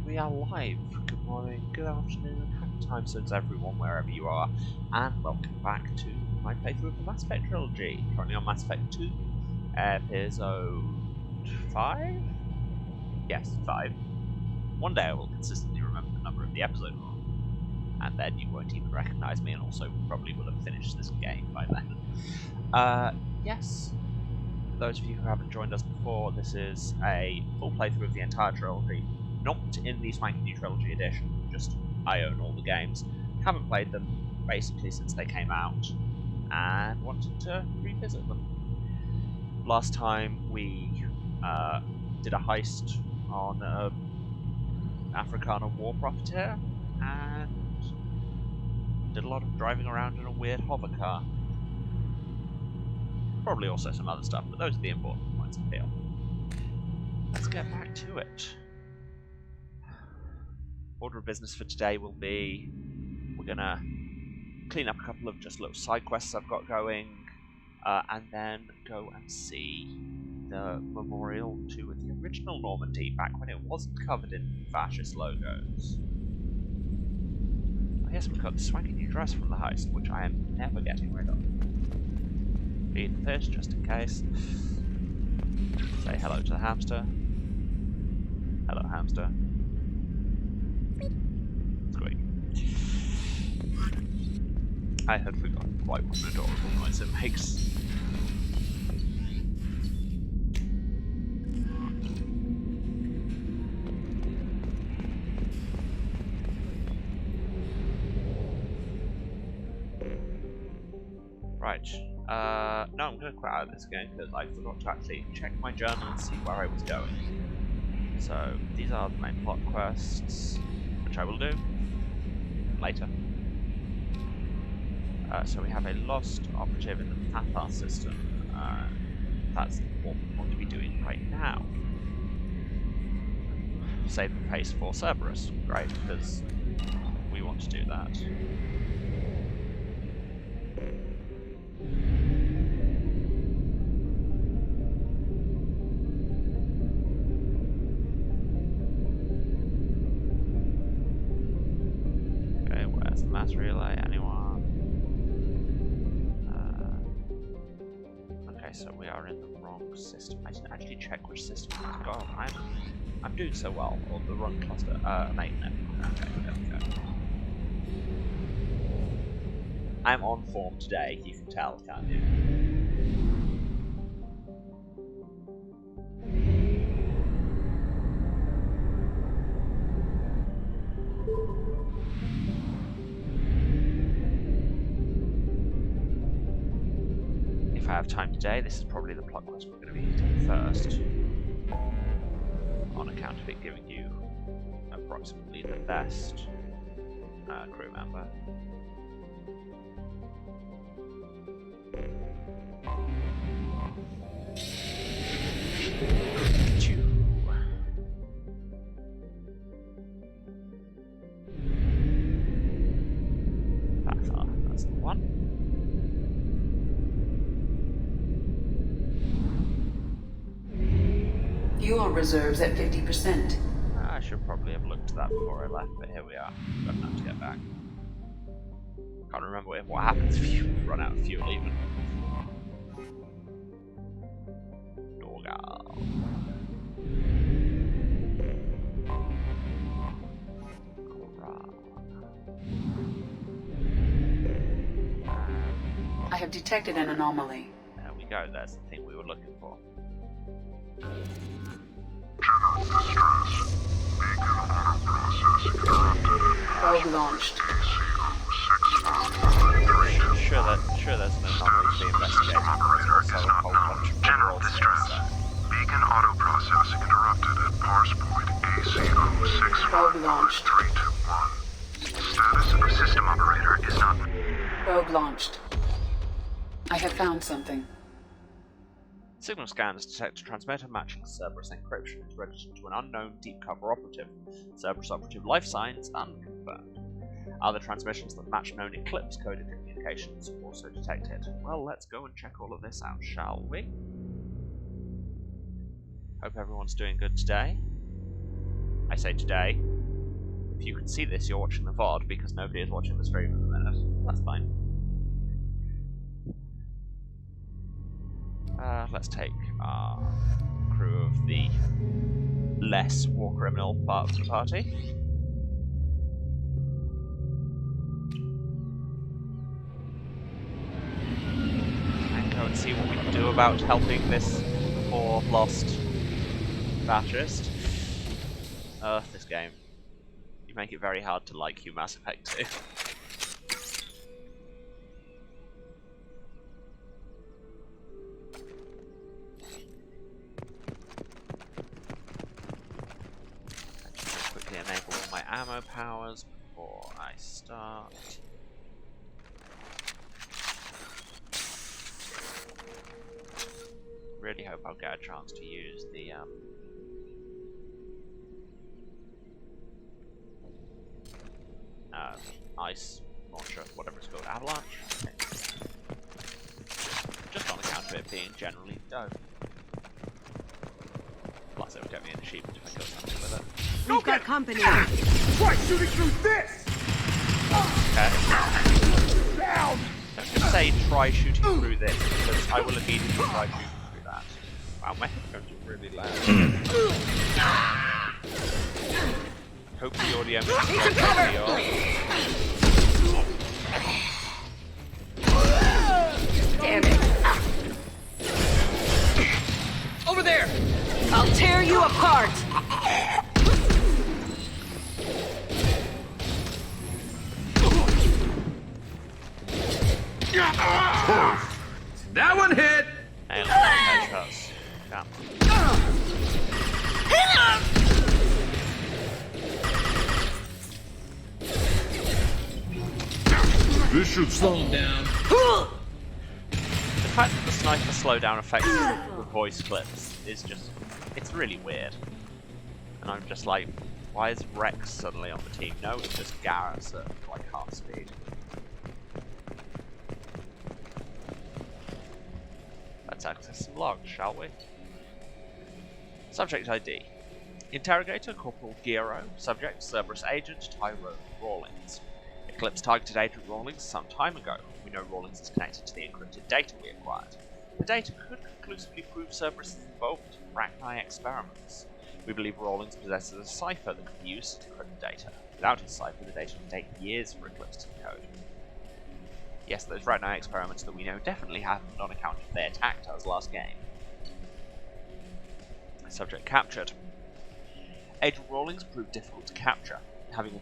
we are live. Good morning, good afternoon, happy time zones everyone, wherever you are, and welcome back to my playthrough of the Mass Effect Trilogy. Currently on Mass Effect 2, episode 5? Yes, 5. One day I will consistently remember the number of the episode wrong, and then you won't even recognise me, and also probably will have finished this game by then. Yes. For those of you who haven't joined us before, this is a full playthrough of the entire trilogy. Not in the swanky new trilogy edition, just I own all the games. Haven't played them basically since they came out, and wanted to revisit them. Last time we did a heist on Africana war profiteer, and did a lot of driving around in a weird hover car. Probably also some other stuff, but those are the important points of here. Let's get back to it. Order of business for today will be, we're gonna clean up a couple of just little side quests I've got going, and then go and see the memorial to the original Normandy, back when it wasn't covered in fascist logos. Oh yes, we've got the swanky new dress from the heist, which I am never getting rid of. Feed the fish, just in case. Say hello to the hamster. Hello, hamster. Squeak. I had forgotten quite what an adorable noise it makes. Right. No, I'm going to quit out of this game because I forgot to actually check my journal and see where I was going. So, these are the main plot quests, which I will do later. So we have a lost operative in the Pathar system. That's what we want to be doing right now. Save the pace for Cerberus. Great, because we want to do that. Mass relay, anyone? Okay, so we are in the wrong system. I didn't actually check which system it's got. I'm doing so well. Or the wrong cluster. Maintenance. Okay, there we go. I'm on form today, you can tell, can't you? If I have time today, this is probably the plot quest we're going to be hitting first, on account of it giving you approximately the best crew member. That's the one. Fuel reserves at 50%. I should probably have looked at that before I left, but here we are. Got enough to get back. Can't remember what happens if you run out of fuel even. Doggo. I have detected an anomaly. There we go, there's the thing we were looking for. Probe launched. Sure there's an anomaly to be investigated, but there's also a whole bunch of General distress. Beacon auto-processing interrupted at parse point AC06. Probe launched. 321. Status of system operator is not... Probe launched. I have found something. Signal scans detect a transmitter matching Cerberus encryption. It's registered to an unknown deep cover operative. Cerberus operative life signs unconfirmed. Other transmissions that match known Eclipse coded communications also detected. Well, let's go and check all of this out, shall we? Hope everyone's doing good today. I say today, If you can see this, you're watching the VOD because nobody is watching the stream at the minute. That's fine. Let's take our crew of the less war criminal part of the party. And go and see what we can do about helping this poor lost fascist. This game. You make it very hard to like you, Mass Effect 2. Quickly enable all my ammo powers before I start. Really hope I'll get a chance to use the ice launcher, whatever it's called, avalanche. Okay. Just on account of it being generally dope. Plus, it would get me an achievement if I kill something with it. We've got company. Try shooting through this! Okay. Down! Don't just say try shooting through this, because I will immediately try shooting through that. Wow, my headphones are really loud. Hope the audio makes Damn it. Over there! I'll tear you apart. That one hit! And headshots. Damn. This should slow him down. The fact that the sniper slowdown affects the voice clips is just, it's really weird. And I'm just like, why is Rex suddenly on the team? No, it's just Garrus at like half speed. Let's access some logs, shall we? Subject ID. Interrogator Corporal Giro. Subject Cerberus Agent Tyrone Rawlings. Eclipse targeted Agent Rawlings some time ago. We know Rawlings is connected to the encrypted data we acquired. The data could conclusively prove Cerberus' involvement in Rachni experiments. We believe Rawlings possesses a cipher that could be used to decrypt the data. Without his cipher, the data would take years for Eclipse to decode. Yes, those Rachni experiments that we know definitely happened on account of they attacked us last game. Subject captured. Agent Rawlings proved difficult to capture, having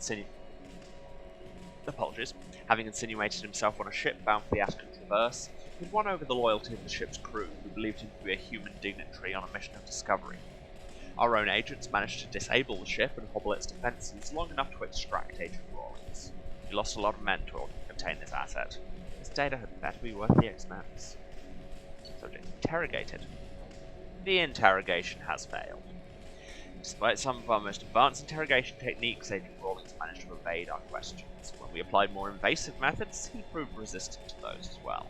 insinuated himself on a ship bound for the Ascan Traverse. He'd won over the loyalty of the ship's crew, who believed him to be a human dignitary on a mission of discovery. Our own agents managed to disable the ship and hobble its defences long enough to extract Agent Rawlings. We lost a lot of men to obtain this asset. This data had better be worth the expense. Subject interrogated. The interrogation has failed. Despite some of our most advanced interrogation techniques, Agent Rawlings managed to evade our questions. When we applied more invasive methods, he proved resistant to those as well.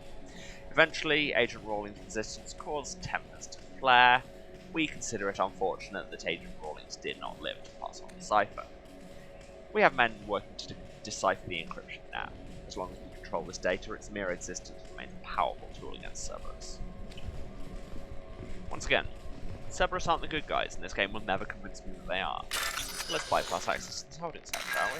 Eventually, Agent Rawlings' resistance caused tempers to flare. We consider it unfortunate that Agent Rawlings did not live to pass on the cipher. We have men working to decipher the encryption now. As long as we control this data, its mere existence remains a powerful tool against Cerberus. Once again, Cerberus aren't the good guys, and this game will never convince me that they are. Let's bypass access to this holding cell, shall we?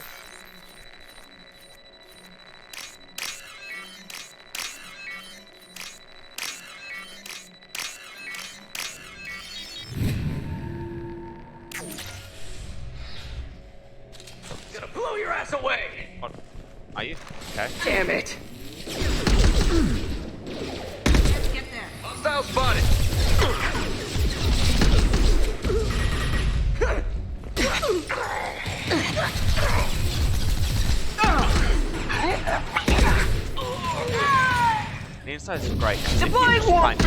Gonna blow your ass away! What? Are you? Okay. Damn it. Get there. Hostile spotted! The inside is great. Deploying warp!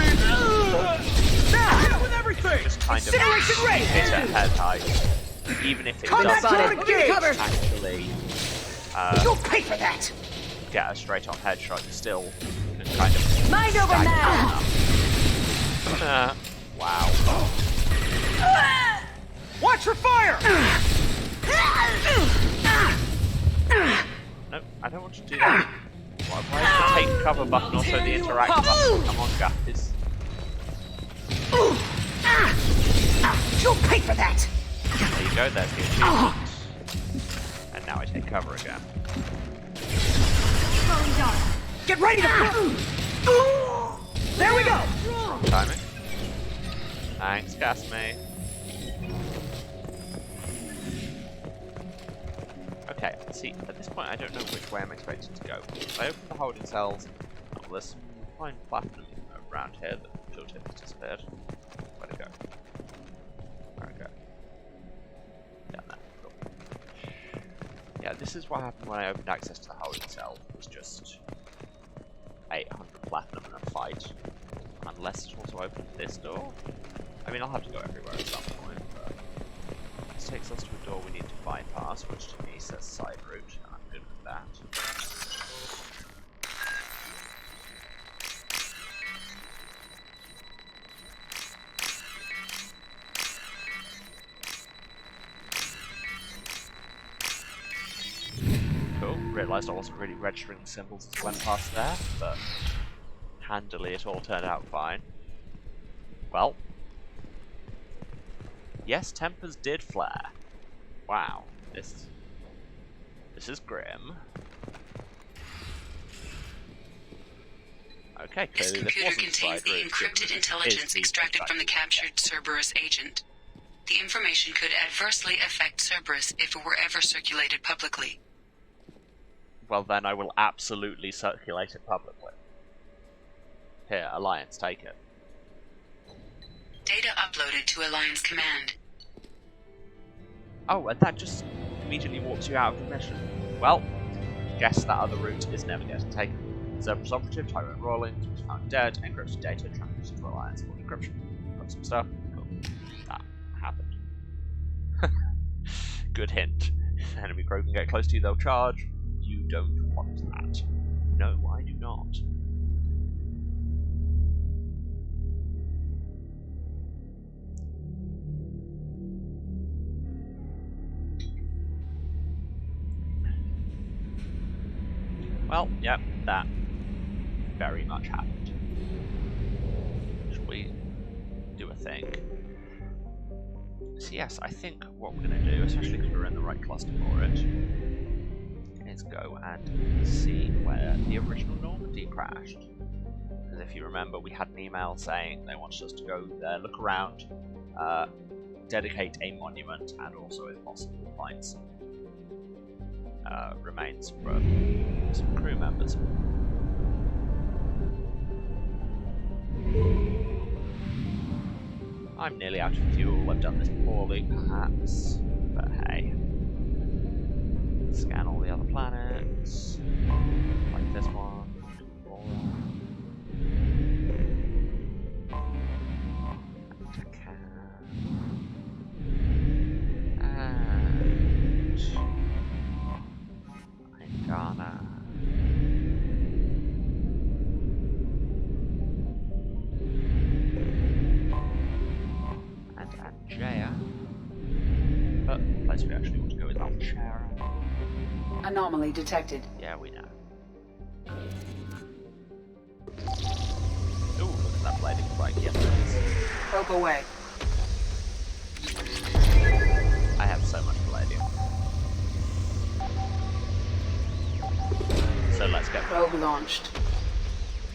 With everything! Just kind of Simulation rate! hit it at head height. Even if it Combat doesn't spotted! Cover! actually You'll pay for that! get a straight on headshot, you still can kind of Mind over matter! wow. Watch for fire! I don't want to do that. Why is the take cover button also the interact button? Come on, guys. You'll pay for that! There you go, there's the achievement. And now I take cover again. Get ready to... There we go! Timing. Thanks, Gasme. Okay, see, at this point I don't know which way I'm expected to go. If I open the holding cells, oh, there's some fine platinum around here that tooltip has disappeared. Where'd it go? Where'd it go? Down there, cool. Yeah, this is what happened when I opened access to the holding cell. It was just 800 platinum and a fight. Unless it also opened this door? I mean, I'll have to go everywhere at some point, but this takes us to a door we need to bypass, which to me says side route, and I'm good with that. Cool, realised I wasn't really registering the symbols as I went past there, but handily it all turned out fine. Well, yes, tempers did flare. Wow, this is grim. Okay, This clearly computer this wasn't contains the encrypted intelligence extracted from the captured Cerberus agent. The information could adversely affect Cerberus if it were ever circulated publicly. Well, then I will absolutely circulate it publicly. Here, Alliance, take it. Data uploaded to Alliance Command. Oh, and that just immediately walks you out of the mission. Well, guess that other route is never getting taken. Cerberus operative Tyrone Rawlings was found dead, encrypted data transmitted to Alliance for decryption. Got some stuff. Cool. That happened. Good hint. If an enemy group can get close to you, they'll charge. You don't want that. No, I do not. Well, yep, that very much happened. Should we do a thing? So yes, I think what we're going to do, especially because we're in the right cluster for it, is go and see where the original Normandy crashed. Because if you remember, we had an email saying they wanted us to go there, look around, dedicate a monument, and also, if possible, find some remains from some crew members. I'm nearly out of fuel. I've done this poorly, perhaps, but hey. Scan all the other planets, like this one. Ghana. And Angea. But the place we actually want to go is Alchera. Anomaly detected. Yeah, we know. Ooh, look at that blading spike. Yes, it is. Probe away. I have so much palladium. So let's go. Probe launched.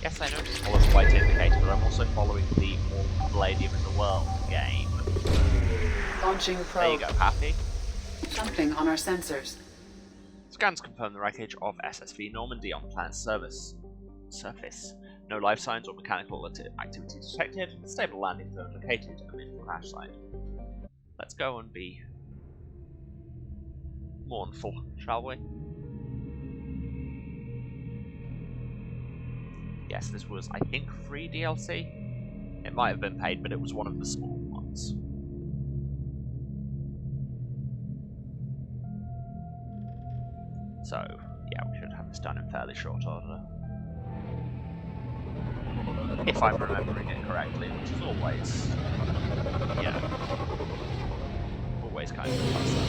Yes, I know it's follow the white indicator, but I'm also following the all palladium in the world game. Launching There probe. you go, happy? Something on our sensors. Scans confirm the wreckage of SSV Normandy on the planet's surface. No life signs or mechanical activity detected. Stable landing zone located amid the crash site. Let's go and be mournful, shall we? Yes, this was, I think, free DLC. It might have been paid, but it was one of the small ones. So, yeah, we should have this done in fairly short order. If I'm remembering it correctly, which is always, you know, always kind of a puzzle.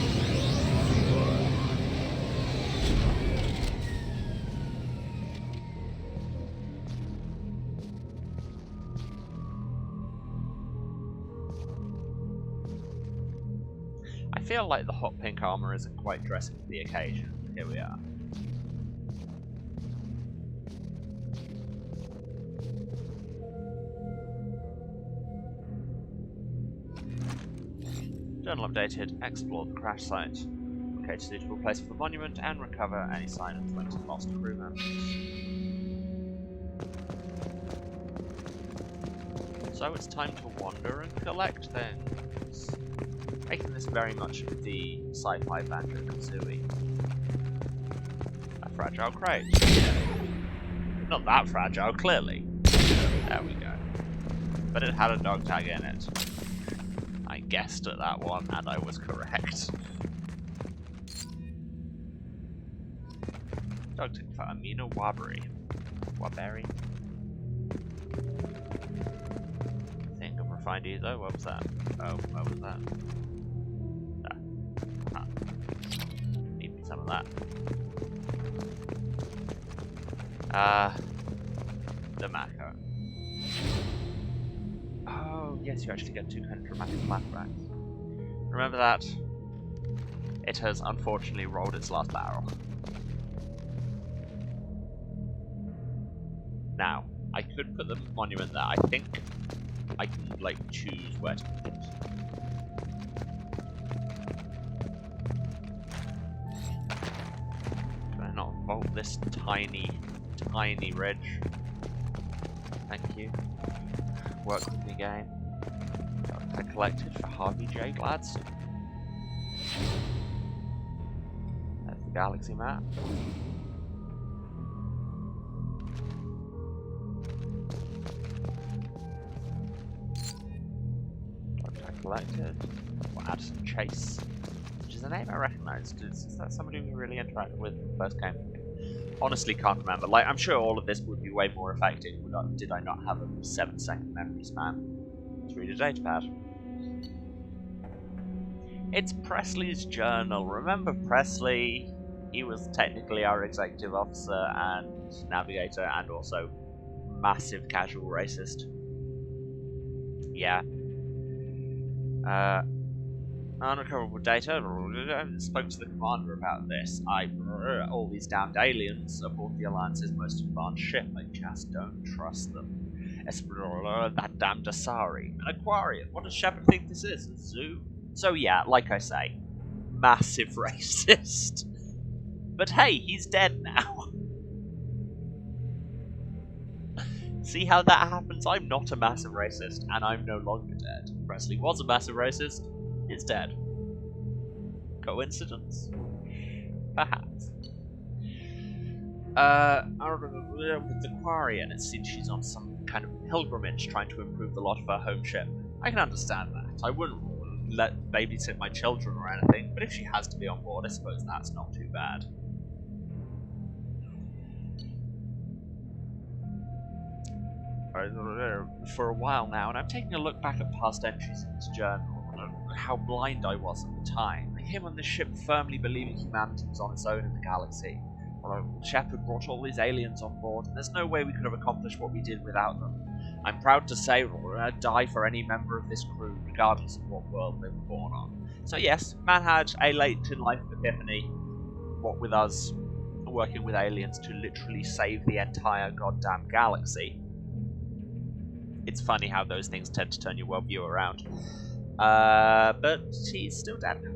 I feel like the hot pink armor isn't quite dressing for the occasion. Here we are. Journal updated. Explore the crash site. Locate a suitable place for the monument and recover any sign of 20 lost crew members. So it's time to wander and collect things. Making this very much the sci-fi Banjo-Kazooie. A fragile crate. Not that fragile, clearly. There we go. But it had a dog tag in it. I guessed at that one, and I was correct. Dog tag for Amina Waberi. Waberi? Think of refined ether. What was that? Oh, what was that? Need some of that. The Mako. Oh, yes, you actually get 2 kind of dramatic flashbacks. Remember that? It has unfortunately rolled its last barrel. Now, I could put the monument there. I think I can, like, choose where to put it. Can I not vault this tiny ridge? Thank you. Work with me, game. I collected for Harvey J. Gladstone. That's the galaxy map. Collected. We'll add some Chase, which is a name I recognise. Is that somebody we really interacted with in the first game? Honestly, can't remember. Like, I'm sure all of this would be way more effective did I not have a 7-second memory span. Let's read a datapad. It's Presley's journal. Remember Presley? He was technically our executive officer and navigator, and also massive casual racist. Yeah. Unrecoverable data. Spoke to the commander about this. All these damned aliens aboard the Alliance's most advanced ship. I just don't trust them. Espanola, that damned Asari. An aquarium. What does Shepard think this is? A zoo? So yeah, like I say, massive racist. But hey, he's dead now. See how that happens? I'm not a massive racist, and I'm no longer dead. Presley was a massive racist, is dead. Coincidence? Perhaps. I remember with the quarry, and it seems she's on some kind of pilgrimage trying to improve the lot of her home ship. I can understand that. I wouldn't let babysit my children or anything, but if she has to be on board, I suppose that's not too bad. For a while now, and I'm taking a look back at past entries in this journal, how blind I was at the time. I came on this ship firmly believing humanity was on its own in the galaxy. Shepard brought all these aliens on board, and there's no way we could have accomplished what we did without them. I'm proud to say I'd die for any member of this crew, regardless of what world they were born on. So yes, man had a late-in-life epiphany, what with us working with aliens to literally save the entire goddamn galaxy. It's funny how those things tend to turn your worldview around. But he's still dead now.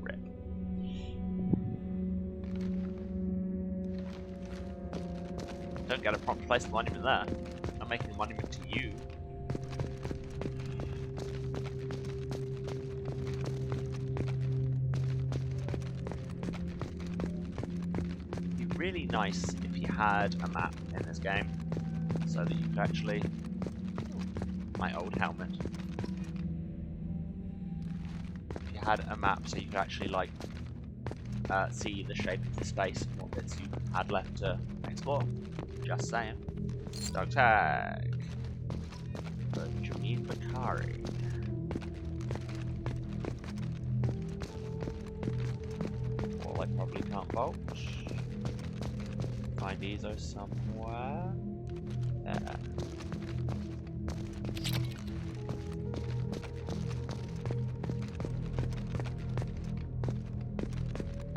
Rip. Don't get a proper place for the monument there. I'm making a monument to you. Really nice if you had a map in this game so that you could actually... my old helmet. If you had a map so you could actually, like, see the shape of the space and what bits you had left to explore. Just saying. Dog tag. But Jameen Bakari. Well, I probably can't vault. find Ezo somewhere. There.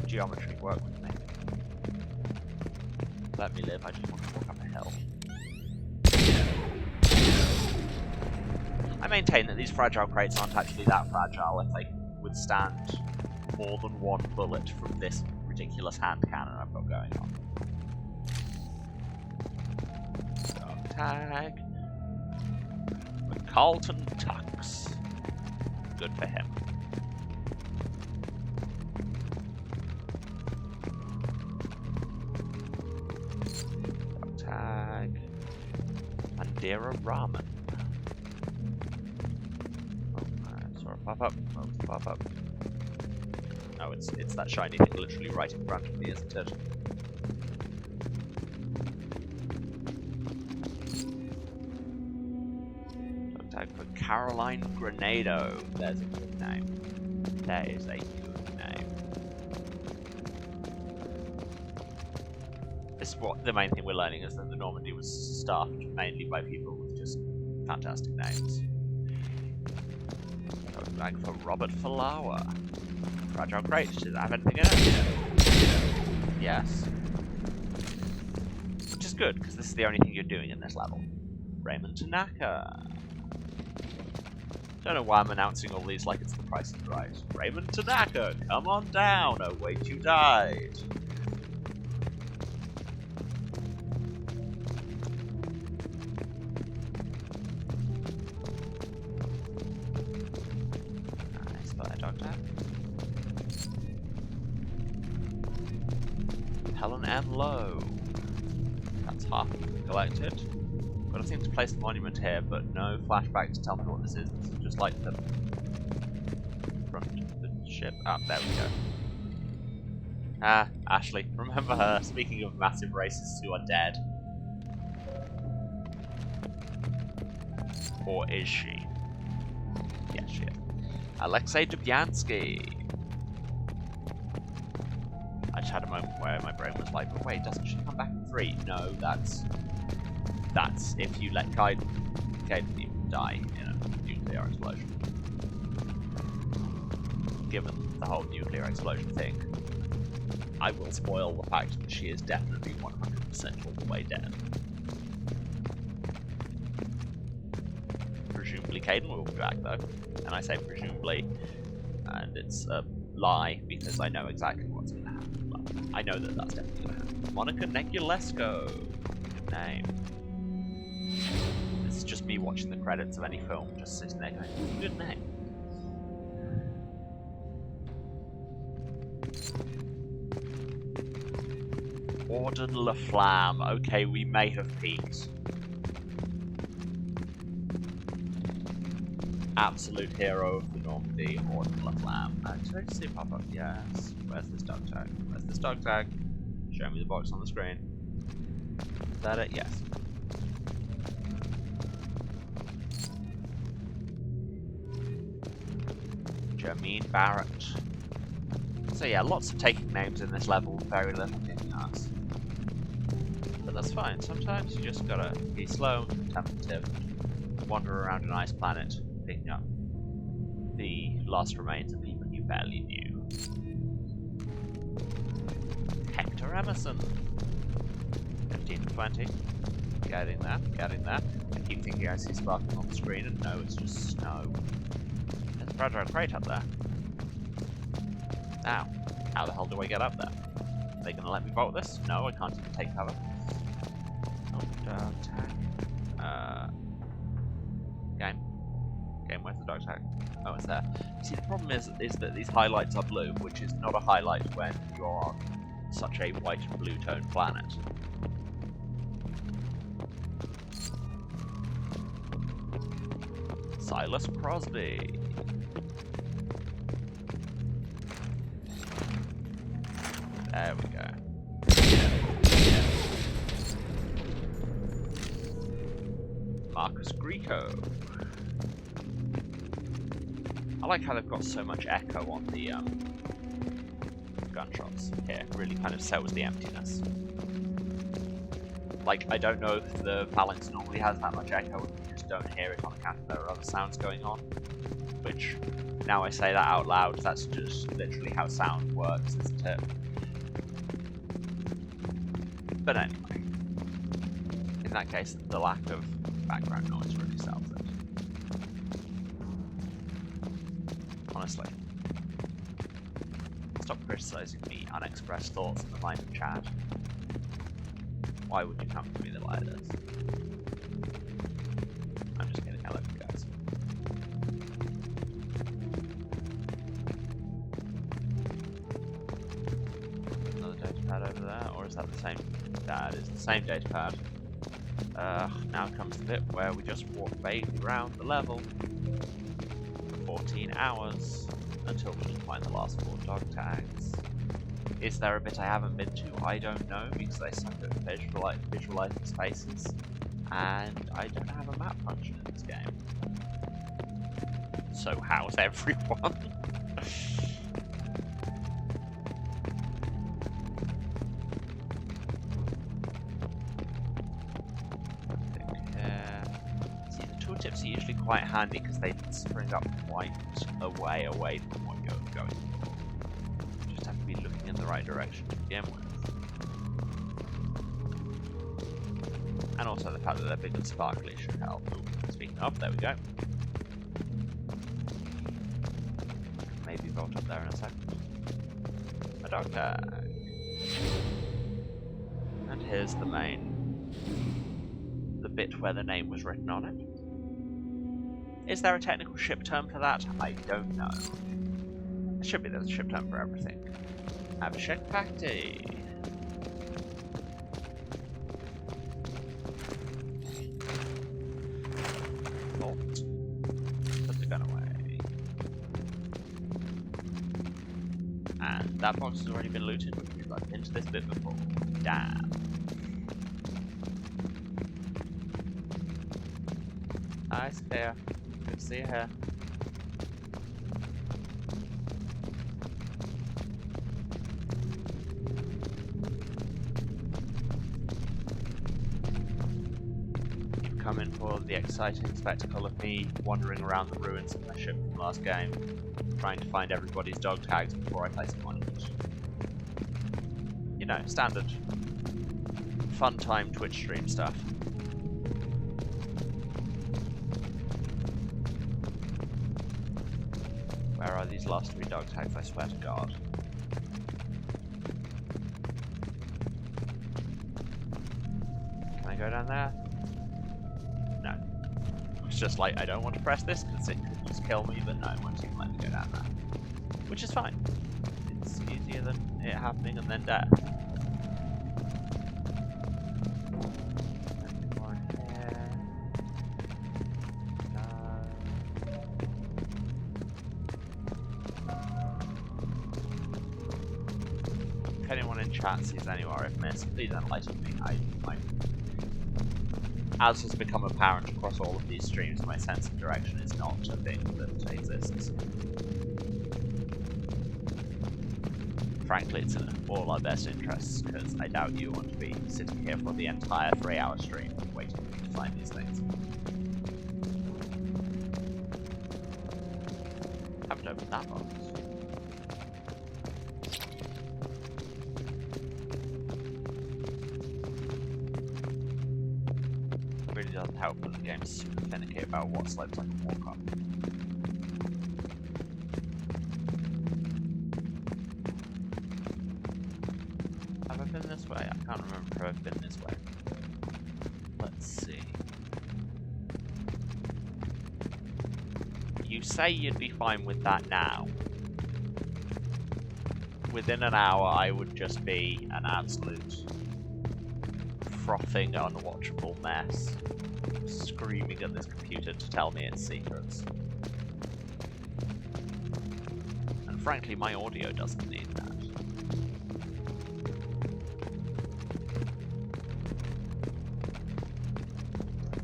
Geometry, work with me. Let me live, I just want to walk up a hill. I maintain that these fragile crates aren't actually that fragile if they can withstand more than one bullet from this ridiculous hand cannon I've got going on. Dog tag. Carlton Tux. Good for him. Dog tag. Mandira Ramen. Pop up. Oh, pop up. Oh, it's that shiny thing literally right in front of me, isn't it? Tag for Caroline Grenado. There's a good name. There is a good name. This is what the main thing we're learning is that the Normandy was staffed mainly by people with just fantastic names. Bag for Robert Flower. Fragile crate. Does it have anything in it? Yes. Which is good, because this is the only thing you're doing in this level. Raymond Tanaka. Don't know why I'm announcing all these like it's the Price is Right. Raymond Tanaka, come on down. Oh wait, you died. Helen M. Lowe. That's half collected. Got a thing to place the monument here, but no flashback to tell me what this is. This is just like the front of the ship. Ah, there we go. Ah, Ashley. Remember her. Speaking of massive racists who are dead. Or is she? Yes, she is. Alexei Dubyansky. I just had a moment where my brain was like, but wait, doesn't she come back in 3? No, that's if you let Kaiden die in a nuclear explosion. Given the whole nuclear explosion thing, I will spoil the fact that she is definitely 100% all the way dead. Presumably Kaiden will be back though, and I say presumably, and it's a lie because I know exactly what's going to happen. I know that that's definitely going to happen. Monica Negulesco. Name. This is just me watching the credits of any film, just sitting there going, good name. Auden Laflamme. Okay, we may have peaked. Absolute hero of the Normandy, Auden Laflamme. Did I see it pop up? Yes. Where's this dog tag? Where's this dog tag? Show me the box on the screen. Is that it? Yes. Jermaine Barrett. So yeah, lots of taking names in this level, very little getting us. But that's fine. Sometimes you just gotta be slow, contemplative, wander around an ice planet, picking up the last remains of people you barely knew. Hector Emerson. 15 to 20. Getting there, getting there. I keep thinking I see sparkling on the screen, and no, it's just snow. There's a fragile crate up there. Now, how the hell do I get up there? Are they gonna let me vault this? No, I can't even take cover. Oh, dog tag. Game. Game, where's the dog tag? Oh, it's there. See, the problem is that these highlights are blue, which is not a highlight when you're on such a white and blue tone planet. Silas Crosby. There we go. Marcus Greco. I like how they've got so much echo on the gunshots here. It really kind of sells the emptiness. Like, I don't know if the phalanx normally has that much echo, and you just don't hear it on account of there are other sounds going on. Which, now I say that out loud, that's just literally how sound works, isn't it? But anyway, in that case, the lack of background noise really sells it. Honestly. Stop criticizing me unexpressed thoughts in the mind of chat. Why would you come to me like this? I'm just kidding, I love you guys. Another data pad over there, or is that the same? That is the same data pad. Now comes the bit where we just walk vaguely around the level for 14 hours until we can find the last 4 dog tags. Is there a bit I haven't been to? I don't know, because I suck at visualizing spaces, and I don't have a map function in this game. So how's everyone? See, the tooltips are usually quite handy because they spring up quite a way away from what you're going for. You just have to be looking in the right direction to begin with. And also the fact that they're big and sparkly should help. Ooh, speaking of, there we go. Maybe vault up there in a second. A dog tag. And here's the bit where the name was written on it. Is there a technical ship term for that? I don't know. There should be, there's a ship term for everything. Abhishek Pakti. Vault. Put the gun away. And that box has already been looted, which I've been to this bit before. Damn. Nice there. Good to see you here. You've come in for the exciting spectacle of me wandering around the ruins of my ship from the last game, trying to find everybody's dog tags before I place a monument. You know, standard fun time Twitch stream stuff. Where are these last 3 dog tags, I swear to God? Can I go down there? No. It's just like, I don't want to press this because it could just kill me, but no, it won't even let me go down there. Which is fine. It's easier than it happening and then death. If anyone in chat sees anywhere I've missed, please enlighten me. As has become apparent across all of these streams, my sense of direction is not a thing that exists. Frankly, it's in all our best interests, because I doubt you want to be sitting here for the entire 3-hour stream waiting for me to find these things. Haven't opened that box. Really doesn't help when the game's super finicky about what slopes I can walk on. Have I been this way? I can't remember if I've been this way. Let's see. You say you'd be fine with that now. Within an hour I would just be an absolute frothing, unwatchable mess, screaming at this computer to tell me its secrets. And frankly, my audio doesn't need that.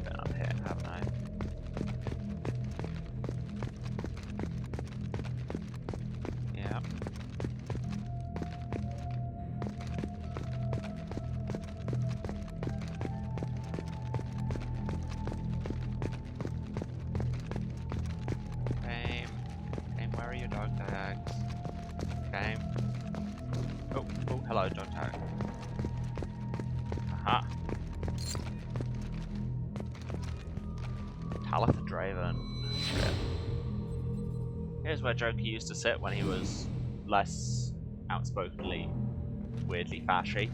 Been up here, haven't I? Yeah. Hello, Doctor. Aha. Talitha Draven. Shit. Here's where Joker used to sit when he was less outspokenly, weirdly fashy.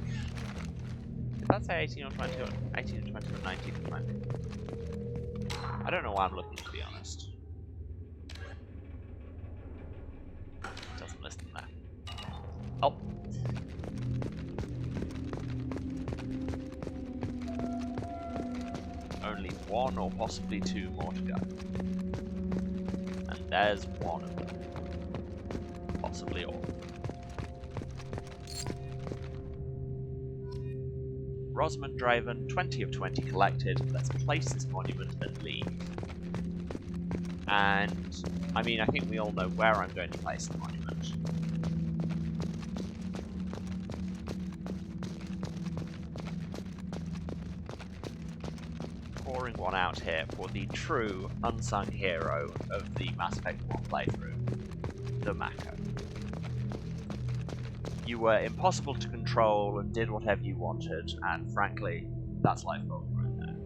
Did that say 18 or 20 or 18 or 20 or 19 or 20? I don't know why I'm looking, to be honest. Doesn't listen there. Oh. Only one or possibly two more to go. And there's one of them. Possibly all. Rosamund Draven, 20 of 20 collected. Let's place this monument and leave. And, I mean, I think we all know where I'm going to place the monument. Pouring one out here for the true unsung hero of the Mass Effect 1 playthrough, the Mako. You were impossible to control and did whatever you wanted, and frankly, that's life goal right there.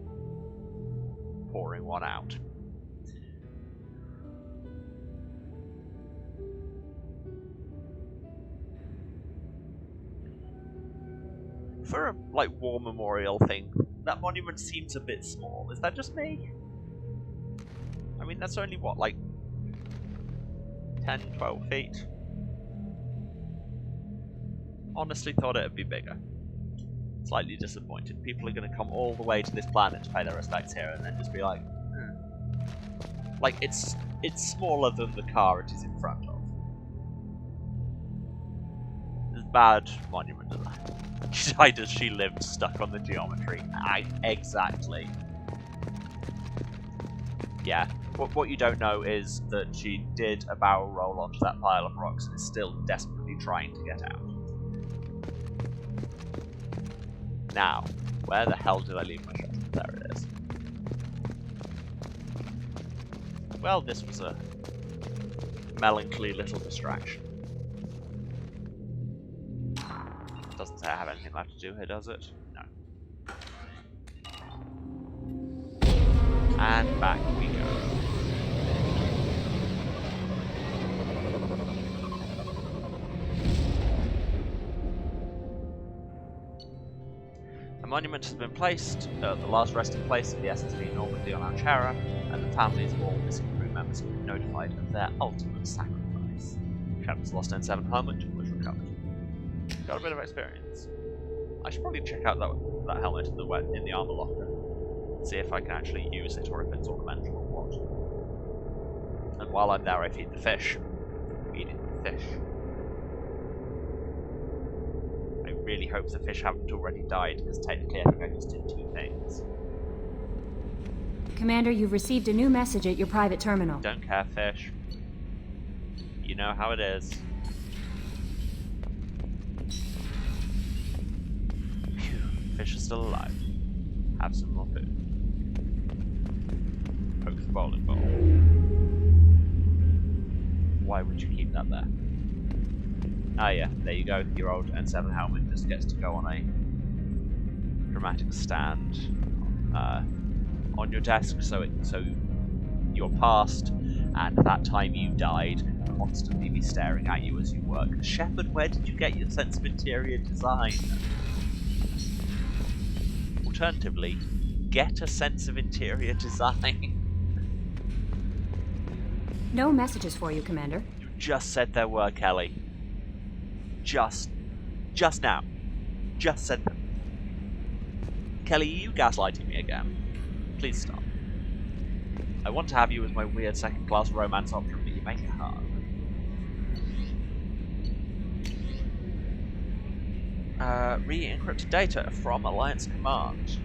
Pouring one out. For a, war memorial thing, that monument seems a bit small. Is that just me? I mean, that's only, what, 10, 12 feet? Honestly thought it'd be bigger. Slightly disappointed. People are going to come all the way to this planet to pay their respects here and then just be like, it's smaller than the car it is in front of. It's a bad monument, isn't it? She died as she lived, stuck on the geometry. Exactly. Yeah. What you don't know is that she did a barrel roll onto that pile of rocks and is still desperately trying to get out. Now, where the hell did I leave my shuttle? There it is. Well, this was a melancholy little distraction. Doesn't say I have anything left to do here, does it? No. And back we go. A monument has been placed at the last resting place of the SSV Normandy on Alchera, and the families of all missing crew members have been notified of their ultimate sacrifice. Captain's lost N7 helmet was recovered. Got a bit of experience. I should probably check out that helmet in the armor locker. See if I can actually use it or if it's ornamental or what. And while I'm there I feed the fish. Feeding the fish. I really hope the fish haven't already died, because technically I think I just did two things. Commander, you've received a new message at your private terminal. Don't care, fish. You know how it is. Phew, fish is still alive. Have some more food. Poke the bowling ball. Why would you keep that there? Ah yeah, there you go. Your old N7 helmet just gets to go on a dramatic stand on your desk, so you're past, and that time you died can constantly be staring at you as you work. Shepard, where did you get your sense of interior design? Alternatively, get a sense of interior design. No messages for you, Commander. You just said there were, Kelly. Just now. Just said them. Kelly, are you gaslighting me again? Please stop. I want to have you as my weird second-class romance option, but you make it hard. Re-encrypted data from Alliance Command.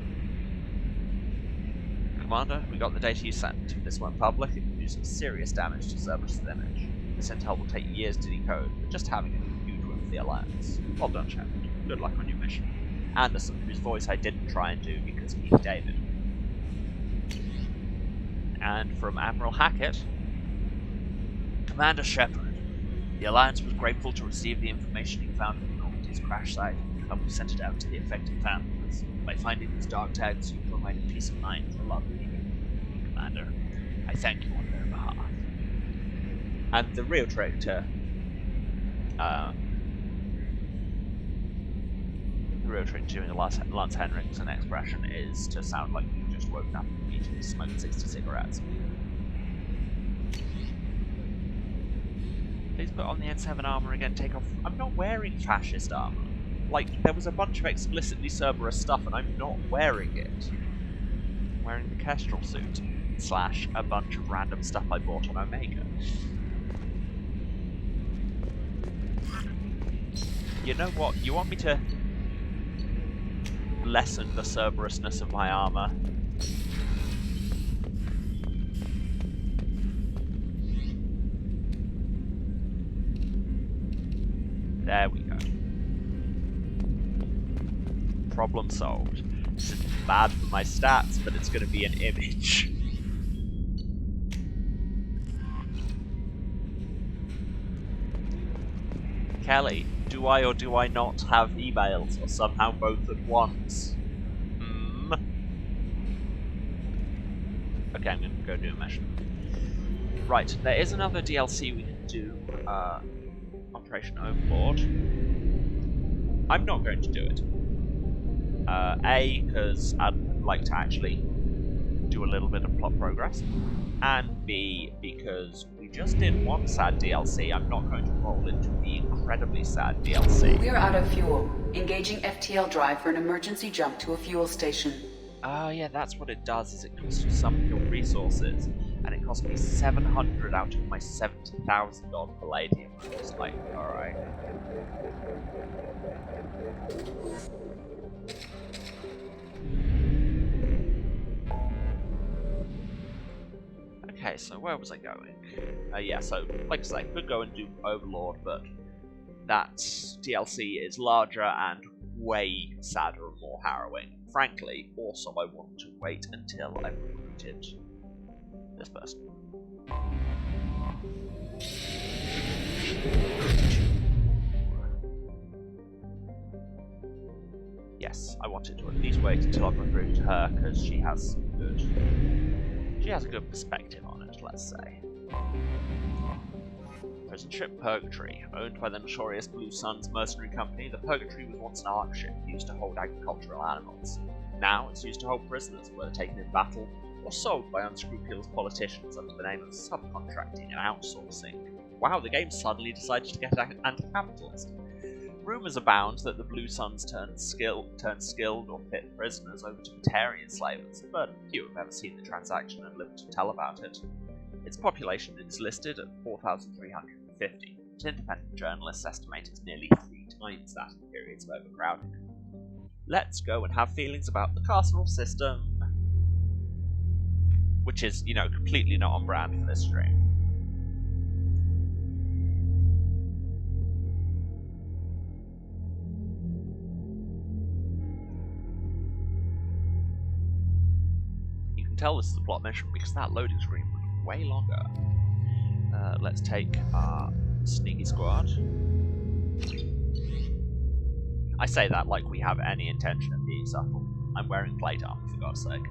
Commander, we got the data you sent. If this went public, it could do some serious damage to Cerberus' image. This intel will take years to decode, but just having it is a huge win for the Alliance. Well done, Shepard. Good luck on your mission. Anderson, whose voice I didn't try and do because he's David. And from Admiral Hackett, Commander Shepard, the Alliance was grateful to receive the information you found in Normandy. Normandy's crash site and we sent it out to the affected families. By finding these dark tags, you provided peace of mind for a lot of people. Commander, I thank you on their behalf. And the real trick to doing a Lance Henriksen expression is to sound like you just woken up and immediately smoked 60 cigarettes. Please put on the N7 armor again, take off. I'm not wearing fascist armor. Like, there was a bunch of explicitly Cerberus stuff and I'm not wearing it. I'm wearing the Kestrel suit, / a bunch of random stuff I bought on Omega. You know what? You want me to lessen the Cerberusness of my armor? There we go. Problem solved. This is bad for my stats, but it's going to be an image. Kelly, do I or do I not have emails, or somehow both at once? Okay, I'm going to go do a mission. Right, there is another DLC we can do, Operation Overlord. I'm not going to do it. A, because I'd like to actually do a little bit of plot progress, and B, because we just did one sad DLC. I'm not going to roll into the incredibly sad DLC. We're out of fuel. Engaging FTL drive for an emergency jump to a fuel station. Oh yeah, that's what it does, is it costs you some fuel resources, and it cost me 700 out of my 70,000 on palladium. I'm just like, alright. Okay, so where was I going? Yeah, so, like I say, I could go and do Overlord, but that DLC is larger and way sadder and more harrowing. Frankly, also I want to wait until I've recruited this person. Yes, I wanted to at least wait until I've recruited her, because she has a good perspective on it, let's say. Prison ship Purgatory. Owned by the notorious Blue Suns mercenary company, the Purgatory was once an arc ship used to hold agricultural animals. Now it's used to hold prisoners, whether taken in battle or sold by unscrupulous politicians under the name of subcontracting and outsourcing. Wow, the game suddenly decided to get anti-capitalist. Rumours abound that the Blue Suns turn skilled or fit prisoners over to Batarian slavers, but few have ever seen the transaction and lived to tell about it. Its population is listed at 4,350, but independent journalists estimate it's nearly 3 times that in periods of overcrowding. Let's go and have feelings about the carceral system, which is, you know, completely not on brand for this stream. You can tell this is a plot mission because that loading screen was way longer. Let's take our sneaky squad. I say that like we have any intention of being subtle. I'm wearing plate armor, for God's sake.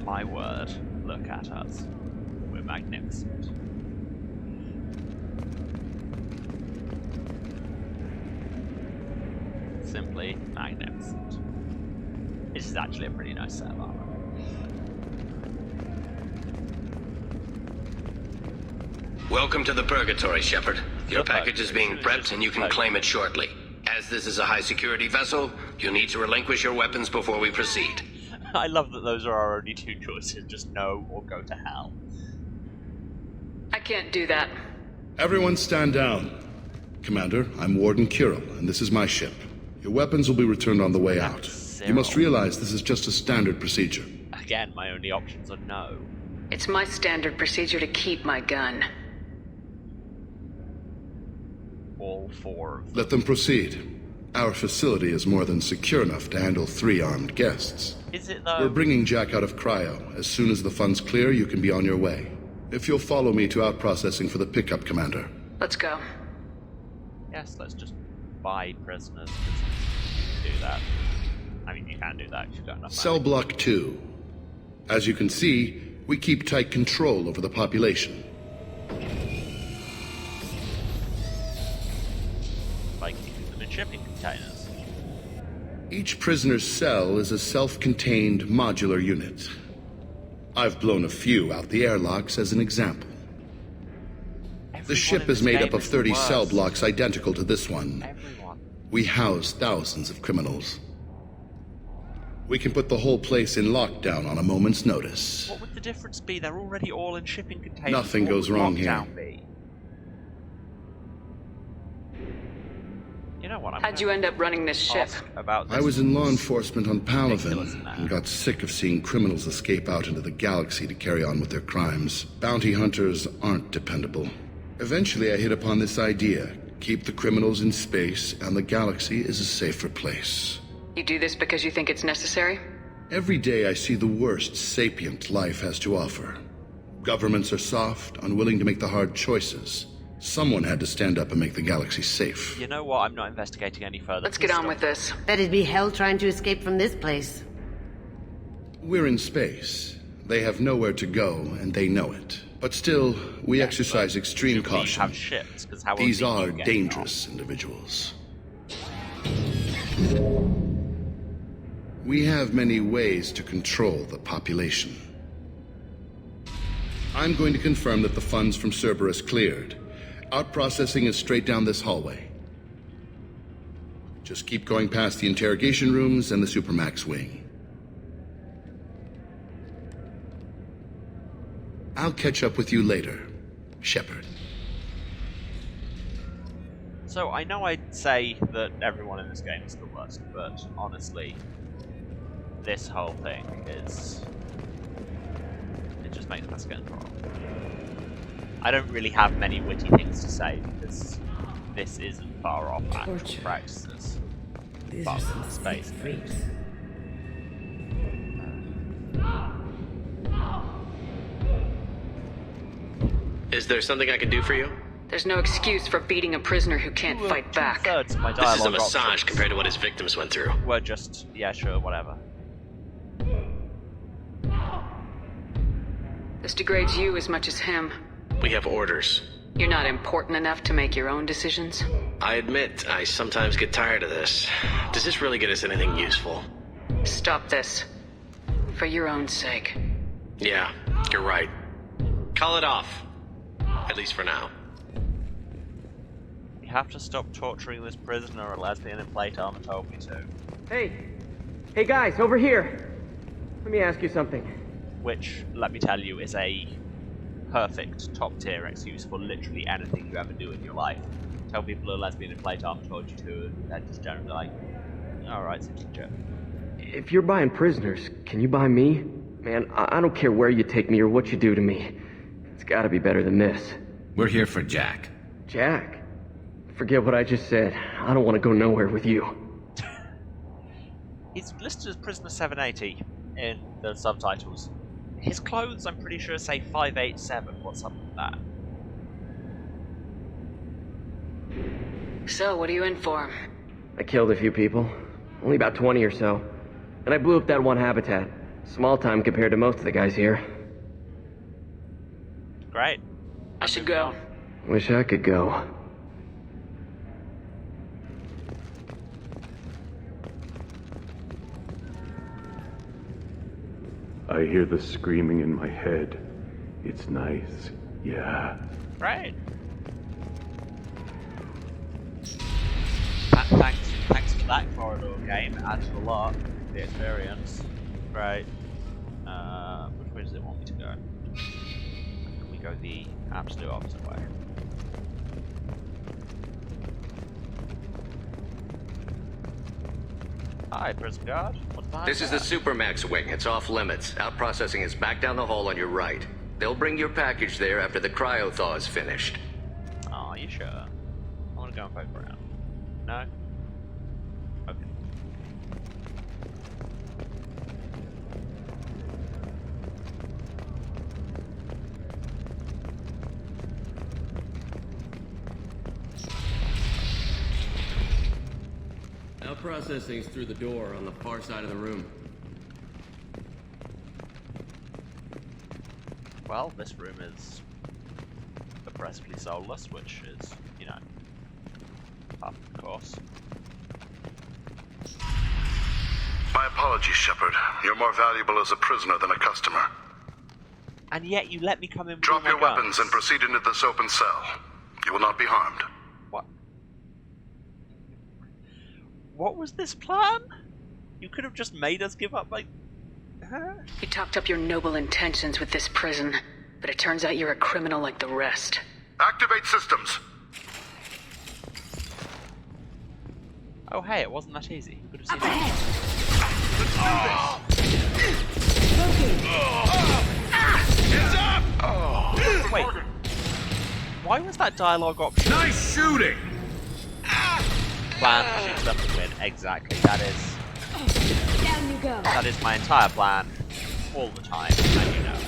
My word, look at us. We're magnificent. Simply magnificent. This is actually a pretty nice set of armor. Welcome to the Purgatory, Shepard. Your package is being prepped and you can claim it shortly. As this is a high-security vessel, you'll need to relinquish your weapons before we proceed. I love that those are our only two choices, just no or go to hell. I can't do that. Everyone stand down. Commander, I'm Warden Kirill, and this is my ship. Your weapons will be returned on the way out. You must realize this is just a standard procedure. again, my only options are no. It's my standard procedure to keep my gun. All 4 of them. Let them proceed. Our facility is more than secure enough to handle 3 armed guests. Is it though? We're bringing Jack out of cryo. As soon as the funds clear, you can be on your way. If you'll follow me to out-processing for the pickup, Commander. Let's go. Yes, let's just buy prisoners. Do that. I mean, you can do that if you've got enough Cell money. Block 2. As you can see, we keep tight control over the population. By keeping them in shipping containers. Each prisoner's cell is a self-contained modular unit. I've blown a few out the airlocks as an example. The ship is made up of 30 cell blocks identical to this one. Everyone. We house thousands of criminals. We can put the whole place in lockdown on a moment's notice. What would the difference be? They're already all in shipping containers. Nothing What goes would wrong lockdown here. be? You know what? How'd you end up running this ship? About this. I was in law enforcement on Ridiculous, Palaven man. and got sick of seeing criminals escape out into the galaxy to carry on with their crimes. Bounty hunters aren't dependable. Eventually I hit upon this idea. Keep the criminals in space and the galaxy is a safer place. You do this because you think it's necessary? Every day I see the worst sapient life has to offer. Governments are soft, unwilling to make the hard choices. Someone had to stand up and make the galaxy safe. You know what? I'm not investigating any further. Let's get on with this. Bet it'd be hell trying to escape from this place. We're in space. They have nowhere to go, and they know it. But still, we exercise extreme Should we caution. have ships? 'Cause how These else do are you get dangerous individuals. We have many ways to control the population. I'm going to confirm that the funds from Cerberus cleared. Out-processing is straight down this hallway. Just keep going past the interrogation rooms and the Supermax wing. I'll catch up with you later, Shepard. So I know I'd say that everyone in this game is the worst, but honestly, this whole thing is... it just makes my skin crawl. I don't really have many witty things to say because this isn't far off actual practices. These But are some space freaks. Is there something I can do for you? There's no excuse for beating a prisoner who can't fight back. 2/3 of my This is a dialogue massage options compared to what his victims went through. were just, yeah, sure, whatever. This degrades you as much as him. We have orders. You're not important enough to make your own decisions. I admit, I sometimes get tired of this. Does this really get us anything useful? Stop this. For your own sake. Yeah, you're right. Call it off. At least for now. You have to stop torturing this prisoner, a lesbian in plate armor told me to. Hey guys, over here. Let me ask you something. Which, let me tell you, is a perfect top-tier excuse for literally anything you ever do in your life. Tell people a lesbian in plate armor told you to, and they're just generally like, alright, it's a joke. If you're buying prisoners, can you buy me? Man, I don't care where you take me or what you do to me. It's gotta be better than this. We're here for Jack. Jack? Forget what I just said. I don't want to go nowhere with you. He's listed as prisoner 780 in the subtitles. His clothes, I'm pretty sure, say 587. What's up with that? So, what are you in for? I killed a few people. Only about 20 or so. And I blew up that one habitat. Small time compared to most of the guys here. Great. I should go. Wish I could go. I hear the screaming in my head. It's nice, yeah. Great. Thanks for that corridor game. It adds a lot to the experience. Great. Which way does it want me to go? Can we go the absolute opposite way? Hi, prison guard. What's behind This is the Supermax wing. It's off limits. Out processing is back down the hall on your right. They'll bring your package there after the cryo-thaw is finished. Oh, you sure? I want to go and poke around. No? Okay. Out processing's through the door on the far side of the room. Well, this room is oppressively soulless, which is, you know, part of the course. My apologies, Shepard. You're more valuable as a prisoner than a customer. And yet you let me come in with Drop all your my weapons guns. and proceed into this open cell. You will not be harmed. What? What was this plan? You could have just made us give up, like... Huh? You talked up your noble intentions with this prison, but it turns out you're a criminal like the rest. Activate systems. Oh, hey, it wasn't that easy. You could have seen that. Wait. Why was that dialogue option? Nice shooting! Plan, shoot them to win. Exactly. That is... Down you go. That is my entire plan. All the time. And you know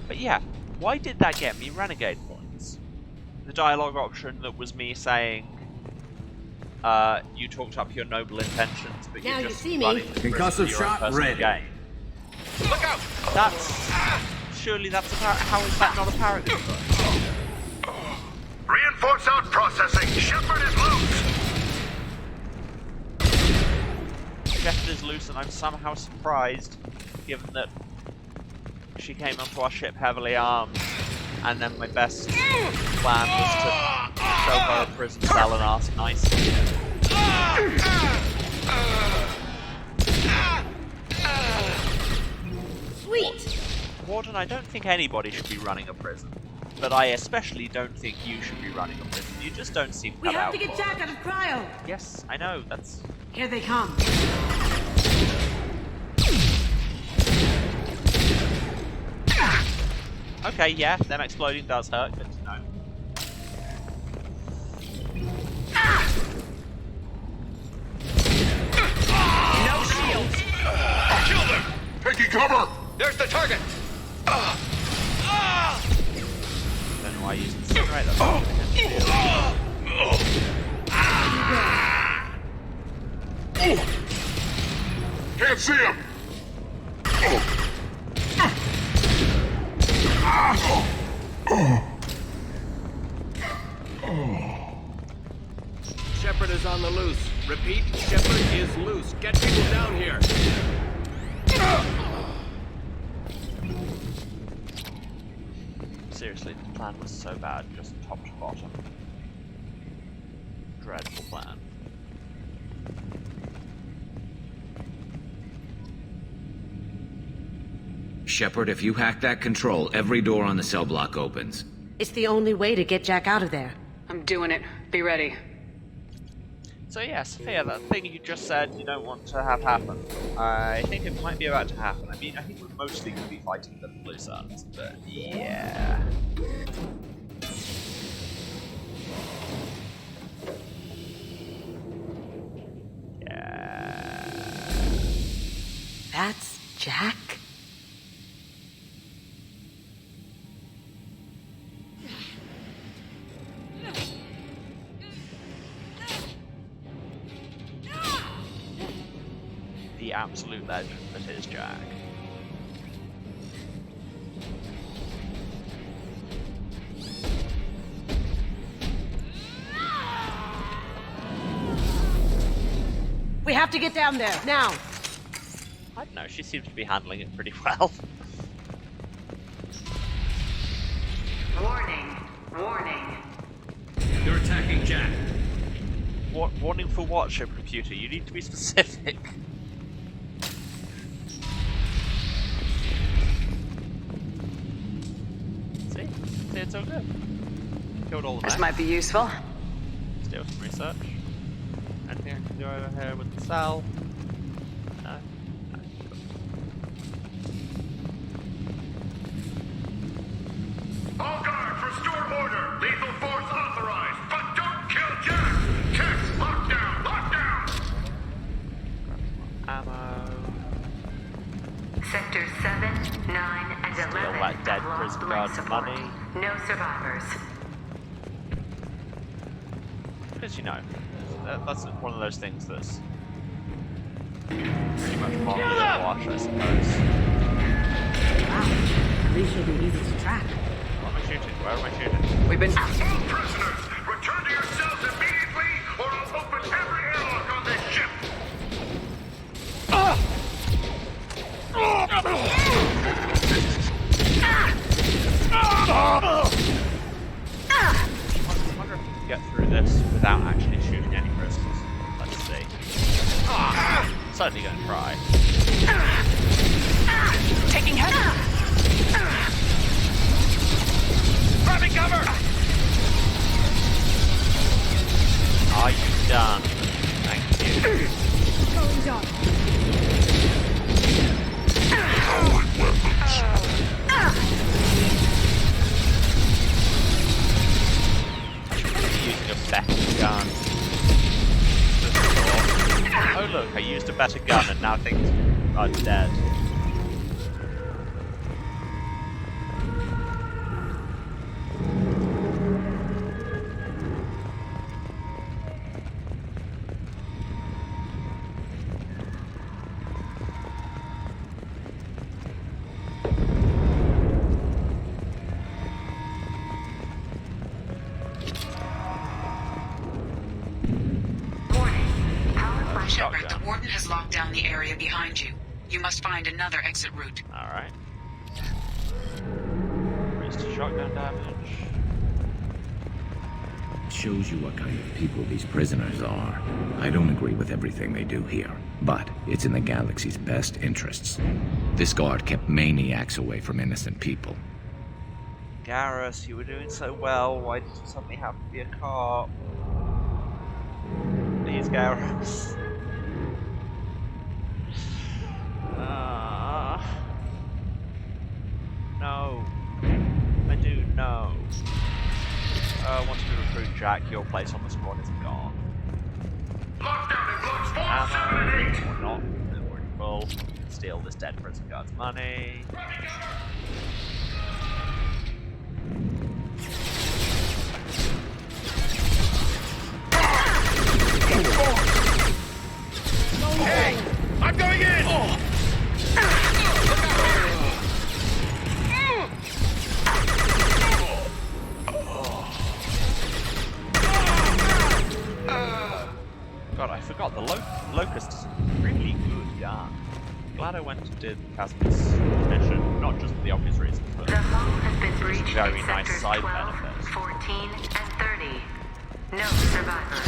But yeah, why did that get me renegade points? The dialogue option that was me saying, you talked up your noble intentions, but Now you're you just see me. running the Concussive risk of your own shot personal ready. gain. Look out! That's... Surely that's a how is that not a paragon? Reinforce out processing. Shepard is loose. Shepard is loose and I'm somehow surprised, given that she came onto our ship heavily armed, and then my best plan was to show her a prison cell and ask nicely. Sweet! Warden, I don't think anybody should be running a prison. But I especially don't think you should be running a prison. You just don't seem We cut have out to get for Jack it. out of cryo! Yes, I know, that's... Here they come. Okay, yeah, them exploding does hurt, good to know. No shields! Kill them. Taking cover. There's the target! Don't know why I used the incinerator. Can't see him. Shepard is on the loose. Repeat, Shepard is loose. Get people down here. Seriously, the plan was so bad, just top to bottom. Dreadful plan. Shepard, if you hack that control, every door on the cell block opens. It's the only way to get Jack out of there. I'm doing it. Be ready. So yeah, Sophia, that thing you just said you don't want to have happen, I think it might be about to happen. I mean, I think we're mostly going to be fighting the Blue Suns, but yeah. Yeah. That's Jack? The absolute legend that is Jack. We have to get down there, now! I don't know, she seems to be handling it pretty well. Warning. Warning. You're attacking Jack. Warning for what, ship computer? You need to be specific. See, it's all good. Killed all the This mechs. might be useful. Still some research. Anything I can do over here with the cell? No. No. All guards, restore order. Lethal force authorized, but don't kill Jack. Checks, lockdown, lockdown. Ammo. Sectors 7, 9, and 11 Still like dead have lost prison life guards support. money. No survivors. Because, you know, that's one of those things that's pretty much morally to watch, I suppose. Wow. These should be easy to track. What am I shooting? Where am I shooting? We've been... All prisoners, return to your cells immediately, or I'll open every airlock on this ship. I wonder if you can get through this without actually shooting any prisoners. Let's see. Certainly going to try. Taking head. Grabbing cover! Are you done? Thank you. Going dark. Using a better gun. Oh look, I used a better gun and now things are dead. Shepard, the warden has locked down the area behind you. You must find another exit route. Alright. Raised to shotgun damage. Shows you what kind of people these prisoners are. I don't agree with everything they do here, but it's in the galaxy's best interests. This guard kept maniacs away from innocent people. Garrus, you were doing so well. Why did you suddenly have to be a cop? Please, Garrus. No. I do know. I want to recruit Jack. Your place on the squad is gone. Lockdown in blocks 4, 7, Ammo, and 8. or not. No, we're in full. Steal this dead prison guard's money. Hey! I'm going in! God, I forgot the Locust is a really good gun. Glad I went and did Casper's mission, not just for the obvious reasons, but The hull has been there's breached very in nice sectors side 12, benefits. 14, and 30. No survivors.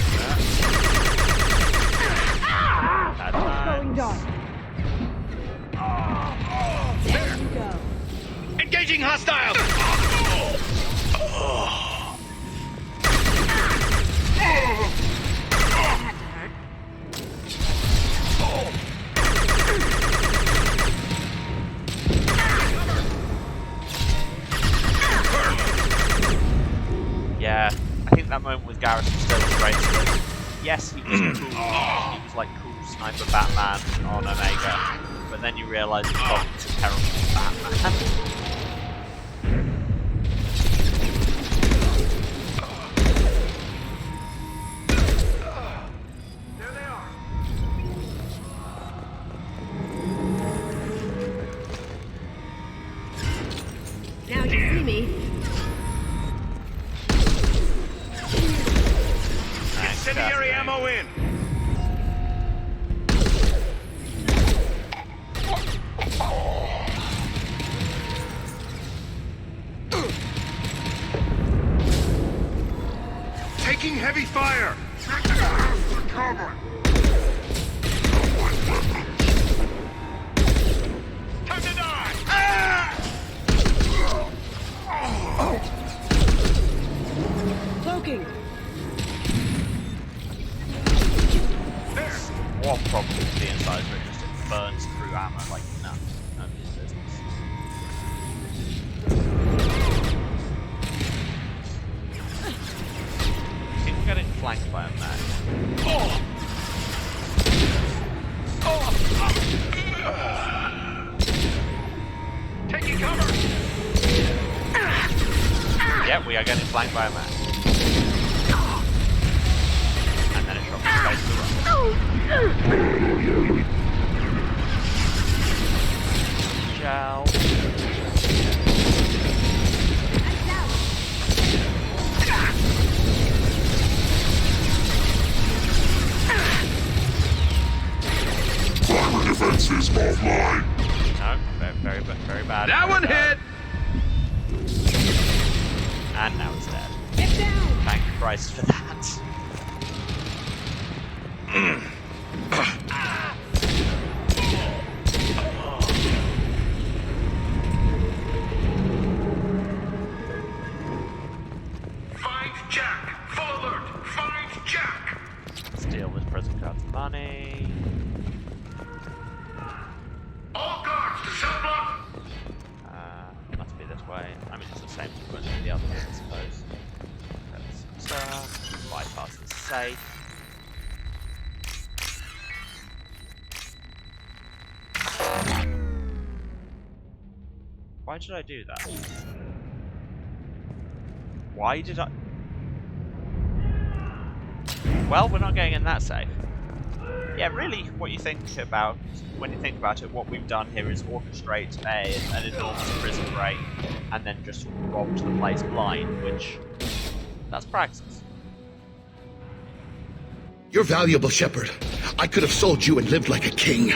That's Going nice. dark. There you go. Engaging hostiles! Yeah, I think that moment with Garrus was still a great one. Yes, he was cool. He was like cool sniper Batman on Omega, but then you realise he's talking to terrible Batman. Now you see me. Incendiary ammo in! Taking heavy fire. cover! Time to die! Cloaking. One problem with the inside is it just burns through armor like nobody's business. I think we're getting flanked by a man. Taking cover! Yep, we are getting flanked by a man. And then a shot from space to the right. Shell. Primary defenses offline. No, very bad. That one hit! And now it's dead. Get down. Thank Christ for that. Find Jack! Full alert! Find Jack! Steal this prison card's money. All guards to cell block! Must be this way. I mean, it's the same as going to the other way, I suppose. That's stuff. Bypass the safe. Why did I do that? Why did I... Well, we're not getting in that safe. Yeah, really, what you think about, when you think about it, what we've done here is orchestrate an enormous prison break and then just robbed the place blind, which, that's praxis. You're valuable, Shepard. I could have sold you and lived like a king.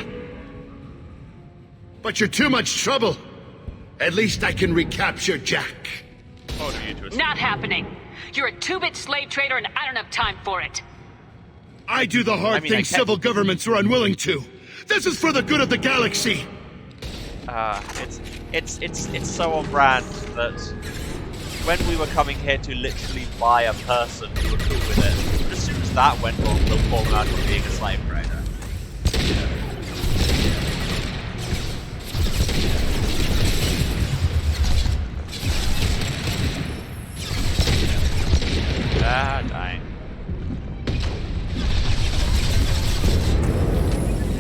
But you're too much trouble. At least I can recapture Jack. Order you to Not happening. You're a two-bit slave trader and I don't have time for it. I do the hard I things civil governments are unwilling to. This is for the good of the galaxy. It's so on brand that when we were coming here to literally buy a person, we were cool with it. But as soon as that went wrong, we'll fall out from being a slave trader. Ah, dying.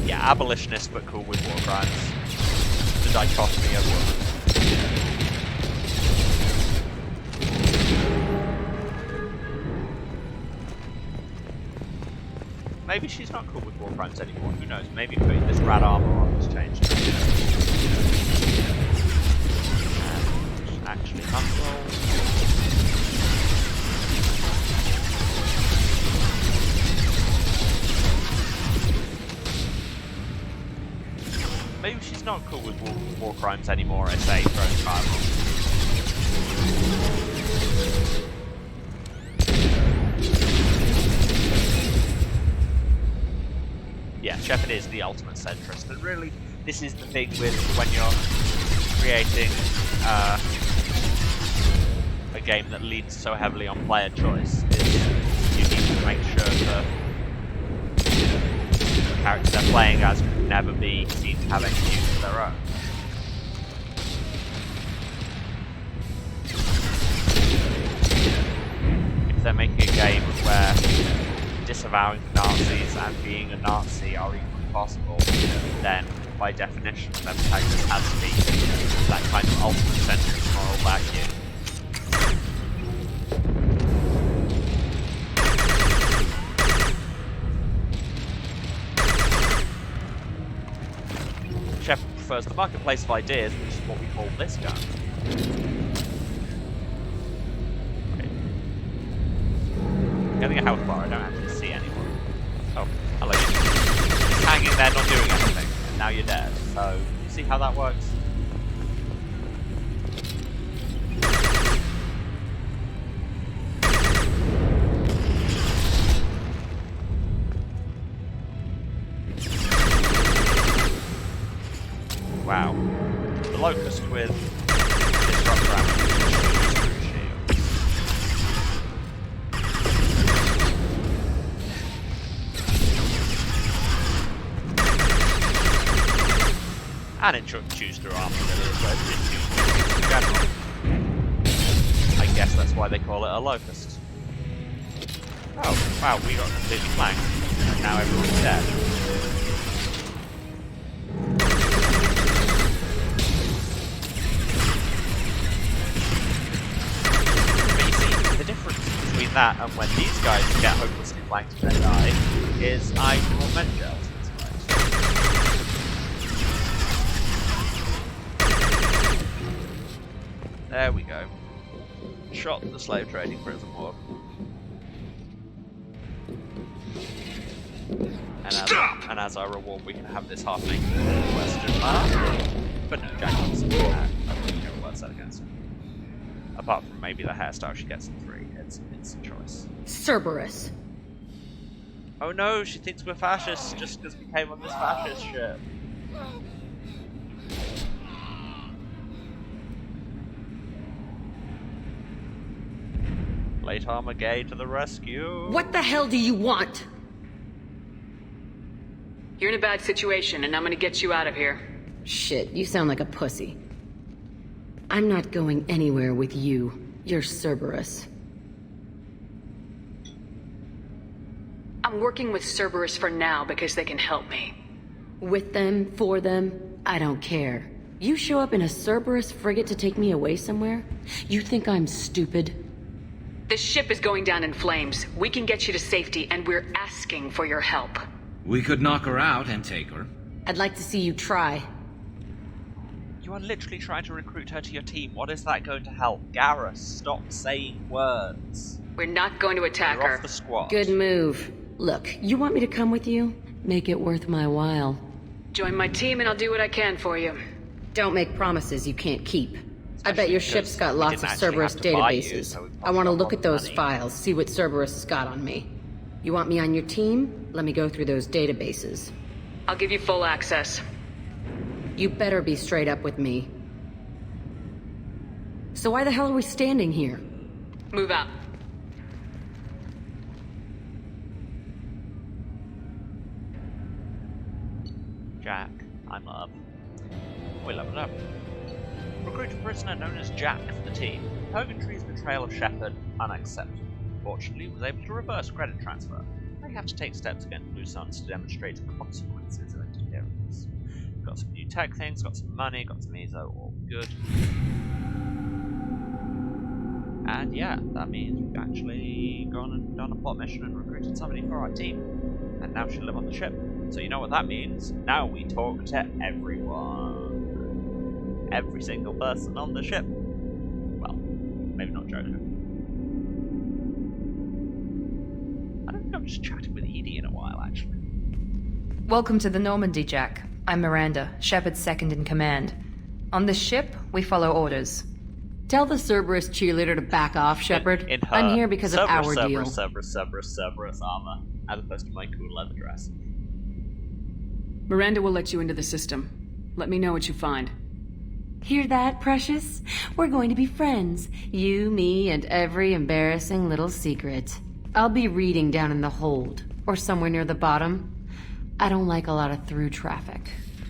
Yeah, abolitionist but cool with war crimes. The dichotomy of war. Maybe she's not cool with war crimes anymore, who knows? Maybe putting this rat armor on has changed her. And actually muscle. Maybe she's not cool with war crimes anymore, I say, throwing fireball. Yeah, Shepard is the ultimate centrist, and really, this is the thing with when you're creating a game that leans so heavily on player choice, is you need to make sure that the characters they're playing as can never be seen to have any use of their own. If they're making a game where disavowing Nazis and being a Nazi are equally possible, then by definition the protagonist has to be that kind of ultimate centrist moral vacuum. Shepard prefers the marketplace of ideas, which is what we call this gun. Getting a health bar, I don't actually see anyone. Oh, hello. Just hanging there, not doing anything, and now you're dead. So, you see how that works? And it chews through armadillos, so it chews through in general. I guess that's why they call it a locust. Oh, wow, we got completely flanked. And now everyone's dead. The difference between that and when these guys get hopelessly flanked and then die is I will mend gels. There we go. Shot the slave trading prison warden. And as our reward, we can have this half-naked Western man. But no, Jack doesn't. I don't know what's that against. Apart from maybe the hairstyle she gets in 3, it's a choice. Cerberus. Oh no, she thinks we're fascists just because we came on this fascist ship. Late Armor Gay to the rescue. What the hell do you want? You're in a bad situation, and I'm gonna get you out of here. Shit, you sound like a pussy. I'm not going anywhere with you. You're Cerberus. I'm working with Cerberus for now because they can help me. With them, for them, I don't care. You show up in a Cerberus frigate to take me away somewhere? You think I'm stupid? This ship is going down in flames. We can get you to safety, and we're asking for your help. We could knock her out and take her. I'd like to see you try. You are literally trying to recruit her to your team. What is that going to help? Garrus, stop saying words. We're not going to attack You're her. Off the squad. Good move. Look, you want me to come with you? Make it worth my while. Join my team and I'll do what I can for you. Don't make promises you can't keep. I bet your ship's got we lots didn't of actually Cerberus have to buy you, databases. so we I want to got look more at those money. files, see what Cerberus has got on me. You want me on your team? Let me go through those databases. I'll give you full access. You better be straight up with me. So why the hell are we standing here? Move out. Jack, I'm up. We leveled up. Recruit a prisoner known as Jack for the team. Purgatory's betrayal of Shepard, unacceptable. Fortunately, was able to reverse credit transfer. They have to take steps against Blue Suns to demonstrate the consequences of interference. Got some new tech things, got some money, got some ESO, all good. And yeah, that means we've actually gone and done a plot mission and recruited somebody for our team. And now she'll live on the ship. So you know what that means. Now we talk to everyone. Every single person on the ship. Well, maybe not Joker. I don't think I've just chatted with Edie in a while, actually. Welcome to the Normandy, Jack. I'm Miranda, Shepard's second in command. On this ship, we follow orders. Tell the Cerberus cheerleader to back off, Shepard. In her I'm here because of our deal. Cerberus armor, as opposed to my cool leather dress. Miranda will let you into the system. Let me know what you find. Hear that, Precious? We're going to be friends. You, me, and every embarrassing little secret. I'll be reading down in the hold, or somewhere near the bottom. I don't like a lot of through traffic.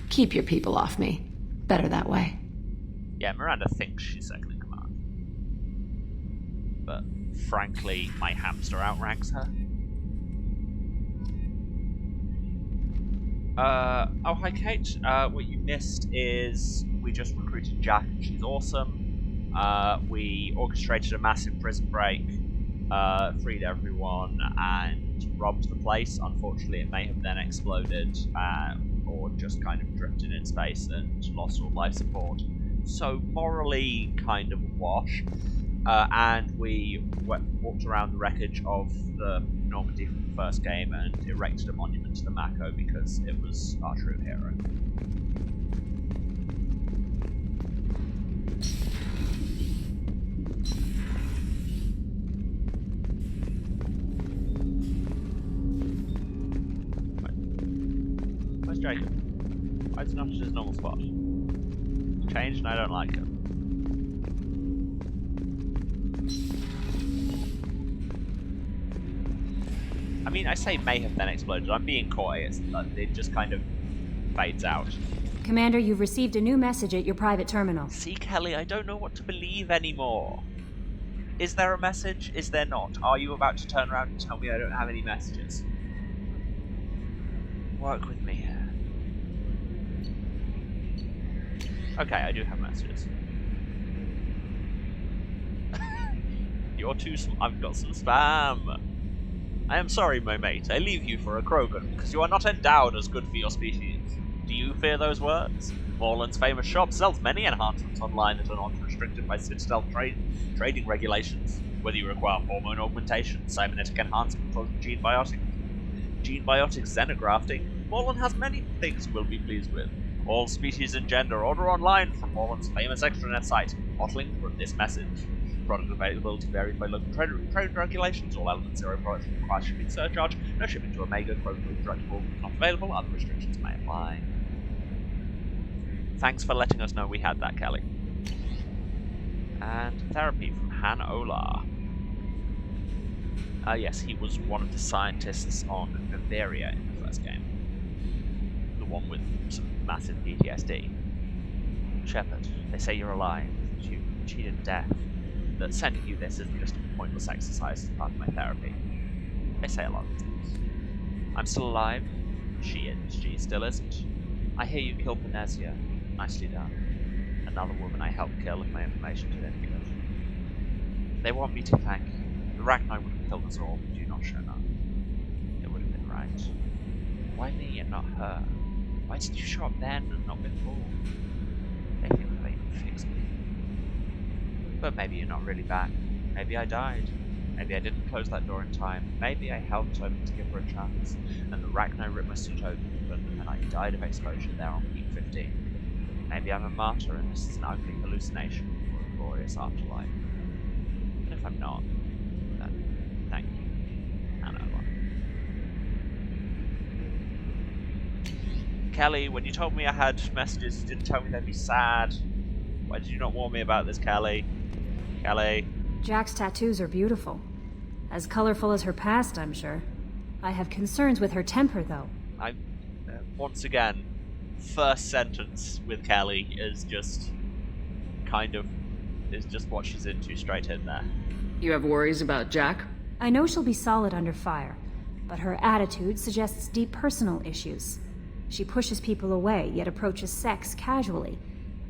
Keep your people off me. Better that way. Yeah, Miranda thinks she's second in command. But, frankly, my hamster outranks her. Oh, hi Kate. What you missed is we just recruited Jack and she's awesome. We orchestrated a massive prison break, freed everyone, and robbed the place. Unfortunately, it may have then exploded, or just kind of drifted in space and lost all life support. So, morally, kind of a wash. And we walked around the wreckage of the Normandy from the first game and erected a monument to the Mako because it was our true hero. Where's Jacob? Why is he not at his normal spot? Changed and I don't like it. I mean, I say may have then exploded. I'm being coy. It's like they just kind of fades out. Commander, you've received a new message at your private terminal. See, Kelly, I don't know what to believe anymore. Is there a message? Is there not? Are you about to turn around and tell me I don't have any messages? Work with me here. Okay, I do have messages. You're too I've got some spam. I am sorry, my mate. I leave you for a Krogan, because you are not endowed as good for your species. Do you fear those words? Morland's famous shop sells many enhancements online that are not restricted by Citadel trading regulations. Whether you require hormone augmentation, cybernetic enhancement, or gene biotic xenografting, Morland has many things we'll be pleased with. All species and gender, order online from Morland's famous extranet site. Hot link from this message. Product availability varies by local trade regulations. All elements zero products require shipping surcharge. No shipping to Omega, Krogan, direct Morgan not available. Other restrictions may apply. Thanks for letting us know we had that, Kelly. And therapy from Han Olar. Yes, he was one of the scientists on Bavaria in the first game. The one with some massive PTSD. Shepard, they say you're alive, that you cheated death. That sending you this isn't just a pointless exercise as part of my therapy. They say a lot of things. I'm still alive. She still isn't. I hear you killed Venezia. Nicely done. Another woman I helped kill if my information did any good. They want me to thank you. The Rachni would have killed us all, but you not shown up. It would have been right. Why me and not her? Why did you show up then and not before? They think that they can fix me. But maybe you're not really back. Maybe I died. Maybe I didn't close that door in time. Maybe I helped open to give her a chance, and the Rachni ripped my suit open, and I died of exposure there on Peak 15. Maybe I'm a martyr and this is an ugly hallucination for a glorious afterlife. And if I'm not, then thank you. And over. Kelly, when you told me I had messages, you didn't tell me they'd be sad. Why did you not warn me about this, Kelly? Kelly? Jack's tattoos are beautiful. As colorful as her past, I'm sure. I have concerns with her temper, though. Once again, first sentence with Kelly is just what she's into straight in there. You have worries about Jack? I know she'll be solid under fire, but her attitude suggests deep personal issues. She pushes people away, yet approaches sex casually.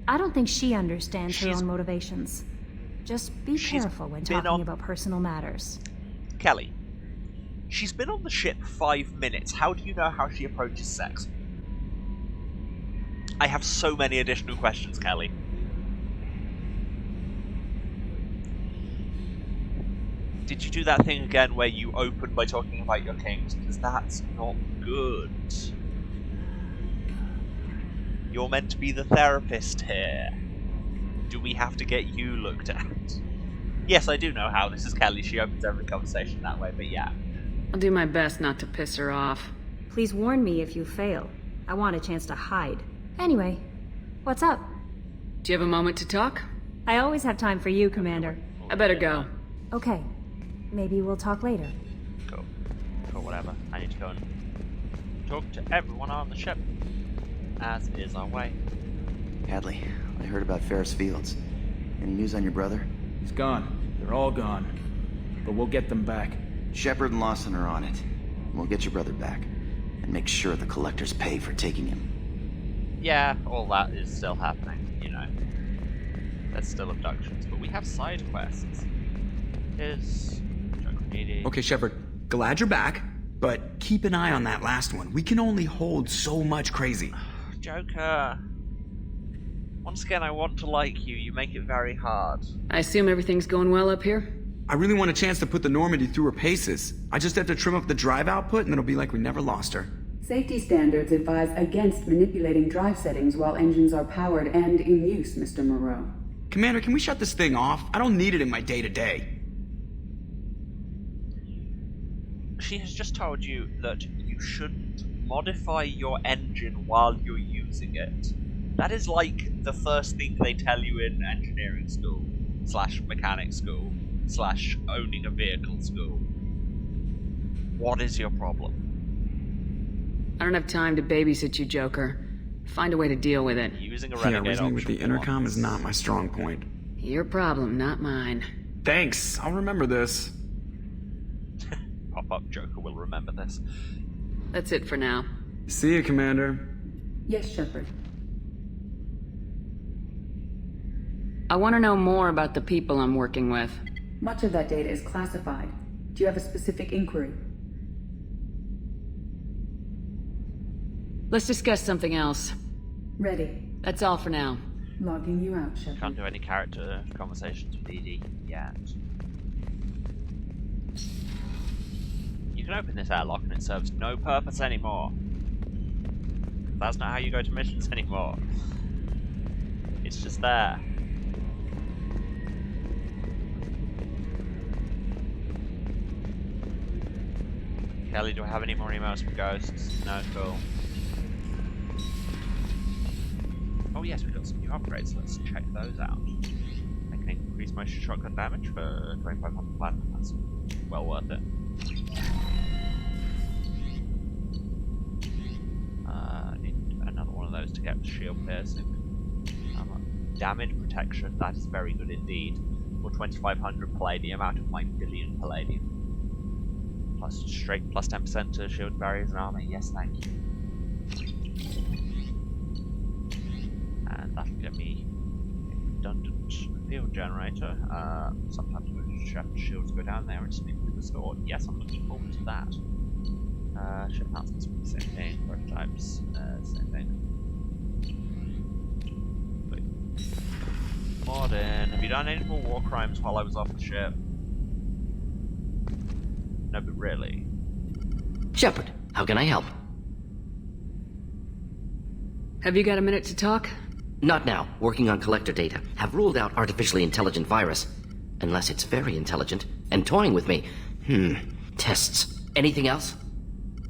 I don't think she understands her own motivations. Just be careful when talking about personal matters. Kelly, she's been on the ship 5 minutes. How do you know how she approaches sex? I have so many additional questions, Kelly. Did you do that thing again where you opened by talking about your kings? Because that's not good. You're meant to be the therapist here. Do we have to get you looked at? Yes, I do know how. This is Kelly. She opens every conversation that way, but yeah. I'll do my best not to piss her off. Please warn me if you fail. I want a chance to hide. Anyway, what's up? Do you have a moment to talk? I always have time for you, Commander. I better go. Okay. Maybe we'll talk later. Cool. Cool, whatever. I need to go and talk to everyone on the ship. As is our way. Hadley, I heard about Ferris Fields. Any news on your brother? He's gone. They're all gone. But we'll get them back. Shepard and Lawson are on it. We'll get your brother back. And make sure the collectors pay for taking him. Yeah, all that is still happening, you know. There's still abductions, but we have side quests. Okay, Shepard, glad you're back, but keep an eye on that last one. We can only hold so much crazy. Joker. Once again, I want to like you. You make it very hard. I assume everything's going well up here? I really want a chance to put the Normandy through her paces. I just have to trim up the drive output, and it'll be like we never lost her. Safety standards advise against manipulating drive settings while engines are powered and in use, Mr. Moreau. Commander, can we shut this thing off? I don't need it in my day-to-day. She has just told you that you shouldn't modify your engine while you're using it. That is like the first thing they tell you in engineering school, / mechanic school, / owning a vehicle school. What is your problem? I don't have time to babysit you, Joker. Find a way to deal with it. Using a Yeah, renegade reasoning with the option intercom once. is not my strong point. Your problem, not mine. Thanks, I'll remember this. Pop-up Joker will remember this. That's it for now. See you, Commander. Yes, Shepard. I want to know more about the people I'm working with. Much of that data is classified. Do you have a specific inquiry? Let's discuss something else. Ready. That's all for now. Logging you out, Shepard. Can't do any character conversations with ED yet. You can open this airlock and it serves no purpose anymore. That's not how you go to missions anymore. It's just there. Kelly, do I have any more emails from Ghosts? No, cool. Oh yes, we've got some new upgrades, let's check those out. I can increase motion shotgun damage for 2500 platinum, that's well worth it. Need another one of those to get shield piercing. Damage protection, that is very good indeed. For 2500 palladium out of my billion palladium. Plus straight plus 10% to shield barriers and armor, yes thank you. And that'll get me a redundant field generator. Sometimes when shields go down there and speedily restored. Yes, I'm looking forward to that. Ship announcements will be the same thing, prototypes, same thing. Wait. Modern, have you done any more war crimes while I was off the ship? No, but really. Shepard, how can I help? Have you got a minute to talk? Not now. Working on collector data. Have ruled out artificially intelligent virus. Unless it's very intelligent and toying with me. Tests. Anything else?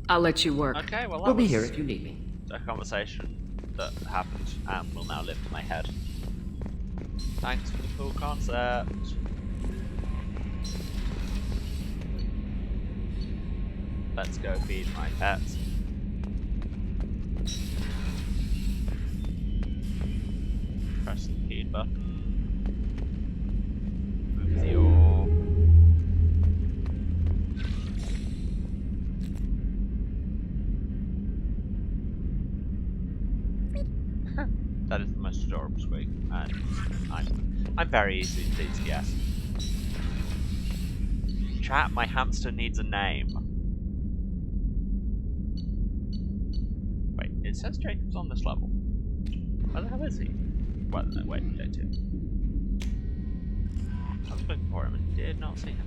I'll let you work. Okay, well We'll be here if you need me. A conversation that happened and will now live in my head. Thanks for the cool concept. Let's go feed my pets. Press the feed button. Move the orb. That is the most adorable squeak, and I'm very easily pleased, yes. Chat, my hamster needs a name. Wait, it says Jacob's on this level. Where the hell is he? Well, no, wait, day 2. I was looking for him and did not see him.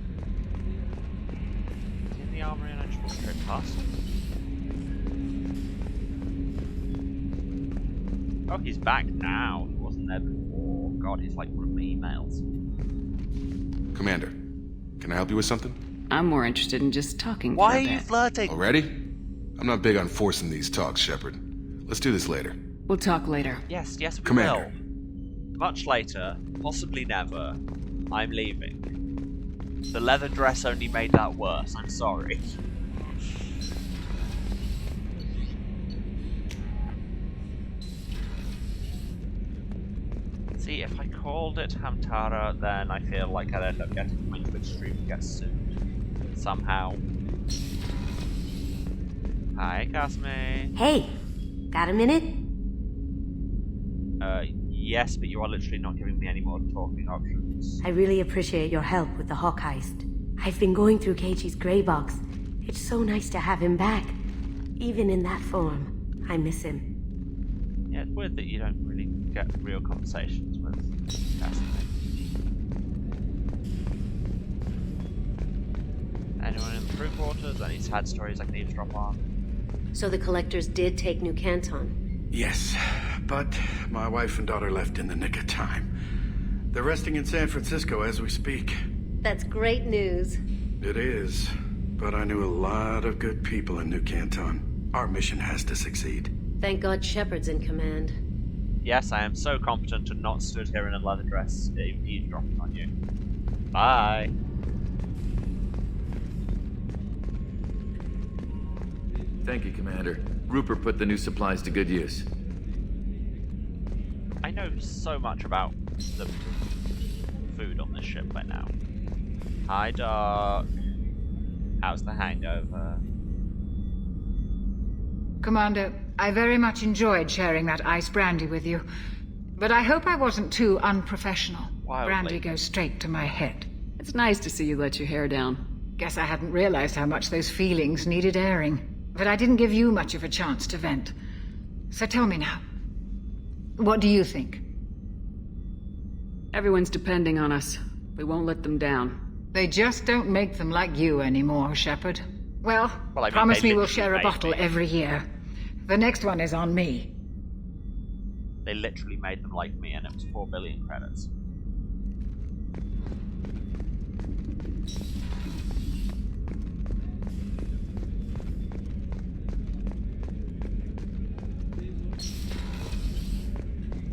He's in the armory and I just walked straight past him. Oh, he's back now. He wasn't there before. God, he's like one of my emails. Commander, can I help you with something? I'm more interested in just talking. Why are you flirting? Already? I'm not big on forcing these talks, Shepard. Let's do this later. We'll talk later. Yes, we Commander. will. Much later, possibly never. I'm leaving. The leather dress only made that worse. I'm sorry. See, if I called it Hamtara, then I feel like I'd end up getting my Twitch stream and get sued. Somehow. Hi, Casme. Hey, got a minute? Yes, but you are literally not giving me any more talking options. I really appreciate your help with the Hawk heist. I've been going through Keiichi's gray box. It's so nice to have him back. Even in that form, I miss him. Yeah, it's weird that you don't really get real conversations with Casme. Anyone in the crew quarters? Any sad stories I can eavesdrop on? So the collectors did take New Canton? Yes, but my wife and daughter left in the nick of time. They're resting in San Francisco as we speak. That's great news. It is, but I knew a lot of good people in New Canton. Our mission has to succeed. Thank God Shepard's in command. Yes, I am so competent and not stood here in a leather dress eavesdropping on you. Bye. Thank you, Commander. Rupert put the new supplies to good use. so much about the food on this ship by now. Hi, Doc. How's the hangover? Commander, I very much enjoyed sharing that ice brandy with you. But I hope I wasn't too unprofessional. Wildly. Brandy goes straight to my head. It's nice to see you let your hair down. Guess I hadn't realized how much those feelings needed airing. But I didn't give you much of a chance to vent. So tell me now. What do you think? Everyone's depending on us. We won't let them down. They just don't make them like you anymore, Shepard. Well, I mean, promise they me we'll literally share a made bottle me. every year. The next one is on me. They literally made them like me, and it was 4 billion credits.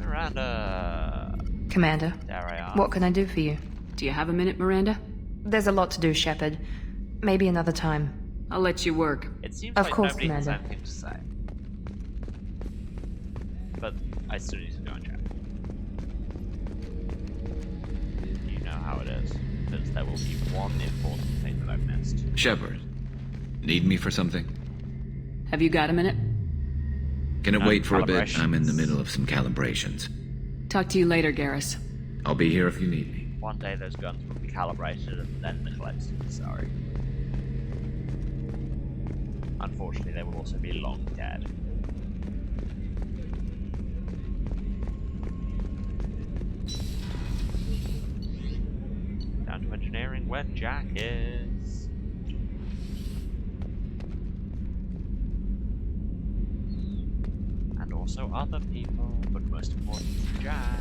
Miranda. Commander, There I am. what can I do for you? Do you have a minute, Miranda? There's a lot to do, Shepard. Maybe another time. I'll let you work. It seems Of like course, nobody has Commander. anything to say. But I still need to go and check. You know how it is. Because there will be one important thing that I've missed. Shepard, need me for something? Have you got a minute? Can it wait for a bit? Calibrations. I'm in the middle of some calibrations. Talk to you later, Garrus. I'll be here if you need me. One day those guns will be calibrated and then the collectors will be sorry. Unfortunately, they will also be long dead. Down to engineering where Jack is. And also other people, but most importantly Jack.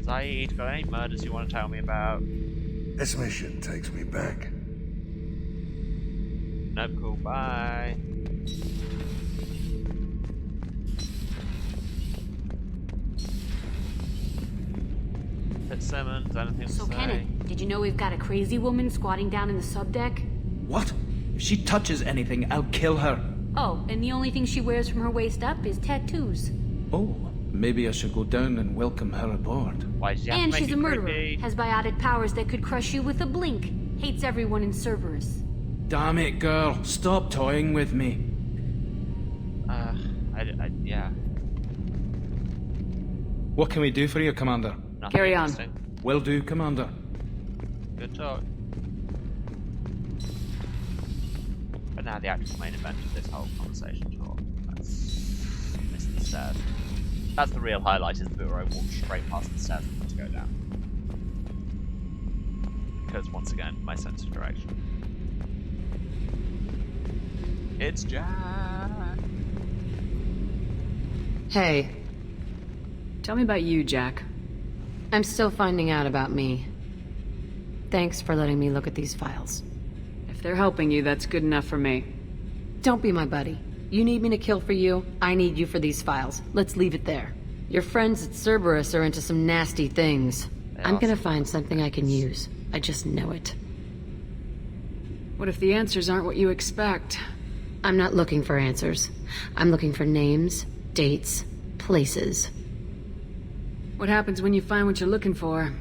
Zaid, got any murders you want to tell me about? This mission takes me back. Nope, cool, bye. Fitzsimmons, anything So, to say? Kenneth, did you know we've got a crazy woman squatting down in the subdeck? What? If she touches anything, I'll kill her. Oh, and the only thing she wears from her waist up is tattoos. Oh, maybe I should go down and welcome her aboard. Why did you have And to make she's it a murderer. creepy? Has biotic powers that could crush you with a blink. Hates everyone in Cerberus. Damn it, girl. Stop toying with me. Yeah. What can we do for you, Commander? Nothing Carry on. interesting. Will do, Commander. Good talk. But now the actual main event of this whole conversation talk. That's Mr. Stairs. That's the real highlight, is the bit where I walked straight past the stairs and had to go down. Because once again, my sense of direction. It's Jack! Hey, Tell me about you, Jack. I'm still finding out about me. Thanks for letting me look at these files. If they're helping you, that's good enough for me. Don't be my buddy. You need me to kill for you, I need you for these files. Let's leave it there. Your friends at Cerberus are into some nasty things. I'm gonna find something I can use. I just know it. What if the answers aren't what you expect? I'm not looking for answers. I'm looking for names, dates, places. What happens when you find what you're looking for?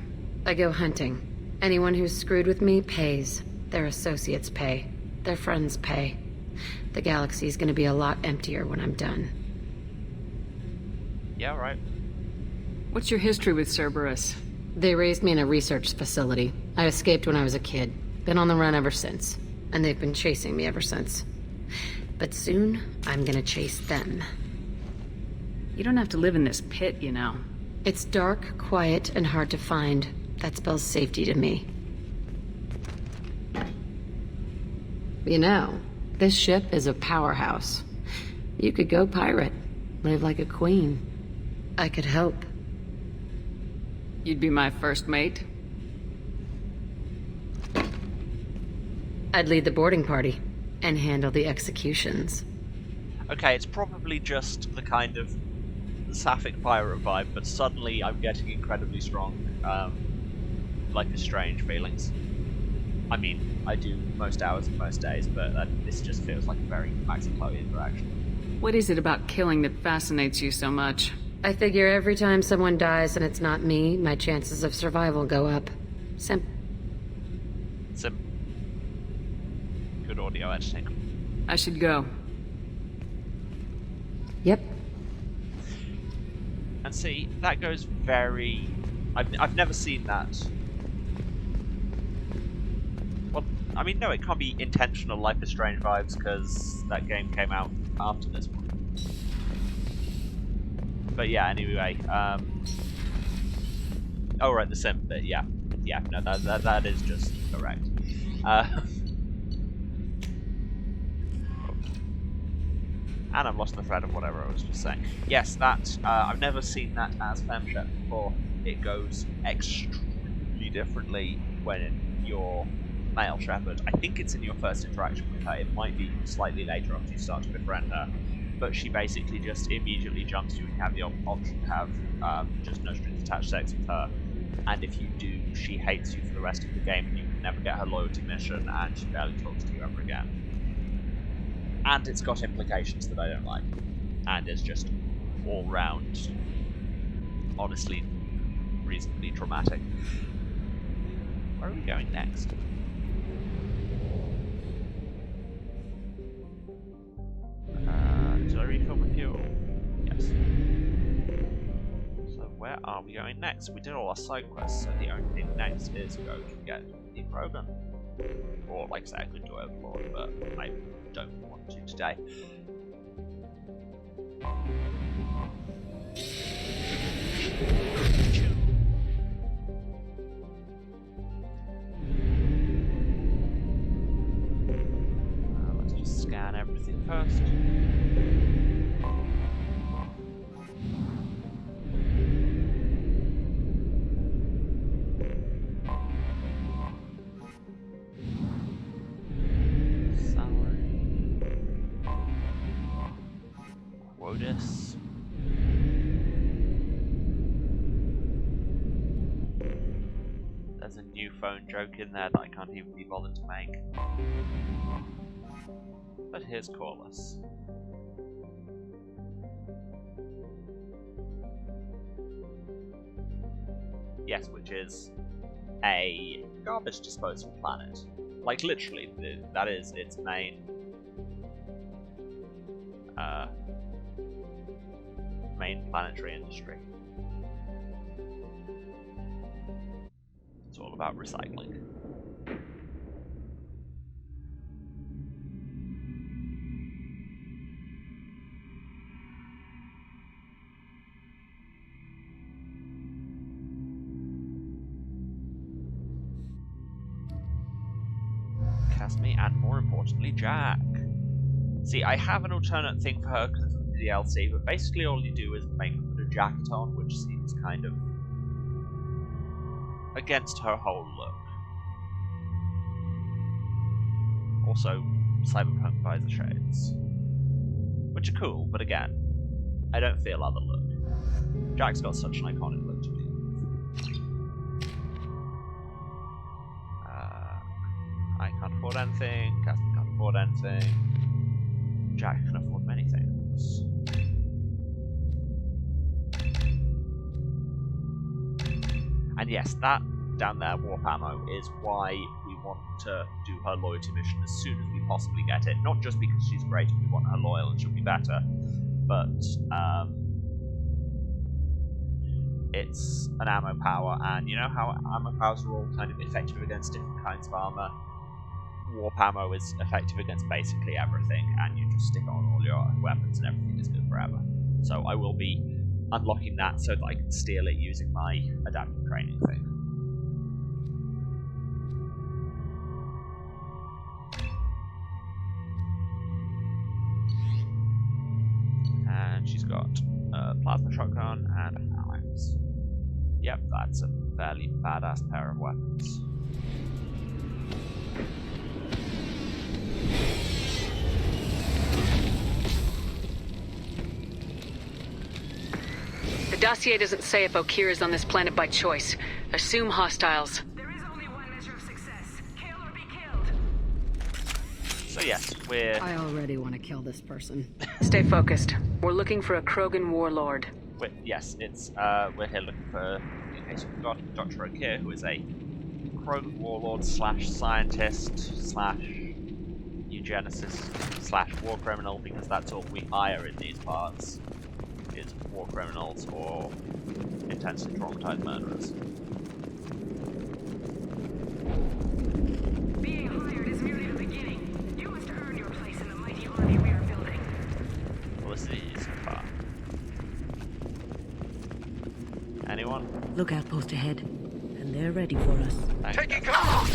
I go hunting. Anyone who's screwed with me pays. Their associates pay. Their friends pay. The galaxy's gonna be a lot emptier when I'm done. Yeah, right. What's your history with Cerberus? They raised me in a research facility. I escaped when I was a kid. Been on the run ever since. And they've been chasing me ever since. But soon, I'm gonna chase them. You don't have to live in this pit, you know. It's dark, quiet, and hard to find. That spells safety to me. You know, this ship is a powerhouse. You could go pirate. Live like a queen. I could help. You'd be my first mate. I'd lead the boarding party. And handle the executions. Okay, it's probably just the kind of sapphic pirate vibe, but suddenly I'm getting incredibly strong, like strange feelings. I mean, I do most hours of most days, but this just feels like a very Max and Chloe interaction. What is it about killing that fascinates you so much? I figure every time someone dies and it's not me, my chances of survival go up. Good audio editing. I should go. Yep. And see, that goes very... I've never seen that. Well, I mean, no, it can't be intentional Life is Strange vibes, because that game came out after this one. But yeah, anyway, oh right, the sim bit, yeah, no, that is just correct. And I've lost the thread of whatever I was just saying. Yes, that I've never seen that as femshep before. It goes extremely differently when you're male Shepard. I think it's in your first interaction with her. It might be slightly later after you start to befriend her. But she basically just immediately jumps you and you have the option to have just no strings attached sex with her. And if you do, she hates you for the rest of the game and you can never get her loyalty mission and she barely talks to you ever again. And it's got implications that I don't like. And it's just all round, honestly, reasonably traumatic. Where are we going next? Did I refill my fuel? Yes. So where are we going next? We did all our side quests, so the only thing next is go to get the Krogan. Or, like I say, I could do Overlord, but I don't want to today. Let's just scan everything first. Quotas. There's a new phone joke in there that I can't even be bothered to make. But here's Corliss. Yes, which is a garbage disposal planet. Like, literally, that is its main planetary industry. It's all about recycling. Casmi, and more importantly, Jack. See, I have an alternate thing for her because of the DLC, but basically all you do is make her put a jacket on, which seems kind of against her whole look. Also, cyberpunk visor shades, which are cool, but again, I don't feel other look. Jack's got such an iconic look to me. I can't afford anything, Casmi can't afford anything, Jack can afford many things. And yes, that down there, warp ammo, is why we want to do her loyalty mission as soon as we possibly get it. Not just because she's great and we want her loyal and she'll be better, but it's an ammo power, and you know how ammo powers are all kind of effective against different kinds of armor? Warp ammo is effective against basically everything, and you just stick on all your weapons and everything is good forever. So I will be unlocking that so that I can steal it using my adaptive training thing. And she's got a plasma shotgun and a phalanx. Yep, that's a fairly badass pair of weapons. The dossier doesn't say if Okir is on this planet by choice. Assume hostiles. There is only one measure of success. Kill or be killed. So yes, we're... I already want to kill this person. Stay focused. We're looking for a Krogan warlord. Yes, it's we're here looking for, in case you've got Dr. Akir, who is a Krogan warlord / scientist / eugenicist / war criminal, because that's all we hire in these parts, is war criminals or intensely traumatized murderers. Being hired is merely the beginning. You must earn your place in the mighty army we are building. Well, this is easy so far. Anyone? Look outpost ahead, and they're ready for us. Taking cover!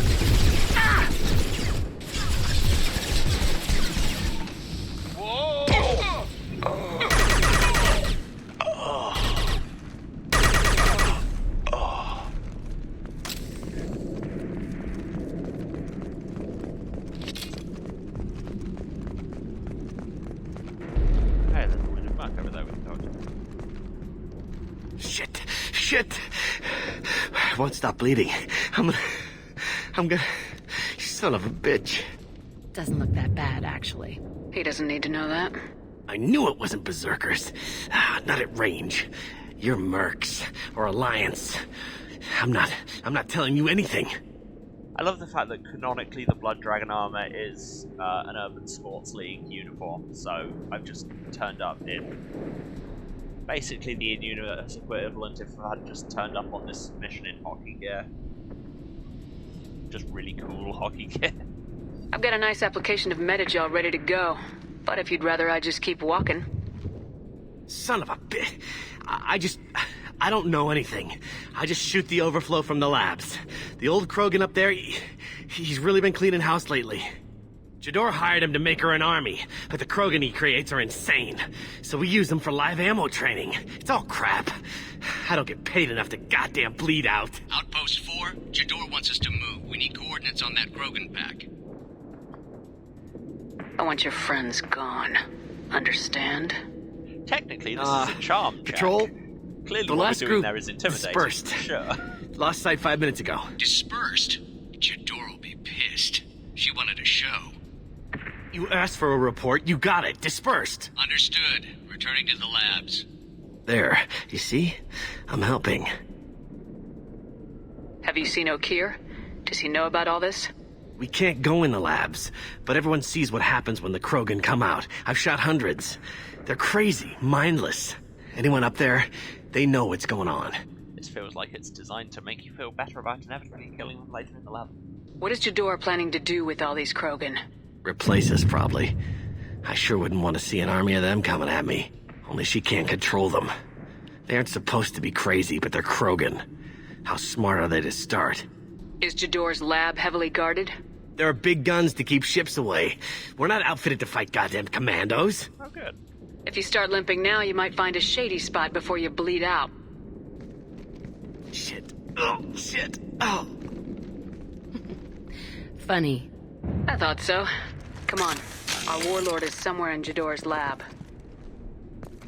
Hey, there's a wounded mark over there we can talk to. Shit! I won't stop bleeding. I'm gonna... You son of a bitch. Doesn't look that bad, actually. He doesn't need to know that. I knew it wasn't berserkers. Not at range. You're mercs or Alliance. I'm not telling you anything. I love the fact that canonically the Blood Dragon armor is an Urban Sports League uniform, so I've just turned up in basically the in-universe equivalent if I had just turned up on this mission in hockey gear. Just really cool hockey gear. I've got a nice application of Metagel ready to go, but if you'd rather I just keep walking. Son of a bitch. I don't know anything. I just shoot the overflow from the labs. The old Krogan up there, he's really been cleaning house lately. Jador hired him to make her an army, but the Krogan he creates are insane. So we use them for live ammo training. It's all crap. I don't get paid enough to goddamn bleed out. Outpost 4, Jador wants us to move. We need coordinates on that Krogan pack. I want your friends gone. Understand? Technically, this is a charm check. Patrol? Clearly The what last we're doing group there is intimidating. dispersed. Sure. Lost sight 5 minutes ago. Dispersed? Jador will be pissed. She wanted a show. You asked for a report, you got it. Dispersed. Understood. Returning to the labs. There. You see? I'm helping. Have you seen Okir? Does he know about all this? We can't go in the labs, but everyone sees what happens when the Krogan come out. I've shot hundreds. They're crazy, mindless. Anyone up there, they know what's going on. This feels like it's designed to make you feel better about inevitably killing them later in the lab. What is Jador planning to do with all these Krogan? Replace us, probably. I sure wouldn't want to see an army of them coming at me. Only she can't control them. They aren't supposed to be crazy, but they're Krogan. How smart are they to start? Is Jador's lab heavily guarded? There are big guns to keep ships away. We're not outfitted to fight goddamn commandos. Oh, good. If you start limping now, you might find a shady spot before you bleed out. Shit. Oh, shit. Oh. Funny. I thought so. Come on. Our warlord is somewhere in Jador's lab.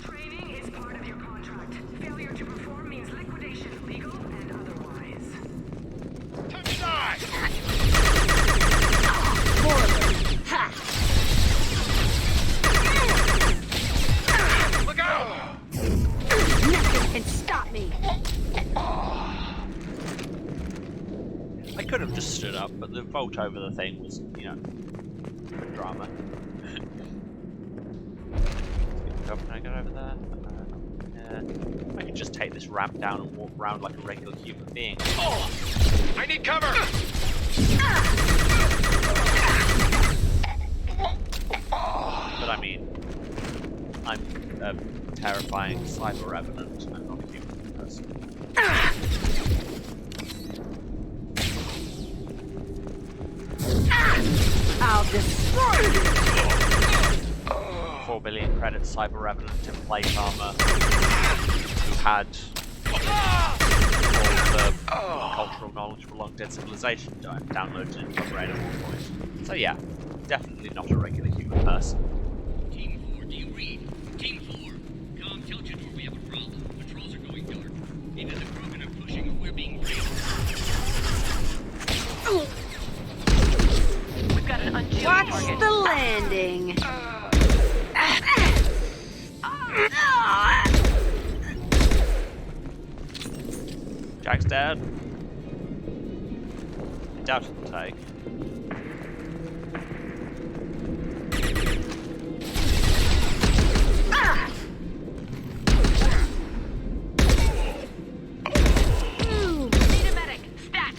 Training is part of your contract. Failure to perform means liquidation, legal and otherwise. Topside! Look out! Nothing can stop me. I could have just stood up, but the vault over the thing was, you know, good drama. Can I get over there? Yeah. I could just take this ramp down and walk around like a regular human being. Oh! I need cover! But I mean, I'm a terrifying cyber revenant. I'm not a human person. I'll destroy you! 4 billion credits cyber revenant in plate armor who had all the cultural knowledge for long dead civilization downloaded and upgraded at one point. So yeah, definitely not a regular human person. Team 4, do you read? Team 4, come tell Jador we have a problem. Patrols are going dark. Either the Krogan are pushing or we're being raided. We've got an unjust. What? The landing. Jack's dead. I doubt it'll take. Need a medic. Stat.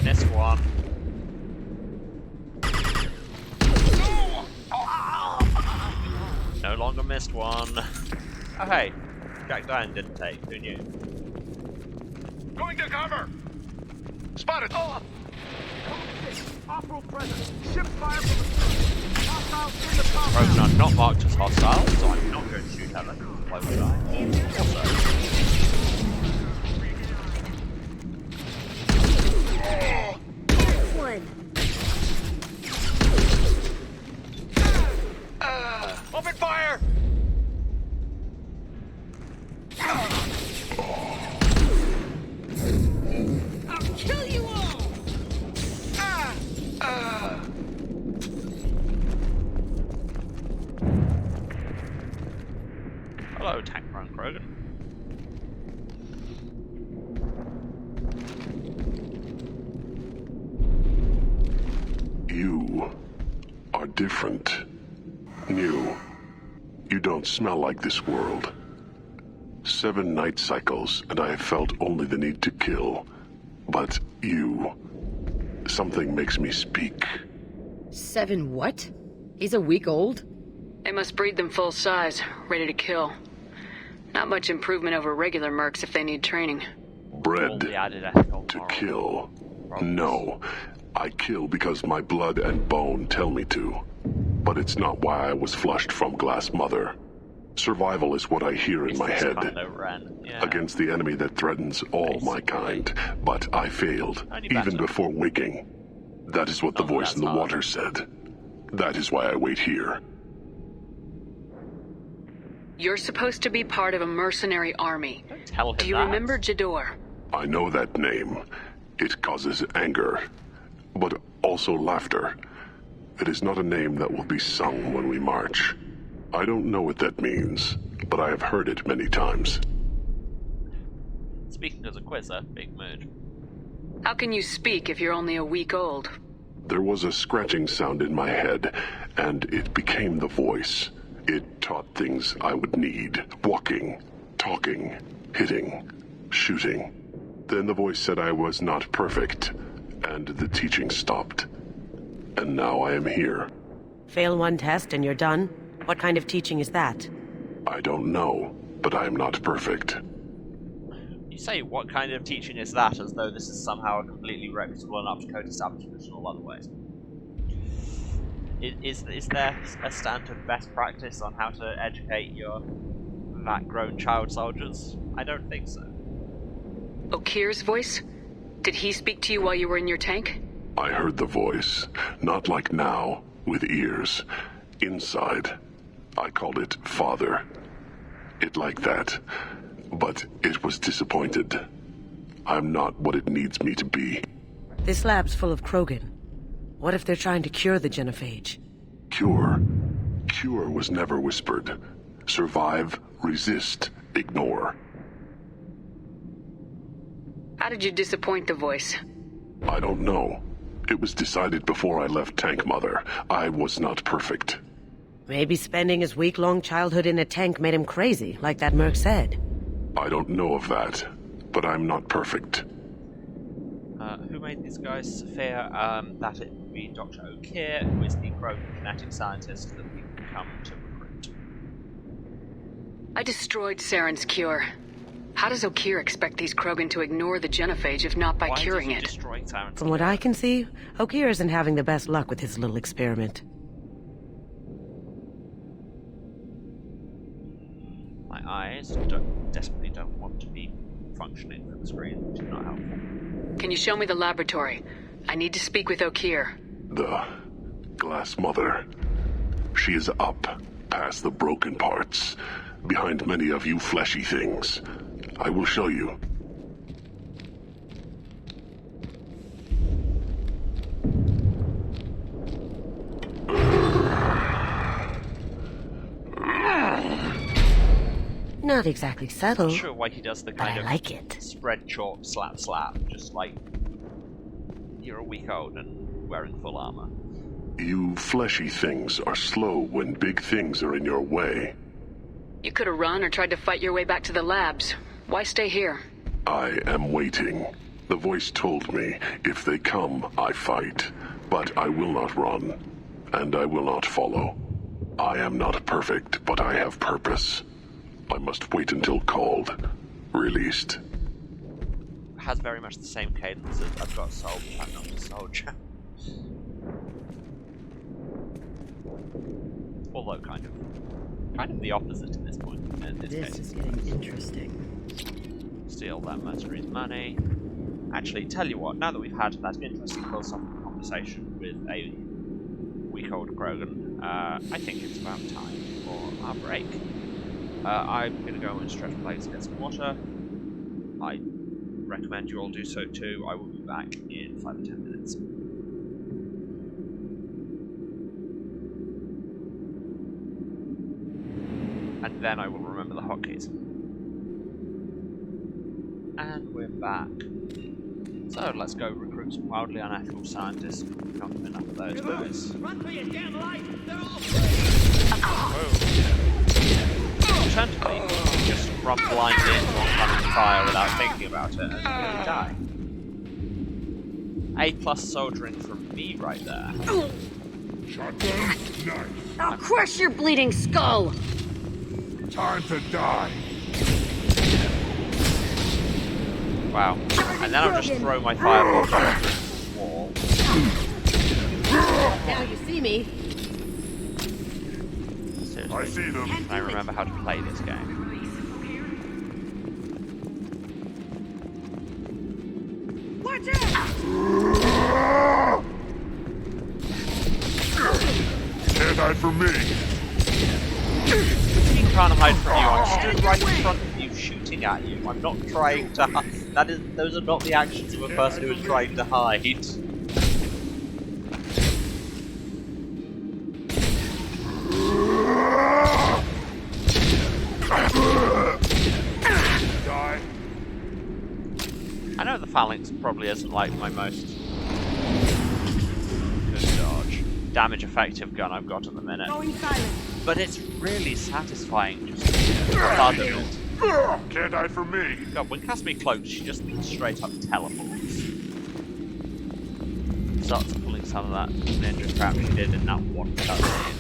Missed one. No longer missed one. Oh hey, Jack Diane didn't take, who knew? Going to cover! Spotted! Off-road present. Ship fire from the hostiles in the compound. Rogan are not marked as hostile, so I'm not going to shoot at them. Why would I? Also, One. Open fire! I'll kill you all. hello, tank run Krogan. You are different. New. You don't smell like this world. 7 night cycles, and I have felt only the need to kill. But you... something makes me speak. 7 what? He's a week old? They must breed them full size, ready to kill. Not much improvement over regular mercs if they need training. Bred to kill. No. I kill because my blood and bone tell me to. But it's not why I was flushed from Glass Mother. Survival is what I hear in my head. Against the enemy that threatens all my kind. But I failed, even before waking. That is what the voice in the water said. That is why I wait here. You're supposed to be part of a mercenary army. Do you remember Jador? I know that name. It causes anger, but also laughter. It is not a name that will be sung when we march. I don't know what that means, but I have heard it many times. Speaking as a quizzer, big mood. How can you speak if you're only a week old? There was a scratching sound in my head, and it became the voice. It taught things I would need. Walking, talking, hitting, shooting. Then the voice said I was not perfect, and the teaching stopped. And now I am here. Fail one test and you're done? What kind of teaching is that? I don't know, but I am not perfect. You say what kind of teaching is that, as though this is somehow a completely reputable and up-to-code establishment in all other ways. Is there a standard best practice on how to educate your that-grown child soldiers? I don't think so. Okir's voice? Did he speak to you while you were in your tank? I heard the voice, not like now, with ears. Inside. I called it Father. It like that. But it was disappointed. I'm not what it needs me to be. This lab's full of Krogan. What if they're trying to cure the genophage? Cure? Cure was never whispered. Survive, resist, ignore. How did you disappoint the voice? I don't know. It was decided before I left Tank Mother. I was not perfect. Maybe spending his week-long childhood in a tank made him crazy, like that merc said. I don't know of that, but I'm not perfect. Who made these guys fear that it would be Dr. Okir, who is the Krogan genetic scientist that we've come to recruit? I destroyed Saren's cure. How does Okir expect these Krogan to ignore the genophage if not by curing it? From what I can see, Okir isn't having the best luck with his little experiment. My eyes desperately don't want to be functioning from the screen, which is not helpful. Can you show me the laboratory? I need to speak with Okir. The Glass Mother. She is up, past the broken parts, behind many of you fleshy things. I will show you. Not exactly subtle. I'm not sure why he does the kind I of like it. spread chalk, slap, slap, just like you're a week old and wearing full armor. You fleshy things are slow when big things are in your way. You could have run or tried to fight your way back to the labs. Why stay here? I am waiting. The voice told me, if they come, I fight. But I will not run. And I will not follow. I am not perfect, but I have purpose. I must wait until called. Released. Has very much the same cadence as I've got soul, but I'm not a soldier. Although kind of the opposite at this point. In this case. Is getting interesting. Steal that mercenary's money. Actually, tell you what, now that we've had that interesting philosophical conversation with a week-old Krogan, I think it's about time for our break. I'm going to go and stretch my legs and get some water. I recommend you all do so too. I will be back in 5 or 10 minutes. And then I will remember the hotkeys. And we're back. So let's go recruit some wildly unethical scientists. We can't have enough of those boobies. Run for your damn life! They're all Alternatively, you just run blind into oncoming fire without thinking about it and you die. A+ soldiering from me right there. Shotgun, nice. I'll crush your bleeding skull! Time to die. Wow. And then I'll just throw my fireball through the wall. Now you see me. Seriously. I see them. I remember how to play this game. Watch out! Can't hide from me. You can't hide from you. I'm stood right in front of you, shooting at you. I'm not trying to hide. Those are not the actions of a person who is trying to hide. Die. I know the phalanx probably isn't like my most good dodge, damage effective gun I've got at the minute, Going silent. but it's really satisfying just thud of it. Can't hide from me. God, when Casimir cloaks, she just straight up teleports. Starts pulling some of that ninja crap she did in that one cutscene.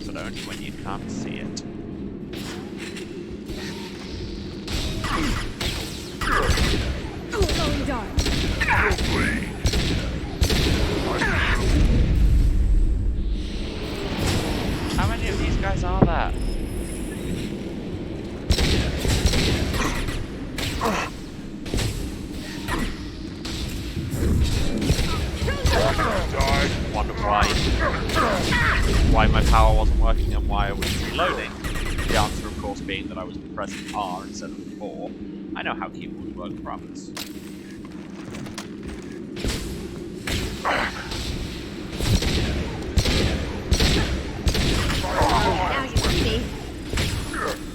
But only when you can't see it. Going dark. How many of these guys are there? Wonder why my power wasn't working and why I was reloading. The answer, of course, being that I was pressing R instead of 4. I know how keyboards work, promise. Now you see me.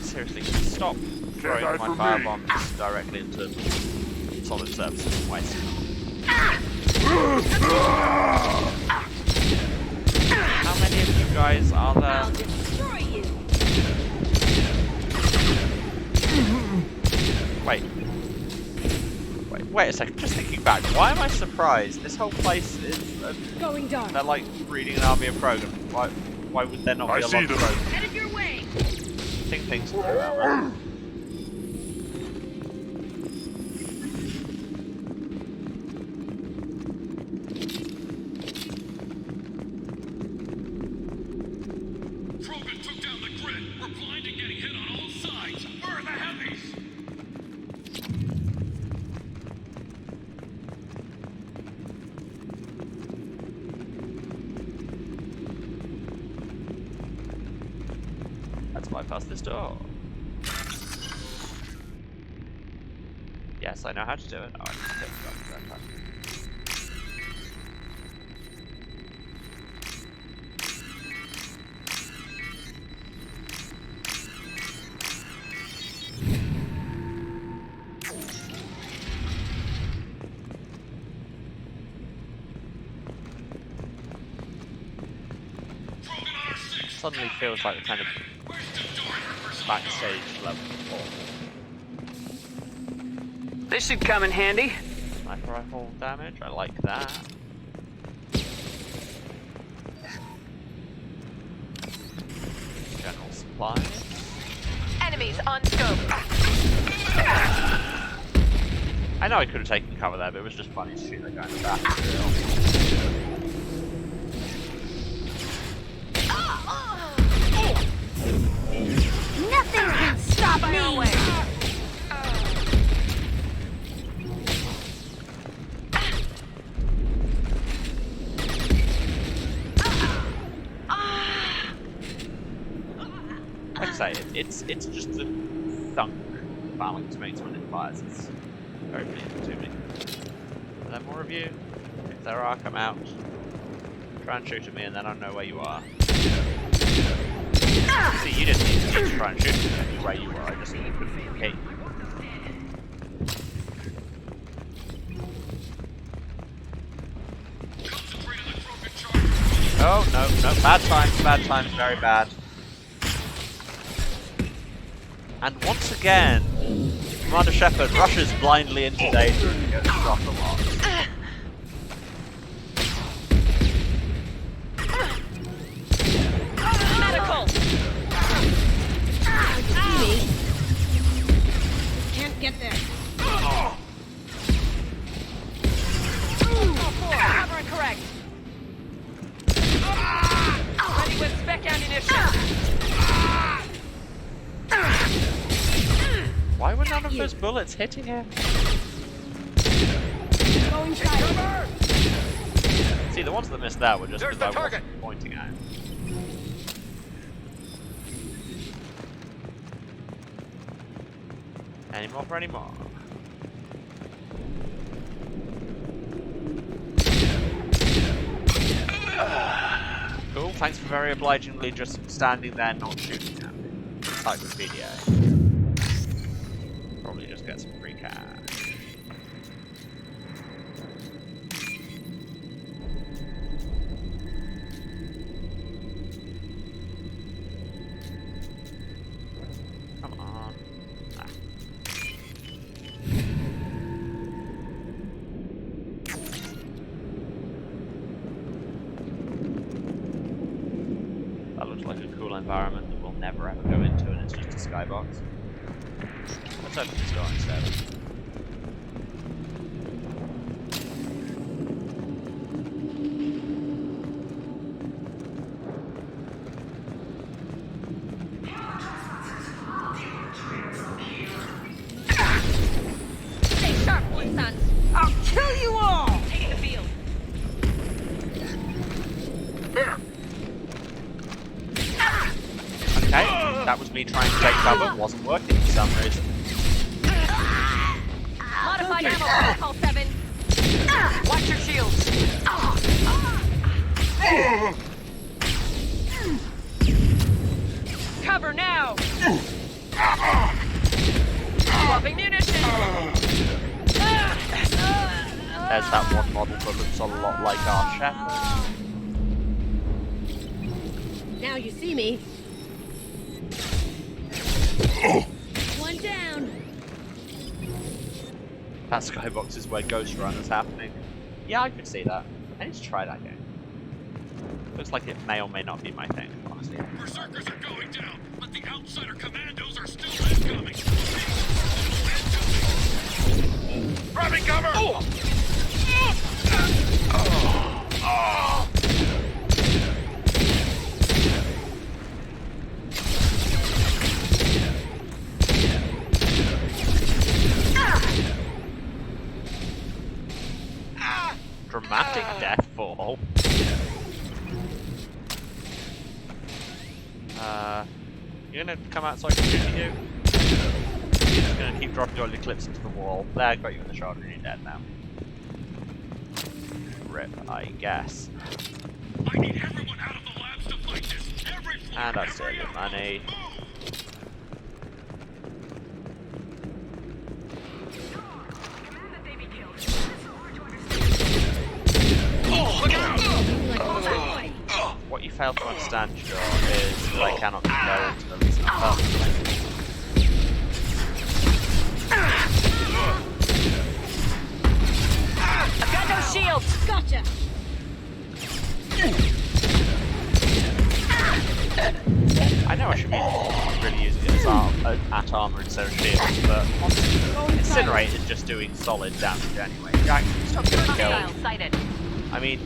Seriously, stop throwing my firebombs directly into solid surfaces and wasting them. How many of you guys are there? I'll destroy you. Wait a second, just thinking back, why am I surprised? This whole place is... Going dark. they're like breeding an army of Krogan. Why would there not be a lot of Krogan? Headed your way. Think things through about that. Krogan took down the grid. We're blind and getting hit on all sides. Where are the heavies? past this door. Yes, I know how to do it. Oh, I just picked it up the right time. Suddenly feels like the kind of backstage level performance. This should come in handy. Sniper rifle damage, I like that. General supplies. Enemies on scope. I know I could have taken cover there, but it was just funny to shoot that guy in the back. Nothing can stop me. Like I say, it's just the thunk Phalanx makes when it fires. It's very pleasing to me. Are there more of you? If there are, come out. Try and shoot at me, and then I know where you are. See, you didn't need to try and shoot at me where you were. I just couldn't communicate. Oh no, bad times, very bad. And once again, Commander Shepard rushes blindly into danger and gets shot a lot. Medical. Can't get there. Cover and correct. Ready with spec ammunition. Why were none of those bullets hitting him? See, the ones that missed that were just because I wasn't pointing at him. Any more for any more? Cool, thanks for very obligingly just standing there not shooting at me. Type of video. Probably just get some free cash. Come on. Ah. That looks like a cool environment that we'll never ever go into, and it's just a skybox. Let's open this door instead. Stay sharp, boy sons. I'll kill you all! Taking the field. Okay, that was me trying to take cover, wasn't working for some reason. Modified ammo protocol 7. Watch your shields. Cover now. Swapping munitions. There's that one model that looks a lot like our Shepard. Now you see me. One down. That skybox is where Ghost Run is happening. Yeah, I could see that. I need to try that game. Looks like it may or may not be my thing, honestly. Berserkers are going down, but the outsider commandos are still incoming. Grabbing cover! Oh. Dramatic death fall. You're gonna come out so I can shoot you? You're just gonna keep dropping all your clips into the wall. There, I got you in the shoulder and you're dead now. Rip, I guess. I need everyone out of the labs to fight this. Every floor, And I steal your money. What you fail to understand, sure, is that I cannot go into the reason I've got no shields. Gotcha. I know I should be really using it as at armor instead of shields, but Incinerate is just doing solid damage anyway. Jack, stop getting killed. I mean,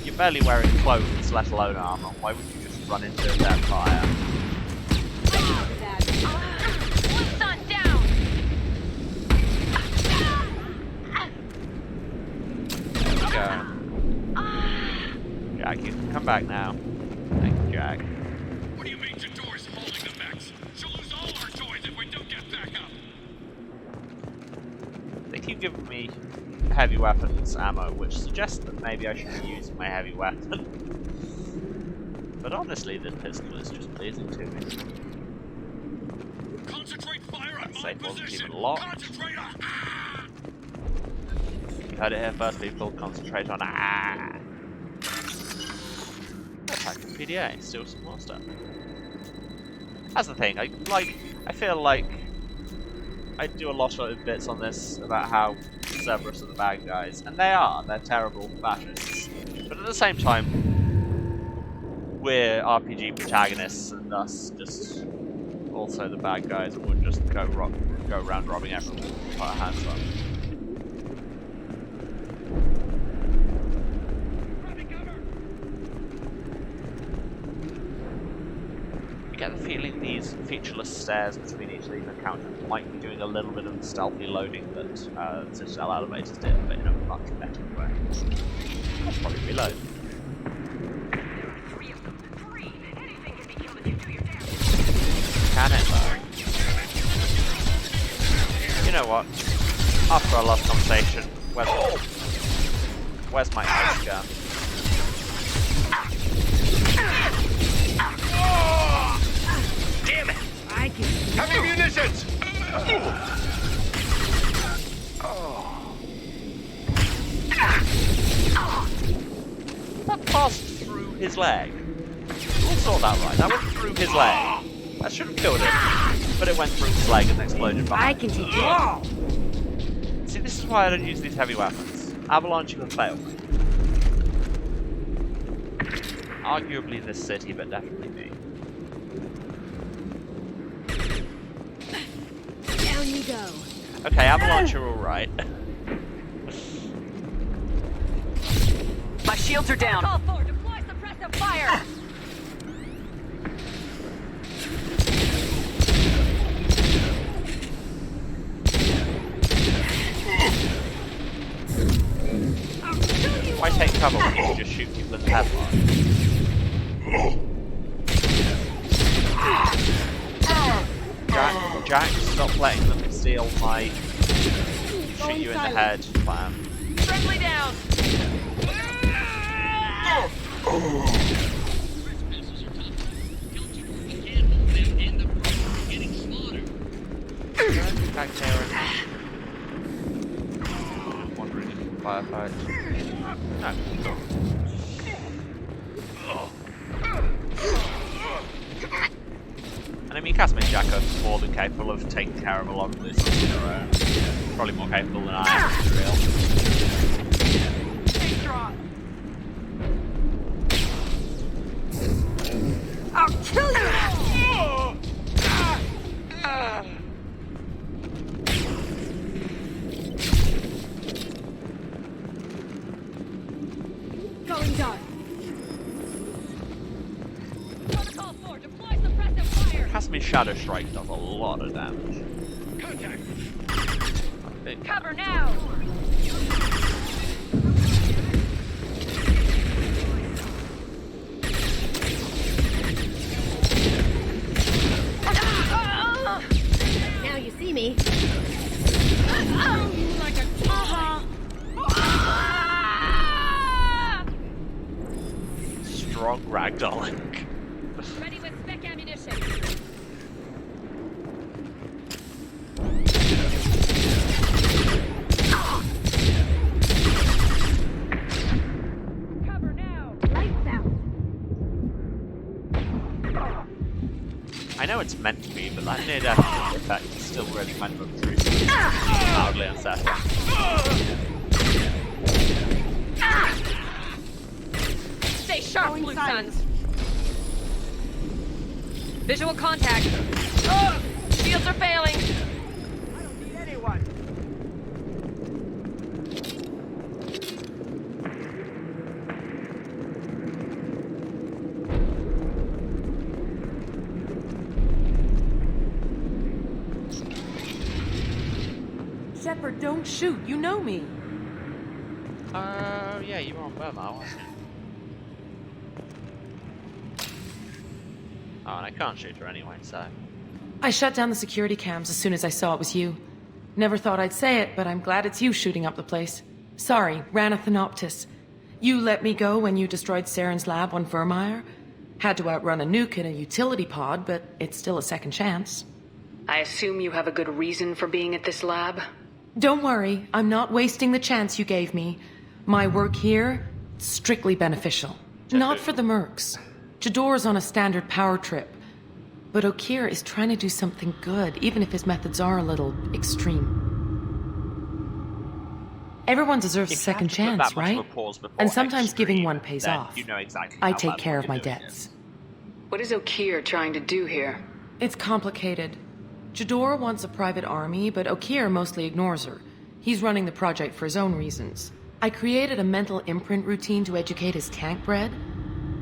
you're barely wearing clothes, let alone armor. Why would you just run into that fire? Go. Jack, you can come back now. Thank you, Jack. What do you mean Jador's holding the mechs? She'll lose all our toys if we don't get back up. They keep giving me heavy weapons ammo, which suggests that maybe I should be using my heavy weapon. But honestly, this pistol is just pleasing to me. Concentrate fire on my Safe wasn't position. even locked. Concentrate on. You heard it here first, people. Concentrate on attack from PDA. Steal some more stuff. That's the thing. I feel like I do a lot of bits on this about how Cerberus are the bad guys, and they are. They're terrible fascists. But at the same time, we're RPG protagonists, and thus just also the bad guys, and would just go around robbing everyone with our hands up. You get the feeling these featureless stairs between each lever encounter might be doing a little bit of the stealthy loading that Citadel elevators did, but in a much better way. I'll probably reload. Can it though? You know what? After our last conversation, where's my ice gun? Damn it! Heavy munitions! That passed through his leg. We'll sort that right. That went through his leg. That should have killed him, but it went through his leg and exploded behind. I can take it. See, this is why I don't use these heavy weapons. Avalanche can fail me. Arguably this city, but definitely me. Down you go. Okay, Avalanche are alright. My shields are down. Call for deploy suppressive fire. Why take cover when you can just shoot people in the head? Jack, stop letting them steal my shoot you in the head plan. Friendly down. Back there and wandering into the firefight. No. And I mean, Casimir and Jack are more than capable of taking care of a lot of this on their own. Probably more capable than I am, to be real. Stay strong. I'll kill you! Going dark. Protocol 4, deploy suppressive fire. Casimir's Shadow Strike does a lot of damage. Contact! Cover now! ragdolling. Ready with spec ammunition. Cover now. Lights out. I know it's meant to be, but that near-death effect is still really kind of obtrusive. Mildly unsettling. Stay sharp, Blue Suns. Visual contact. Shields are failing. I don't need anyone. Shepard, don't shoot. You know me. Yeah, you were on Burma, wasn't you? Oh, and I can't shoot her anyway, so... I shut down the security cams as soon as I saw it was you. Never thought I'd say it, but I'm glad it's you shooting up the place. Sorry, Ranathanoptis. You let me go when you destroyed Saren's lab on Vermeer. Had to outrun a nuke in a utility pod, but it's still a second chance. I assume you have a good reason for being at this lab? Don't worry, I'm not wasting the chance you gave me. My work here, strictly beneficial. Not for the mercs. Jador's on a standard power trip. But Okeer is trying to do something good, even if his methods are a little extreme. Everyone deserves a second chance, right? And sometimes giving one pays off. You know exactly I take care of my debts. What is Okeer trying to do here? It's complicated. Jador wants a private army, but Okeer mostly ignores her. He's running the project for his own reasons. I created a mental imprint routine to educate his tank bred.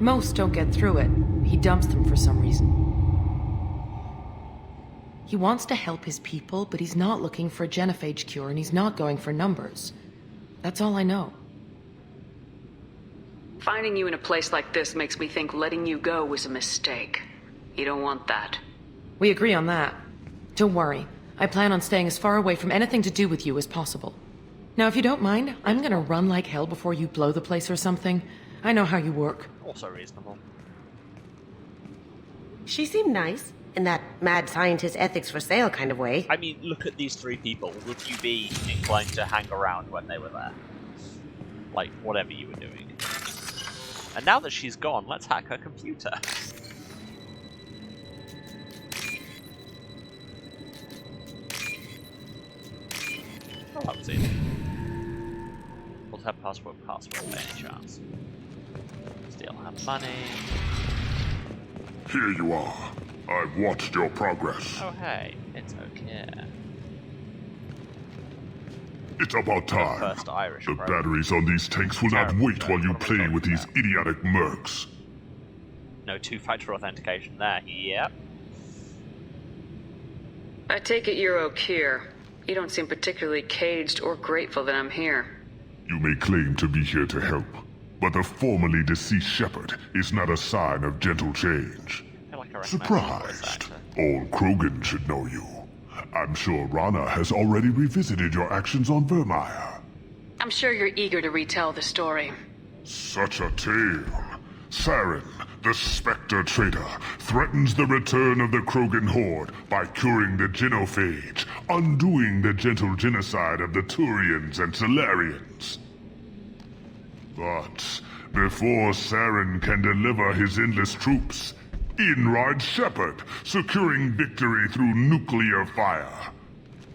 Most don't get through it. He dumps them for some reason. He wants to help his people, but he's not looking for a genophage cure, and he's not going for numbers. That's all I know. Finding you in a place like this makes me think letting you go was a mistake. You don't want that. We agree on that. Don't worry. I plan on staying as far away from anything to do with you as possible. Now, if you don't mind, I'm gonna run like hell before you blow the place or something. I know how you work. Also reasonable. She seemed nice, in that mad scientist ethics for sale kind of way. I mean, look at these three people. Would you be inclined to hang around when they were there? Like, whatever you were doing. And now that she's gone, let's hack her computer. Oh, that was it. What's her password by any chance? Steal her money. Here you are. I've watched your progress. Oh hey, it's okay. It's about time. First Irish The batteries on these tanks will not wait while you play with these idiotic mercs. No two-factor authentication there. Yep. I take it you're Okeer. You don't seem particularly caged or grateful that I'm here. You may claim to be here to help, but the formerly deceased Shepard is not a sign of gentle change. Surprised. Old Krogan should know you. I'm sure Rana has already revisited your actions on Vermeer. I'm sure you're eager to retell the story. Such a tale. Saren, the Spectre traitor, threatens the return of the Krogan horde by curing the genophage, undoing the gentle genocide of the Turians and Solarians. But before Saren can deliver his endless troops, in rides Shepard, securing victory through nuclear fire.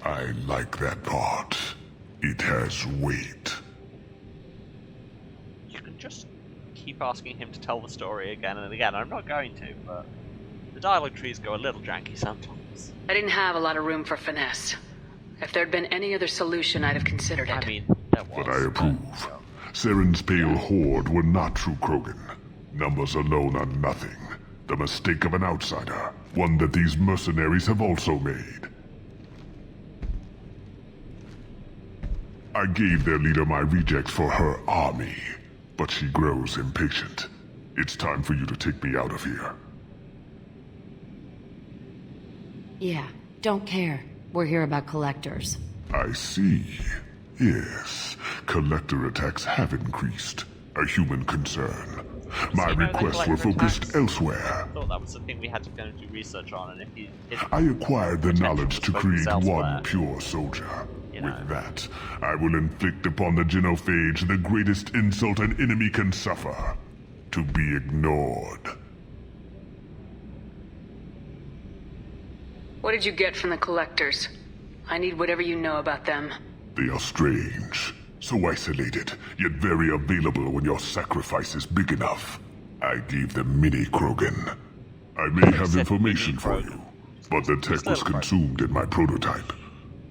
I like that part. It has weight. You can just keep asking him to tell the story again and again. I'm not going to, but the dialogue trees go a little janky sometimes. I didn't have a lot of room for finesse. If there'd been any other solution, I'd have considered it. I mean, there was. But I approve. Saren's pale horde were not true Krogan. Numbers alone are nothing. The mistake of an outsider, one that these mercenaries have also made. I gave their leader my rejects for her army, but she grows impatient. It's time for you to take me out of here. Yeah, don't care. We're here about collectors. I see. Yes, collector attacks have increased. A human concern. My requests were focused elsewhere. I thought that was the thing we had to go and do research on, and if I acquired the knowledge to create elsewhere, one pure soldier. You know. With that, I will inflict upon the genophage the greatest insult an enemy can suffer. To be ignored. What did you get from the collectors? I need whatever you know about them. They are strange. So isolated, yet very available when your sacrifice is big enough. I gave them mini Krogan. I may have information for you, but the tech was consumed in my prototype.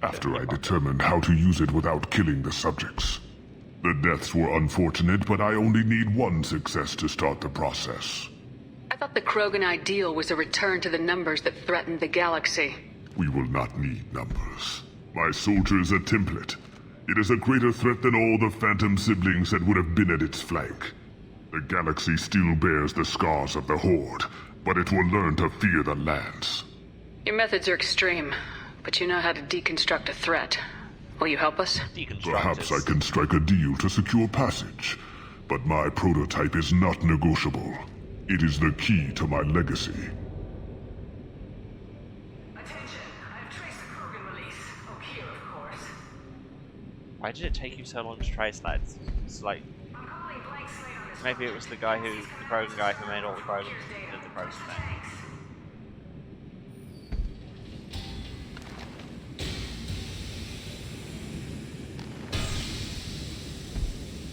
After I determined how to use it without killing the subjects. The deaths were unfortunate, but I only need one success to start the process. I thought the Krogan ideal was a return to the numbers that threatened the galaxy. We will not need numbers. My soldier is a template. It is a greater threat than all the Phantom siblings that would have been at its flank. The galaxy still bears the scars of the Horde, but it will learn to fear the lands. Your methods are extreme, but you know how to deconstruct a threat. Will you help us? Perhaps I can strike a deal to secure passage, but my prototype is not negotiable. It is the key to my legacy. Why did it take you so long to trace that? It's like... Maybe it was the guy who... the Krogan guy who made all the Krogan... did the Krogan thing.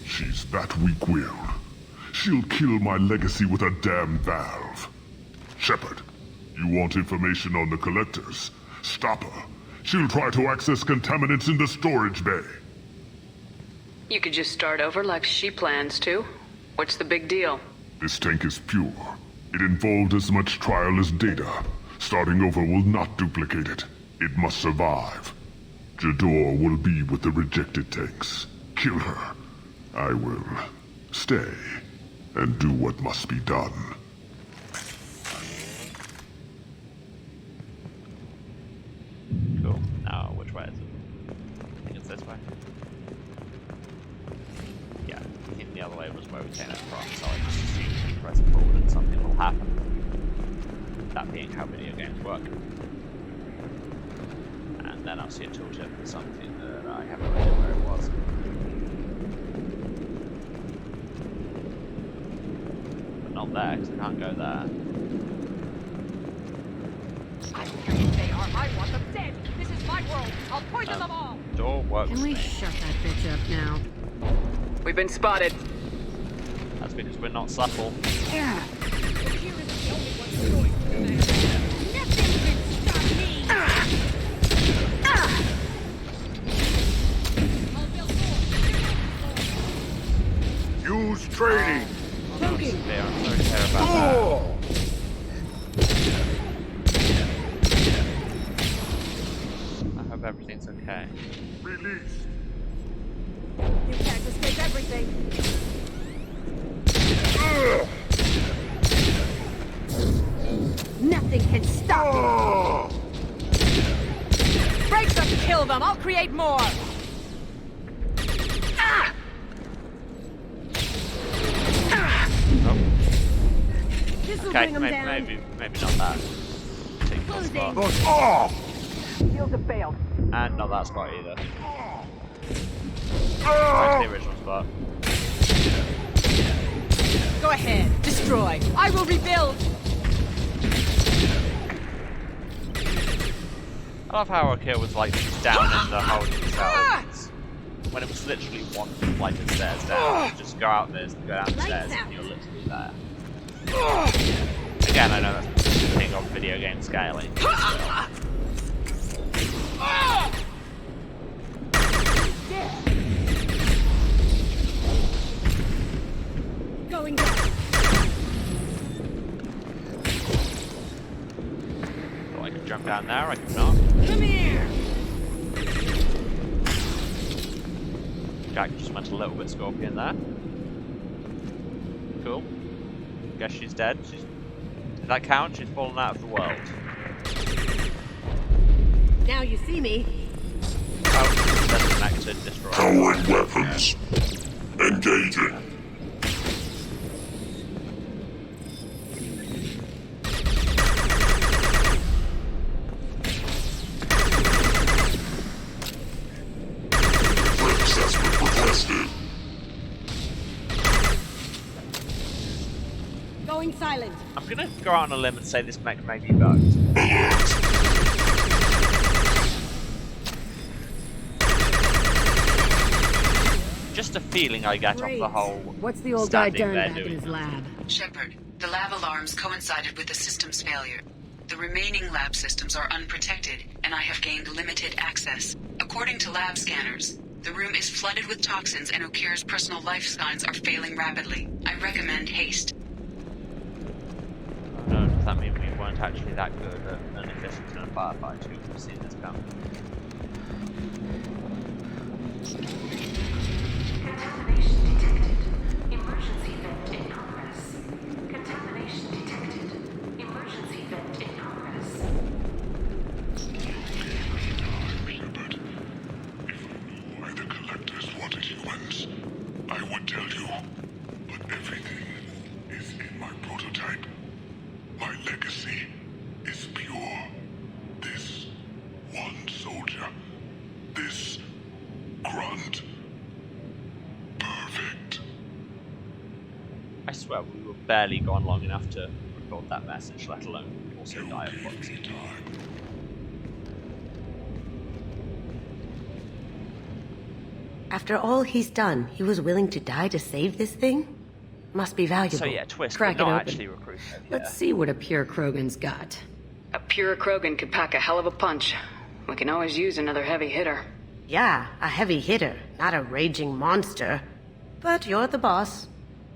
She's that weak-willed. She'll kill my legacy with a damn valve. Shepard, you want information on the collectors? Stop her. She'll try to access contaminants in the storage bay. You could just start over like she plans to. What's the big deal? This tank is pure. It involved as much trial as data. Starting over will not duplicate it. It must survive. Jador will be with the rejected tanks. Kill her. I will stay and do what must be done. Cool. Now, which way is it? I think it's this way. Yeah, I think the other way was where we came from, so I just assume you press forward and something will happen. That being how video games work. And then I'll see a tooltip for something that I have no idea where it was. But not there, because I can't go there. I don't care who they are. I want them dead. This is my world. I'll poison them all. Door works. Can we shut that bitch up now? We've been spotted. That's because we're not subtle. Yeah. Use training. I'm sorry to hear about that. I hope everything's okay. Release. You can't escape everything. Nothing can stop me. Break them, kill them. I'll create more. Okay, maybe not that. Spot. Shields have failed. And not that spot either. Back to the original spot. Go ahead, destroy. I will rebuild. I love how our kill was like down in the holding cells. When it was literally one flight of stairs down. Just go out there, go down the stairs, and you're literally there. Again, I know that's the thing of video game scaling. Going down. So I can jump down there, I can not. Come here. Jack just went a little bit scorpion there. Cool. Guess she's dead. Did that count? She's fallen out of the world. Now you see me. Oh, disconnected, destroyed. Powering weapons. Engaging. Remain silent. I'm gonna go out on a limb and say this mech may be bugged. Just a feeling I get off the whole. What's the old guy standing done there back in doing his lab? Shepard, the lab alarms coincided with the system's failure. The remaining lab systems are unprotected, and I have gained limited access. According to lab scanners, the room is flooded with toxins and Okir's personal life signs are failing rapidly. I recommend haste. Oh no, does that mean we weren't actually that good at an efficient in a firefight? Who would have seen this coming? Contamination detected. Emergency vent in progress. Contamination detected. Emergency vent in progress. Why the collectors wanted humans, I would tell you. But everything is in my prototype. My legacy is pure. This one soldier. This grunt. Perfect. I swear we were barely gone long enough to record that message, let alone also die of proxy. After all he's done, he was willing to die to save this thing? Must be valuable. So yeah, twist, Crack we're it not open. actually recruiting. Let's see what a pure Krogan's got. A pure Krogan could pack a hell of a punch. We can always use another heavy hitter. Yeah, a heavy hitter, not a raging monster. But you're the boss.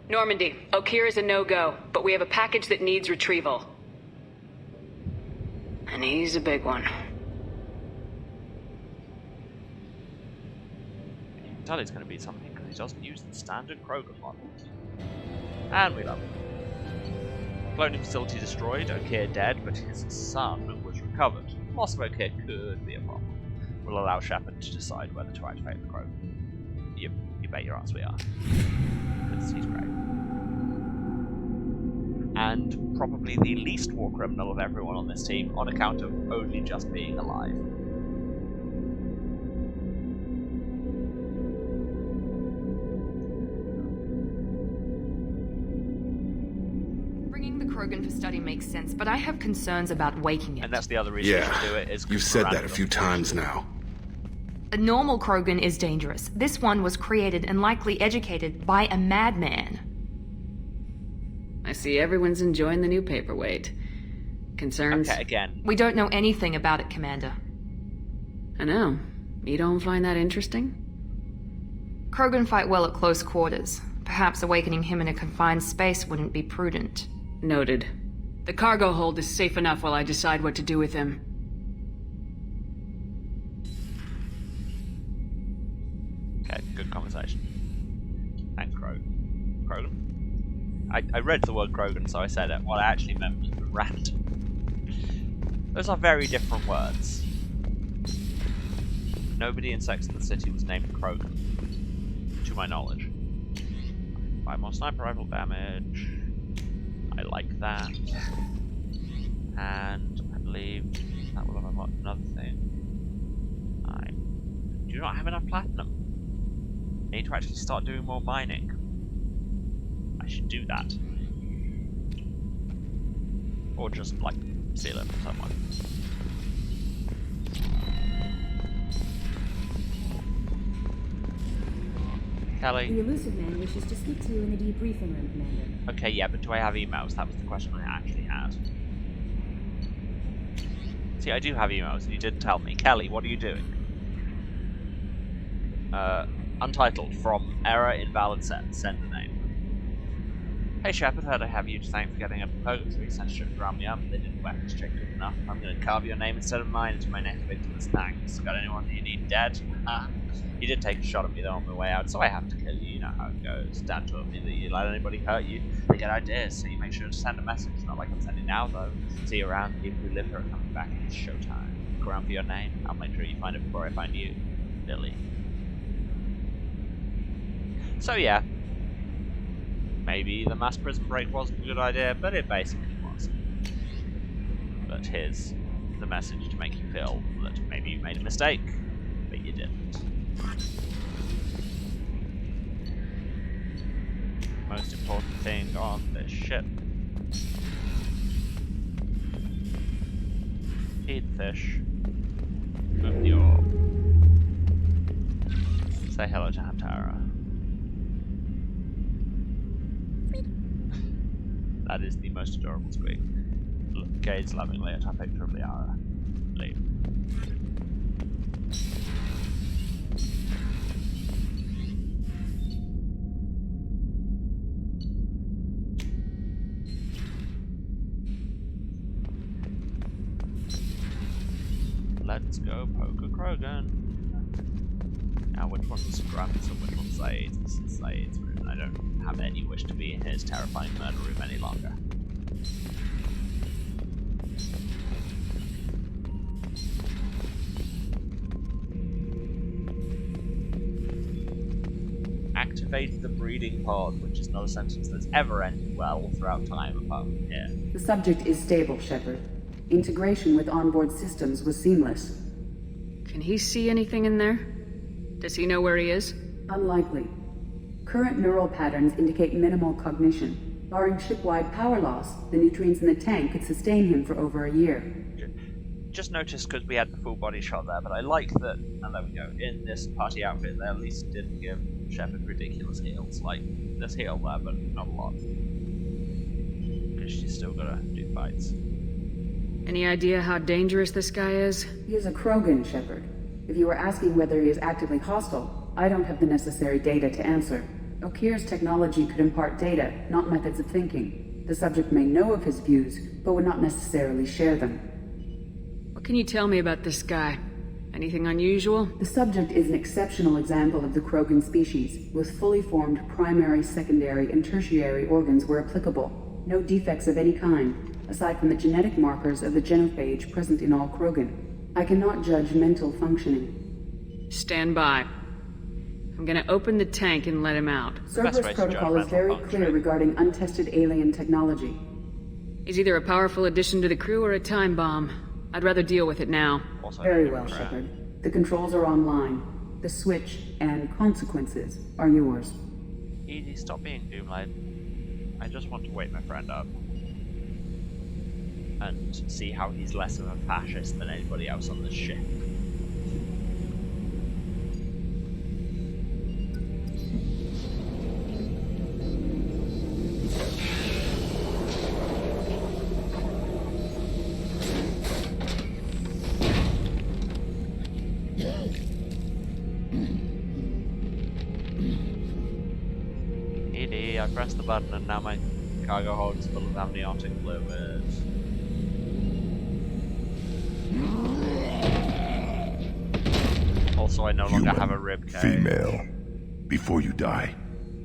Normandy, Okir is a no-go, but we have a package that needs retrieval. And he's a big one. You can tell it's going to be something because he doesn't use the standard Krogan model. And we love it. Cloning facility destroyed, Okir dead, but his son was recovered. Loss of Okir could be a problem. We'll allow Shepard to decide whether to activate the Krogan. You bet your ass we are. Because he's great. And probably the least war criminal of everyone on this team on account of only just being alive. Bringing the Krogan for study makes sense, but I have concerns about waking it. And that's the other reason Yeah, to do it is you've said that a few times now. A normal Krogan is dangerous. This one was created and likely educated by a madman. I see everyone's enjoying the new paperweight. Concerns? Okay, again. We don't know anything about it, Commander. I know. You don't find that interesting? Krogan fight well at close quarters. Perhaps awakening him in a confined space wouldn't be prudent. Noted. The cargo hold is safe enough while I decide what to do with him. Okay, good conversation. And Krogan. I read the word Krogan, so I said it. What I actually meant was random. Those are very different words. Nobody in Sex and the City was named Krogan, to my knowledge. 5 more sniper rifle damage. I like that. And I believe that will have unlocked another thing. I do not have enough platinum. I need to actually start doing more mining. I should do that. Or just, like, steal it from someone. Kelly? The Elusive Man wishes to speak to you in the debriefing room, Commander. Okay, yeah, but do I have emails? That was the question I actually had. See, I do have emails, and you didn't tell me. Kelly, what are you doing? Untitled, from error invalid send the name. Hey Shepard, heard I have you to thank for getting up to purgatory. Sent stripped around me up, they didn't weapons check good enough. I'm gonna carve your name instead of mine into my next victim as thanks. Got anyone that you need dead? You did take a shot at me though on my way out, so I have to kill you. You know how it goes. Dad told me that you let anybody hurt you, they get ideas, so you make sure to send a message. Not like I'm sending now though. See you around, the people who live here are coming back. It's showtime. Look around for your name. I'll make sure you find it before I find you. Billy. So yeah. Maybe the mass prison break wasn't a good idea, but it basically was. But here's the message to make you feel that maybe you made a mistake, but you didn't. Most important thing on this ship Eat fish. Move the orb. Say hello to Hantara. That is the most adorable squeak. Gaze lovingly at our picture of the Ara. Leave. Let's go poke Krogan. Now, which one's Grant's and which one's Zaid's? This is Zaid's room, and I don't have any wish to be in his terrifying murder room any longer. Activate the breeding pod, which is not a sentence that's ever ended well throughout time apart from here. The subject is stable, Shepard. Integration with onboard systems was seamless. Can he see anything in there? Does he know where he is? Unlikely. Current neural patterns indicate minimal cognition. Barring ship-wide power loss, the nutrients in the tank could sustain him for over a year. Just noticed because we had the full body shot there, but I like that, and there we go, in this party outfit they at least didn't give Shepard ridiculous heals. Like, there's heal there, but not a lot. Because she's still gotta do fights. Any idea how dangerous this guy is? He is a Krogan, Shepard. If you were asking whether he is actively hostile, I don't have the necessary data to answer. Okeer's technology could impart data, not methods of thinking. The subject may know of his views, but would not necessarily share them. What can you tell me about this guy? Anything unusual? The subject is an exceptional example of the Krogan species, with fully formed primary, secondary, and tertiary organs where applicable. No defects of any kind, aside from the genetic markers of the genophage present in all Krogan. I cannot judge mental functioning. Stand by. I'm gonna open the tank and let him out. Cerberus protocol is very clear regarding untested alien technology. He's either a powerful addition to the crew or a time bomb. I'd rather deal with it now. Very well, Shepard. The controls are online. The switch and consequences are yours. Edie, stop being Doomlight. I just want to wake my friend up. And see how he's less of a fascist than anybody else on this ship. Edie, I pressed the button and now my cargo hold is full of amniotic fluid. Also, I no longer have a rib cage. Female. Before you die,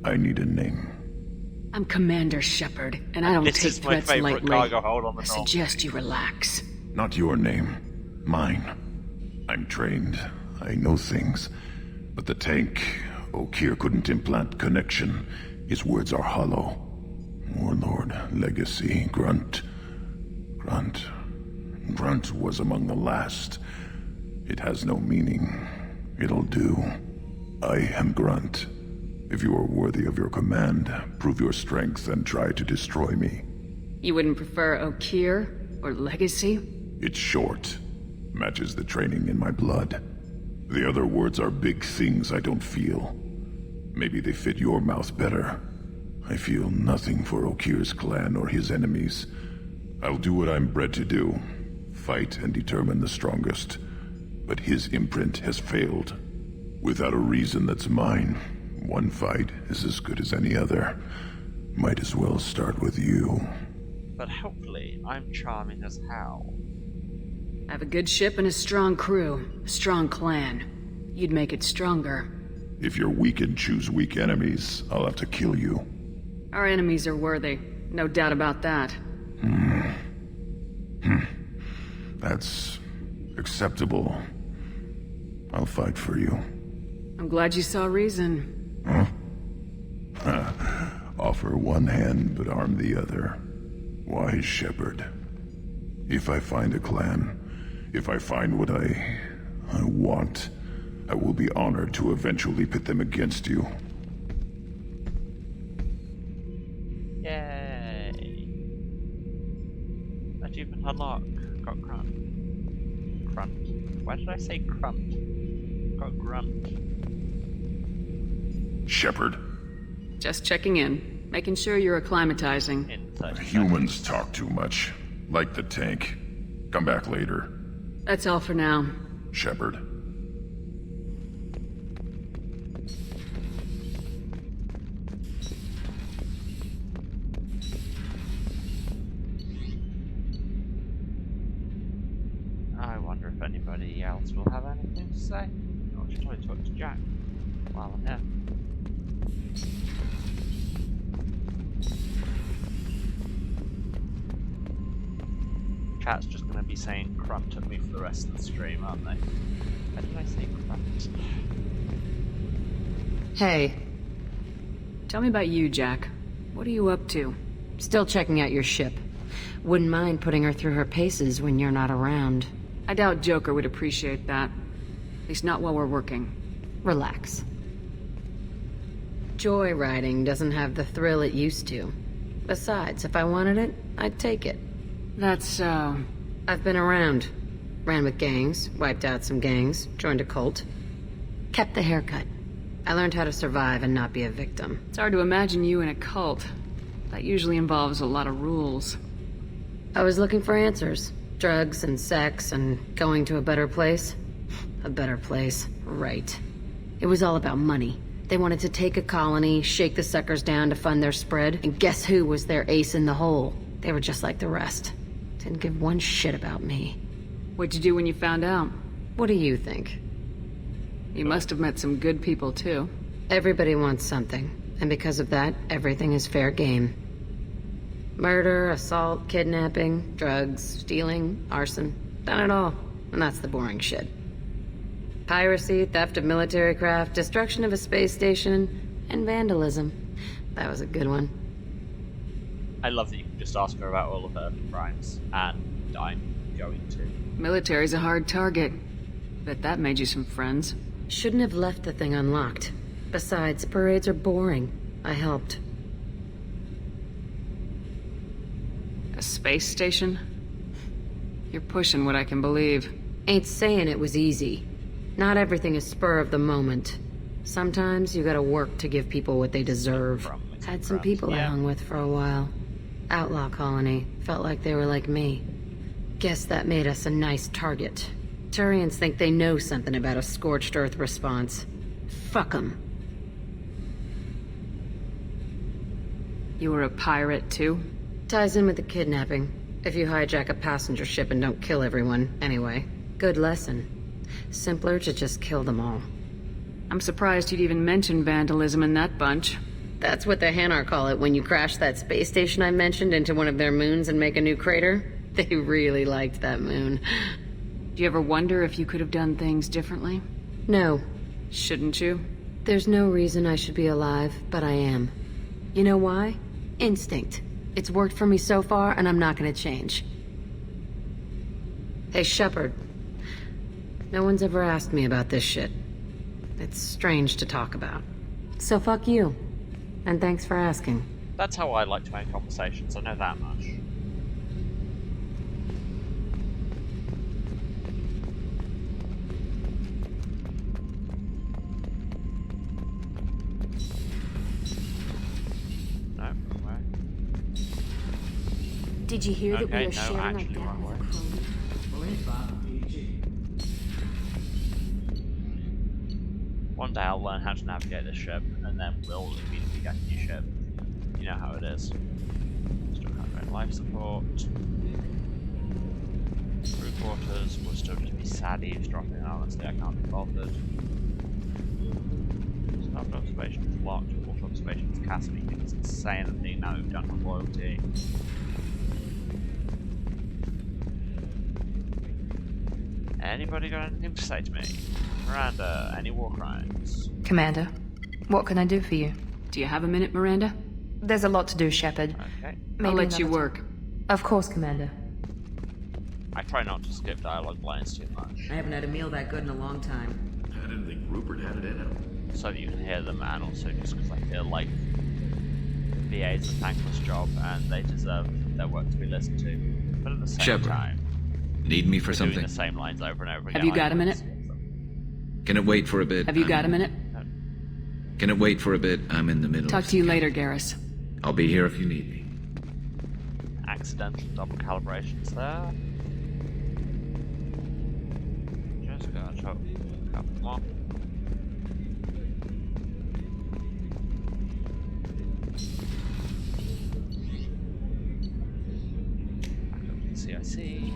I need a name. I'm Commander Shepard, and I don't take threats lightly. I suggest you relax. Not your name. Mine. I'm trained. I know things. But the tank, Okeer couldn't implant connection. His words are hollow. Warlord, Legacy, Grunt. Grunt was among the last. It has no meaning. It'll do. I am Grunt. If you are worthy of your command, prove your strength and try to destroy me. You wouldn't prefer Okeer or Legacy? It's short. Matches the training in my blood. The other words are big things I don't feel. Maybe they fit your mouth better. I feel nothing for Okeer's clan or his enemies. I'll do what I'm bred to do. Fight and determine the strongest. But his imprint has failed. Without a reason that's mine, one fight is as good as any other. Might as well start with you. But hopefully, I'm charming as hell. I have a good ship and a strong crew. A strong clan. You'd make it stronger. If you're weak and choose weak enemies, I'll have to kill you. Our enemies are worthy. No doubt about that. That's acceptable. I'll fight for you. I'm glad you saw reason. Huh? Offer one hand, but arm the other. Wise Shepard. If I find a clan, if I find what I want, I will be honored to eventually pit them against you. Yay! Achievement unlocked. Got Grunt. Crunt. Why did I say crunt? Got grunt. Shepard. Just checking in. Making sure you're acclimatizing. Humans talk too much. Like the tank. Come back later. That's all for now. Shepard. I wonder if anybody else will have anything to say. Or should I talk to Jack while I'm here? Chat's just going to be saying crunt at me for the rest of the stream, aren't they? Why did I say crunt? Hey. Tell me about you, Jack. What are you up to? Still checking out your ship. Wouldn't mind putting her through her paces when you're not around. I doubt Joker would appreciate that. At least not while we're working. Relax. Joyriding doesn't have the thrill it used to. Besides, if I wanted it, I'd take it. That's so... I've been around. Ran with gangs, wiped out some gangs, joined a cult. Kept the haircut. I learned how to survive and not be a victim. It's hard to imagine you in a cult. That usually involves a lot of rules. I was looking for answers. Drugs and sex and going to a better place. A better place, right. It was all about money. They wanted to take a colony, shake the suckers down to fund their spread, and guess who was their ace in the hole? They were just like the rest. Didn't give one shit about me. What'd you do when you found out? What do you think? You must have met some good people, too. Everybody wants something, and because of that, everything is fair game. Murder, assault, kidnapping, drugs, stealing, arson. Done it all. And that's the boring shit. Piracy, theft of military craft, destruction of a space station, and vandalism. That was a good one. I love that you can just ask her about all of her crimes, and I'm going to. Military's a hard target. Bet that made you some friends. Shouldn't have left the thing unlocked. Besides, parades are boring. I helped. A space station? You're pushing what I can believe. Ain't saying it was easy. Not everything is spur of the moment. Sometimes you gotta work to give people what they deserve. Had some people I hung with for a while. Outlaw colony. Felt like they were like me. Guess that made us a nice target. Turians think they know something about a scorched earth response. Fuck 'em. You were a pirate, too? Ties in with the kidnapping. If you hijack a passenger ship and don't kill everyone, anyway. Good lesson. Simpler to just kill them all. I'm surprised you'd even mention vandalism in that bunch. That's what the Hanar call it when you crash that space station I mentioned into one of their moons and make a new crater. They really liked that moon. Do you ever wonder if you could have done things differently? No. Shouldn't you? There's no reason I should be alive, but I am. You know why? Instinct. It's worked for me so far, and I'm not gonna change. Hey, Shepard. No one's ever asked me about this shit. It's strange to talk about. So fuck you. And thanks for asking. That's how I like to make conversations, I know that much. No, wrong way. Did you hear that we Okay, are no, sharing our actually death wrong with way. a crony? One day I'll learn how to navigate this ship, and then we'll immediately get a new ship. You know how it is. Still can't get life support. Crew quarters will still just be sad eavesdropping, honestly, I can't be bothered. Staff observation is locked, water observation is cast meeting. It's insane that they now have done with loyalty. Anybody got anything to say to me? Miranda, any war crimes? Commander, what can I do for you? Do you have a minute, Miranda? There's a lot to do, Shepard. Okay. I'll let you another work. time. Of course, Commander. I try not to skip dialogue lines too much. I haven't had a meal that good in a long time. I didn't think Rupert had it in him. So that you can hear them, and also just because I feel like VA is a thankless job and they deserve their work to be listened to. But at the same Shepard. time... Need me for doing something? the same lines over and over again. Have you got a minute? Can it wait for a bit? Have you got a minute? Can it wait for a bit? I'm in the middle. Talk to you later, Garrus. I'll be here if you need me. Accidental double calibrations there. Just gonna try a couple more. Back up to the CIC.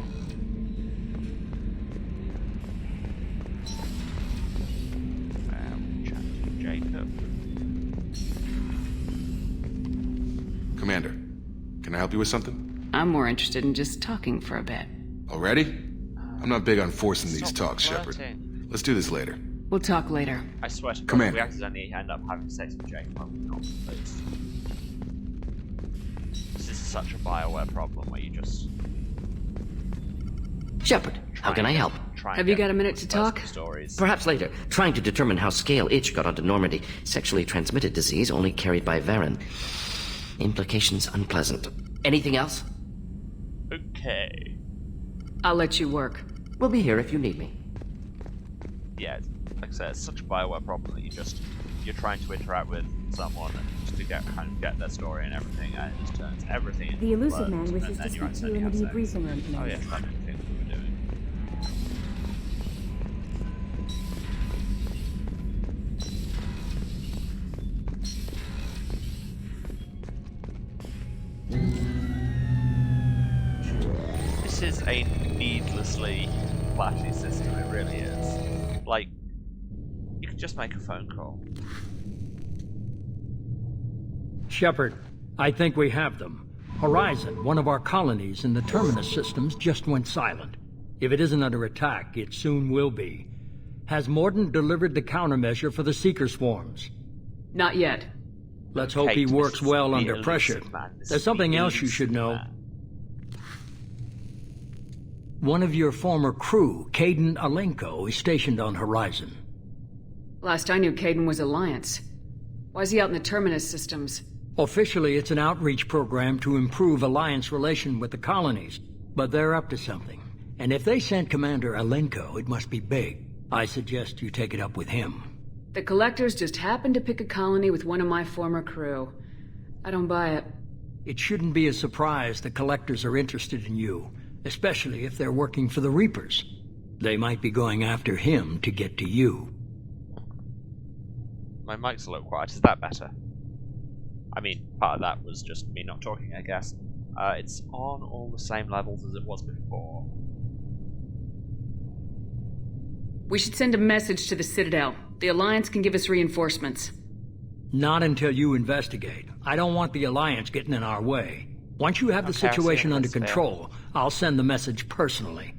Chat to Jacob. Commander, can I help you with something? I'm more interested in just talking for a bit. Already? I'm not big on forcing these talks, Shepard. Let's do this later. We'll talk later. I swear to God, Commander. we accidentally end up having sex with Jacob. I'm not pleased. This is such a BioWare problem where you just... Shepard, how can I help? Have you got a minute to talk? Perhaps later. Trying to determine how Scale Itch got onto Normandy. Sexually transmitted disease only carried by Varen. Implications unpleasant. Anything else? Okay. I'll let you work. We'll be here if you need me. Yeah, like I said, it's such a BioWare problem that you're trying to interact with someone and just to get their story and everything, and it just turns everything into The elusive blurs, man wishes and to then speak to you in the debriefing room, oh Commander. yes, that's the thing we were doing. This is a needlessly flashy system, it really is. Like, you could just make a phone call. Shepard, I think we have them. Horizon, one of our colonies in the Terminus systems, just went silent. If it isn't under attack, it soon will be. Has Mordant delivered the countermeasure for the Seeker swarms? Not yet. Let's hope he works well under pressure. There's something else you should know. One of your former crew, Caden Alenko, is stationed on Horizon. Last I knew, Caden was Alliance. Why is he out in the Terminus systems? Officially, it's an outreach program to improve Alliance relation with the colonies, but they're up to something. And if they sent Commander Alenko, it must be big. I suggest you take it up with him. The Collectors just happened to pick a colony with one of my former crew. I don't buy it. It shouldn't be a surprise the Collectors are interested in you, especially if they're working for the Reapers. They might be going after him to get to you. My mic's a little quiet, is that better? I mean, part of that was just me not talking, I guess. It's on all the same levels as it was before. We should send a message to the Citadel. The Alliance can give us reinforcements. Not until you investigate. I don't want the Alliance getting in our way. Once you have the situation under control, I'll send the message personally.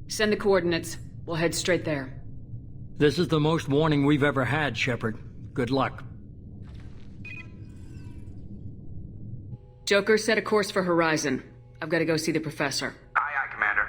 Send the coordinates. We'll head straight there. This is the most warning we've ever had, Shepard. Good luck. Joker, set a course for Horizon. I've got to go see the Professor. Aye, aye, Commander.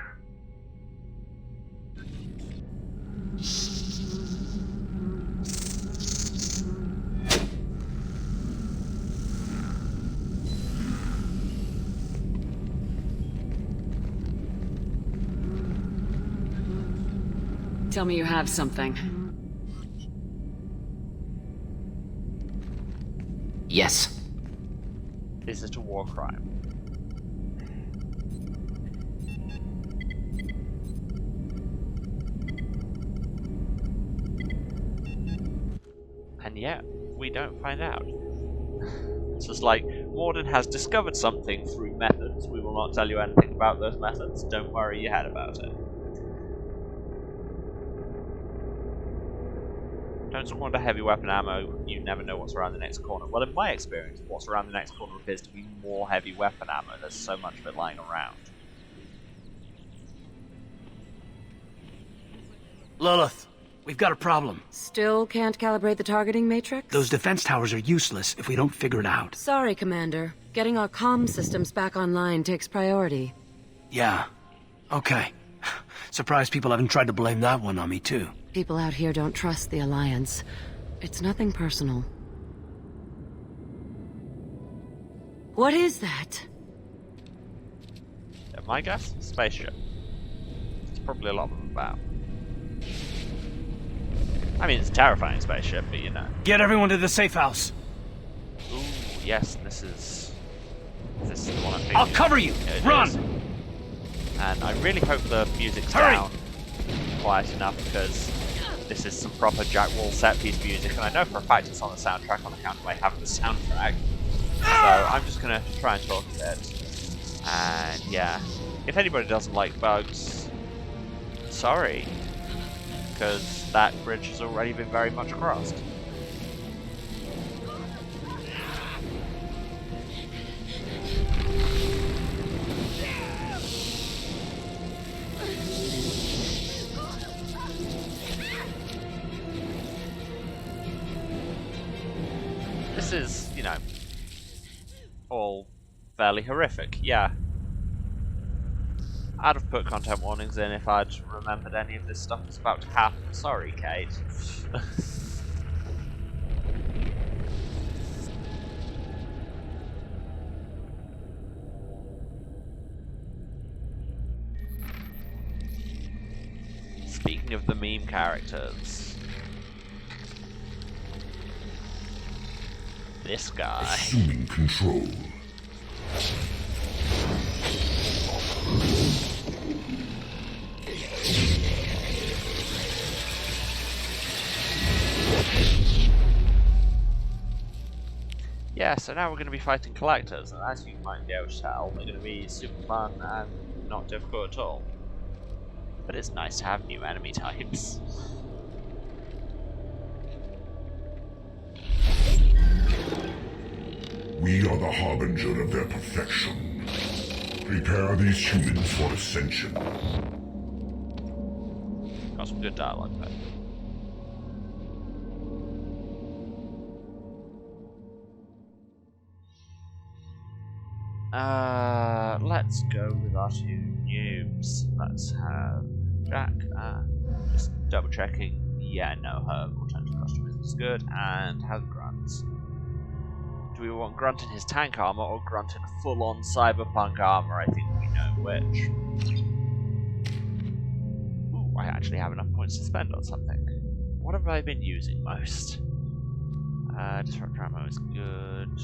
Tell me you have something. Yes. Is it a war crime? And yet, we don't find out. It's just like, Morden has discovered something through methods. We will not tell you anything about those methods. Don't worry your head about it. Don't squander heavy weapon ammo, you never know what's around the next corner. Well, in my experience, what's around the next corner appears to be more heavy weapon ammo. There's so much of it lying around. Lilith, we've got a problem. Still can't calibrate the targeting matrix? Those defense towers are useless if we don't figure it out. Sorry, Commander. Getting our comm systems back online takes priority. Yeah. Okay. Surprised people haven't tried to blame that one on me, too. People out here don't trust the Alliance. It's nothing personal. What is that? My guess? Spaceship. probably a lot of them about. I mean, it's a terrifying spaceship, but you know. Get everyone to the safe house. Ooh, yes, this is the one I'm thinking. I'll cover you! Yeah, Run! Is. And I really hope the music's Hurry! down quiet enough, because this is some proper Jack Wall set-piece music, and I know for a fact it's on the soundtrack on account of my having the soundtrack. So I'm just going to try and talk a bit. And yeah, if anybody doesn't like bugs, sorry, because that bridge has already been very much crossed. This is, you know, all fairly horrific, yeah. I'd have put content warnings in if I'd remembered any of this stuff was about to happen. Sorry, Kate. Speaking of the meme characters, this guy. Assuming control. Yeah, so now we're going to be fighting collectors, and as you might be able to tell, they're going to be super fun and not difficult at all. But it's nice to have new enemy types. We are the harbinger of their perfection. Prepare these humans for ascension. Got some good dialogue there. Let's go with our two noobs. Let's have Jack. Just double checking. Yeah, no, her alternative costume is good. And have Grunt. Do we want Grunt in his tank armor or Grunt in full-on cyberpunk armor? I think we know which. Ooh, I actually have enough points to spend on something. What have I been using most? Disruptor ammo is good.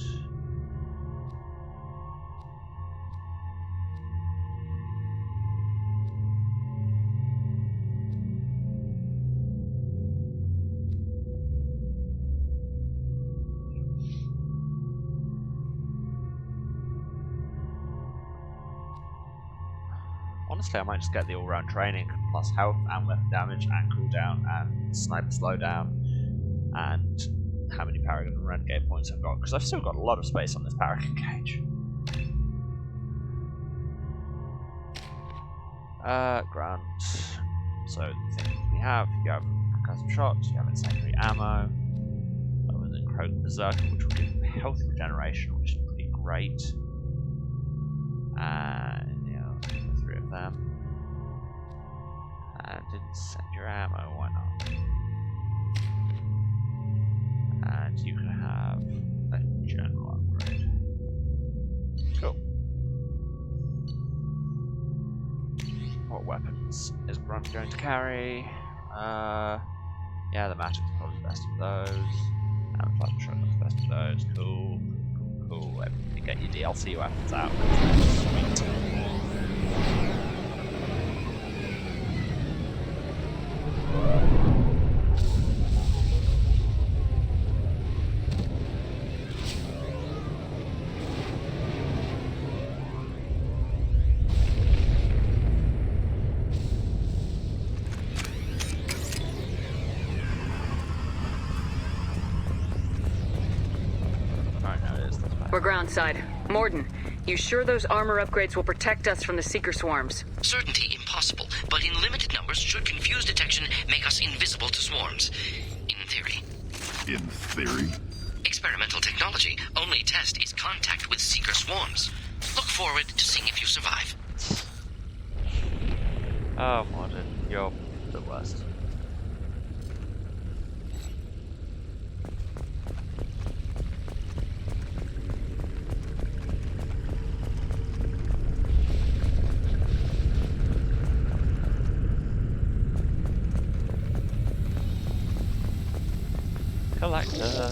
Honestly, I might just get the all-round training, plus health and weapon damage and cooldown and sniper slowdown and how many Paragon and Renegade points I've got, because I've still got a lot of space on this Paragon cage. Grant. So the things we have, you have concussive shots, you have incendiary ammo, with the Krogan Berserker, which will give health regeneration, which is pretty great. And them. And incendiary ammo, why not? And you can have a general upgrade. Cool. What weapons is Grunt going to carry? Yeah, the Matrix is probably the best of those. And the Plasma Shotgun is the best of those. Cool. Cool. Everybody get your DLC weapons out. Sweet. We're groundside. Morden, you sure those armor upgrades will protect us from the Seeker swarms? Certainty impossible, but in limited numbers should confuse detection make us invisible to swarms. In theory. In theory? Experimental technology. Only test is contact with Seeker swarms. Look forward to seeing if you survive. Oh, Morden, you're the worst. collector.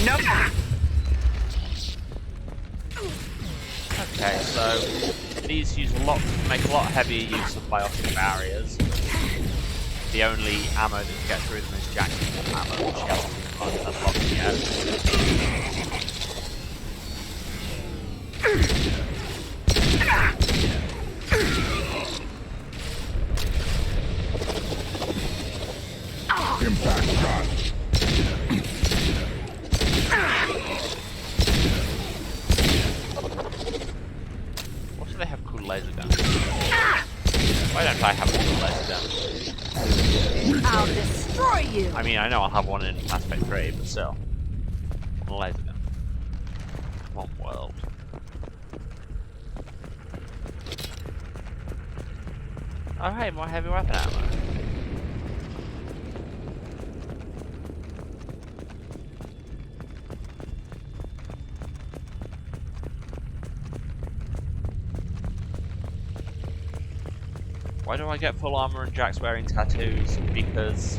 Nope. Okay, so these make a lot heavier use of biotic barriers. The only ammo that can get through them is Jack's ammo, which he hasn't unlocked yet. Impact shot. What do they have cool laser guns? Why don't I have a cool laser gun? I'll destroy you. I mean, I know I'll have one in Mass Effect 3, but still. A laser gun. Come on, world. Oh hey, more heavy weapon ammo. Why do I get full armor and Jack's wearing tattoos? Because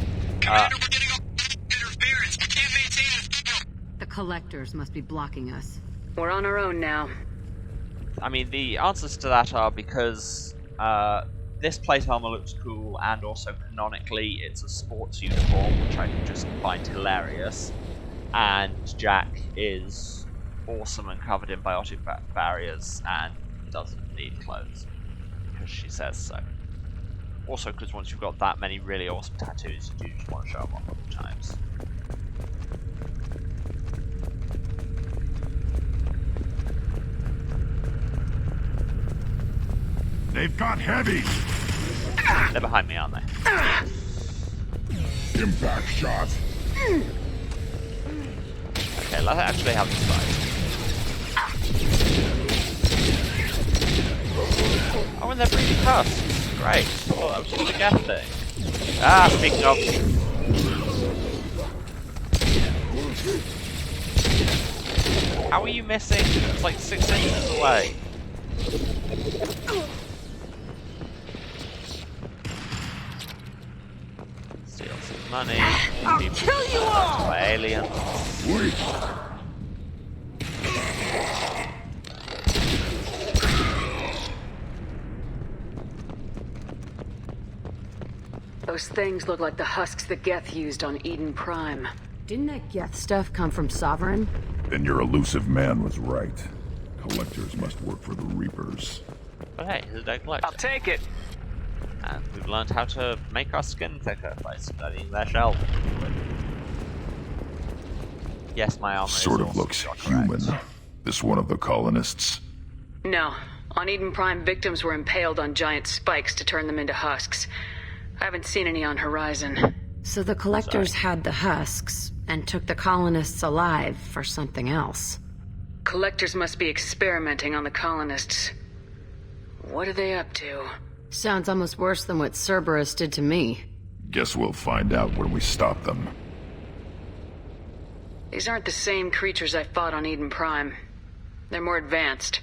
The collectors must be blocking us. We're on our own now. I mean, the answers to that are because this plate armor looks cool, and also canonically it's a sports uniform, which I just find hilarious. And Jack is awesome and covered in biotic barriers and doesn't need clothes because she says so. Also, because once you've got that many really awesome tattoos, you do just want to show them off all the times. They've got heavy. They're behind me, aren't they? Impact shot. Okay, let's actually have this fight. Oh, and they're breathing husks. Great. Oh, that was just a gas thing. Ah, speaking of. How are you missing? It's like 6 inches away. Steal some money. I'll kill you all! By aliens. Those things look like the husks that Geth used on Eden Prime. Didn't that Geth stuff come from Sovereign? Then your elusive man was right. Collectors must work for the Reapers. But hey, here's a dead collector. I'll take it. And we've learned how to make our skin thicker by studying their shell. Yes, my armor Sort of looks human. This one of the colonists? No. On Eden Prime, victims were impaled on giant spikes to turn them into husks. I haven't seen any on Horizon. So the collectors had the husks and took the colonists alive for something else. Collectors must be experimenting on the colonists. What are they up to? Sounds almost worse than what Cerberus did to me. Guess we'll find out when we stop them. These aren't the same creatures I fought on Eden Prime. They're more advanced.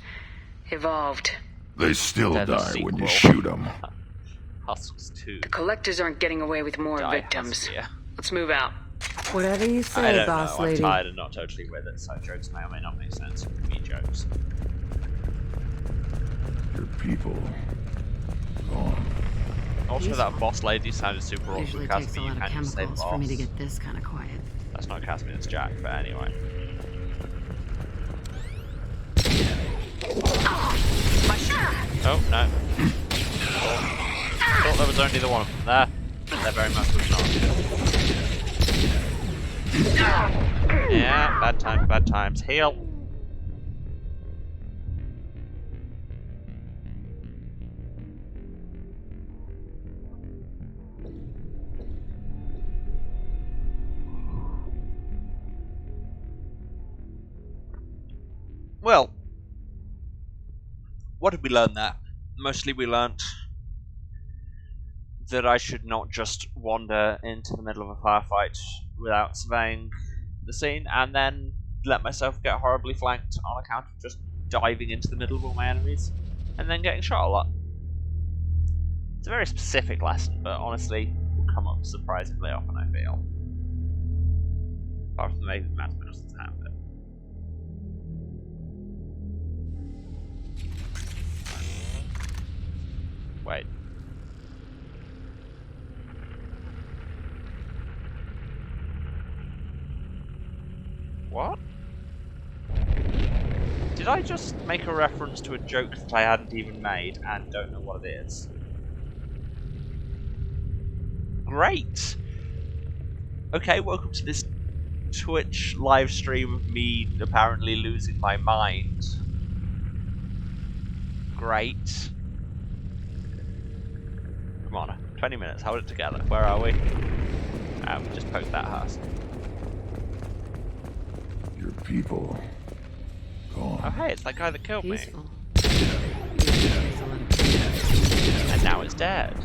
Evolved. They still They're the die when you sequel. shoot them. Husks too. The collectors aren't getting away with more Die victims. husks, yeah. Let's move out. Whatever you I say, don't boss know. lady. I'm tired and not totally with it, so jokes may or may not make sense. It could be jokes. Your people. Gone. Also, that boss lady sounded super awesome. Usually takes a Casimir, you lot of can't just say chemicals boss. for me to get this kind of quiet. That's not Casimir, it's Jack, but anyway. Oh, no. Thought there was only the one of them there. There very much was not. Yeah, bad times. Heal. Well, what did we learn there? Mostly we learnt that I should not just wander into the middle of a firefight without surveying the scene and then let myself get horribly flanked on account of just diving into the middle of all my enemies and then getting shot a lot. It's a very specific lesson, but honestly, will come up surprisingly often, I feel. Apart from maybe mathematics have it. Wait. What? Did I just make a reference to a joke that I hadn't even made and don't know what it is? Great! Okay, welcome to this Twitch live stream of me apparently losing my mind. Great. Come on, 20 minutes, hold it together. Where are we? We just poked that hearse. Your people. Gone. Oh hey, it's that guy that killed Peaceful. me. And now it's dead.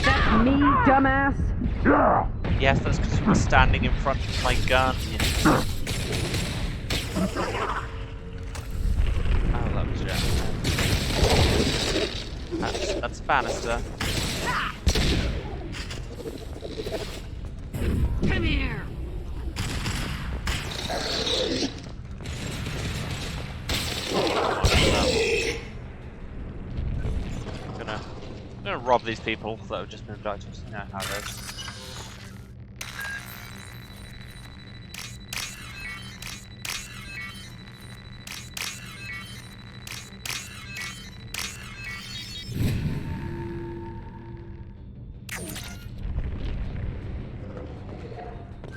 That's me, dumbass. Yeah. Yes, that's because you were standing in front of my gun. Oh, that was yeah. That's a banister. Come here. I'm gonna rob these people that have just been abducted. You know how it is.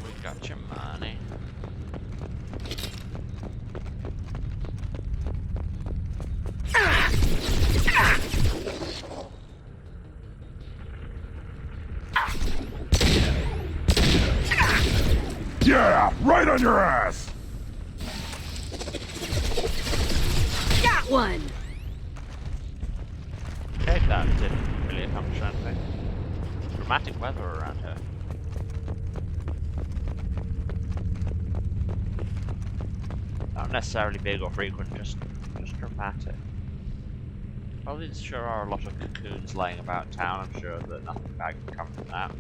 We got your money. Yeah, right on your ass. Got one. Okay, that didn't really accomplish anything. Dramatic weather around here. Not necessarily big or frequent, just dramatic. Well, there sure are a lot of cocoons laying about town. I'm sure that nothing bad can come from that.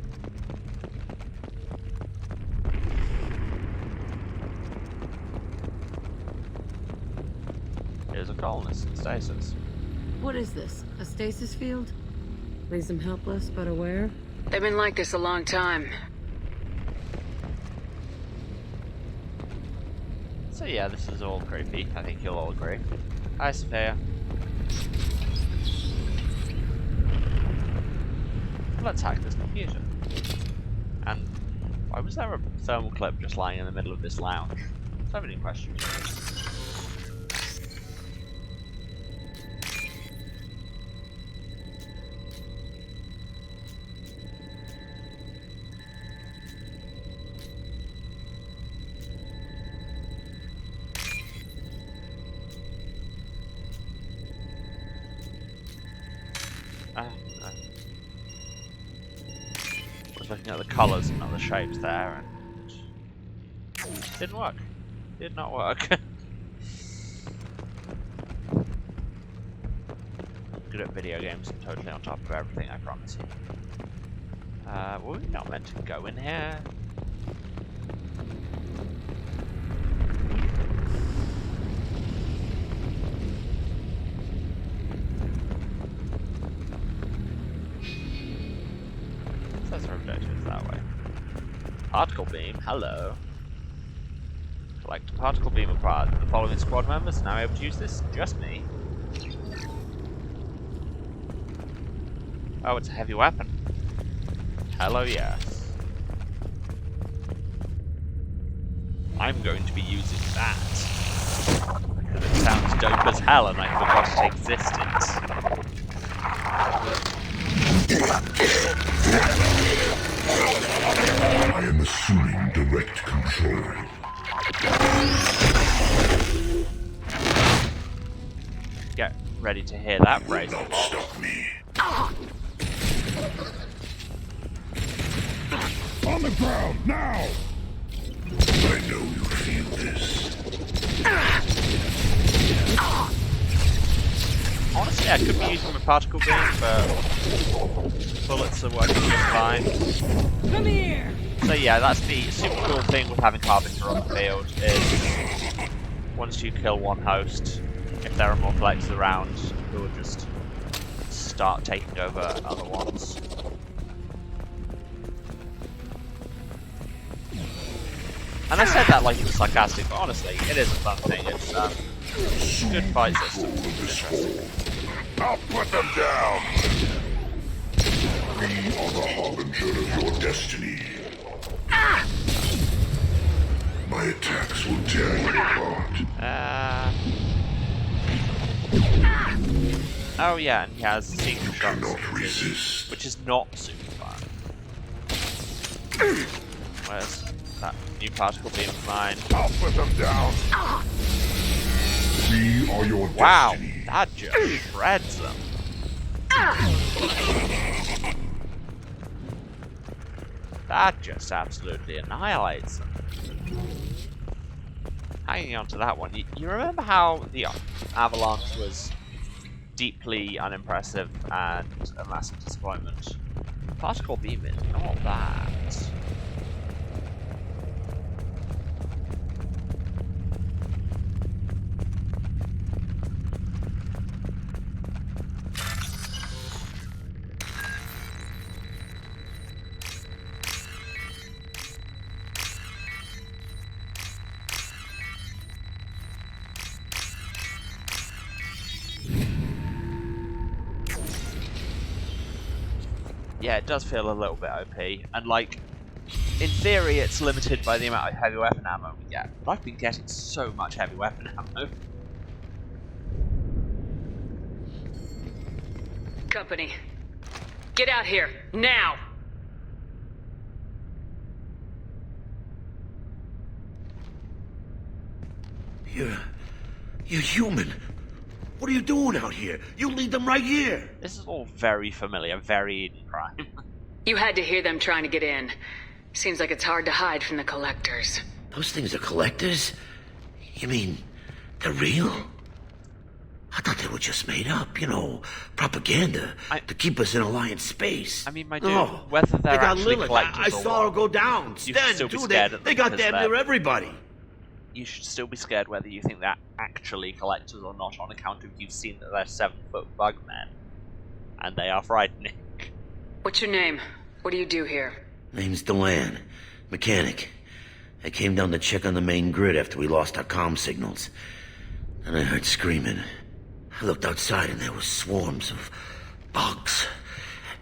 Here's a colonist in stasis. What is this? A stasis field? Leaves them helpless but aware? They've been like this a long time. So yeah, this is all creepy. I think you'll all agree. Hi, Sophia. Let's hack this computer. And why was there a thermal clip just lying in the middle of this lounge? So many questions. Was looking at the colours and not the shapes there, and didn't work. Did not work. Good at video games and totally on top of everything, I promise you. Were we not meant to go in here? That way. Particle beam, hello. Collect a particle beam apart. The following squad members are now able to use this. Just me. Oh, it's a heavy weapon. Hello, yes. I'm going to be using that. Because it sounds dope as hell and I forgot it existed. I am assuming direct control. Get ready to hear that phrase. Not stop me. On the ground, now! I know you feel this. Honestly, I could be using my particle beam, but bullets are working just fine. Come here! So yeah, that's the super cool thing with having Harbinger on the field, is once you kill one host, if there are more collectors around, who will just start taking over other ones. And I said that like it was sarcastic, but honestly, it is a fun thing. It's a good fight system. I'll put them down! We are the harbinger of your destiny. My attacks will tear you apart. Oh yeah, and he has secret shots, which is not super fun. Where's that new particle beam of mine? I'll put them down! We are your destiny. Wow, that just shreds them. That just absolutely annihilates them. Hanging on to that one, you remember how the Avalanche was deeply unimpressive and a massive disappointment? Particle beam is not that. Yeah, it does feel a little bit OP, and like, in theory it's limited by the amount of heavy weapon ammo we get, but I've been getting so much heavy weapon ammo. Company, get out here, now! You're human. What are you doing out here? You lead them right here. This is all very familiar, very Eden Prime. You had to hear them trying to get in. Seems like it's hard to hide from the collectors. Those things are collectors? You mean, they're real? I thought they were just made up, you know, propaganda to keep us in Alliance space. I mean, my dude, whether they're they got actually Lilith. collectors I or saw her what, go down. you should Sten, still be too. scared of them They got because damn near everybody. You should still be scared whether you think they're actually collectors or not, on account of you've seen that they're 7-foot bug men. And they are frightening. What's your name? What do you do here? Name's Delan. Mechanic. I came down to check on the main grid after we lost our comm signals. And I heard screaming. I looked outside and there were swarms of bugs.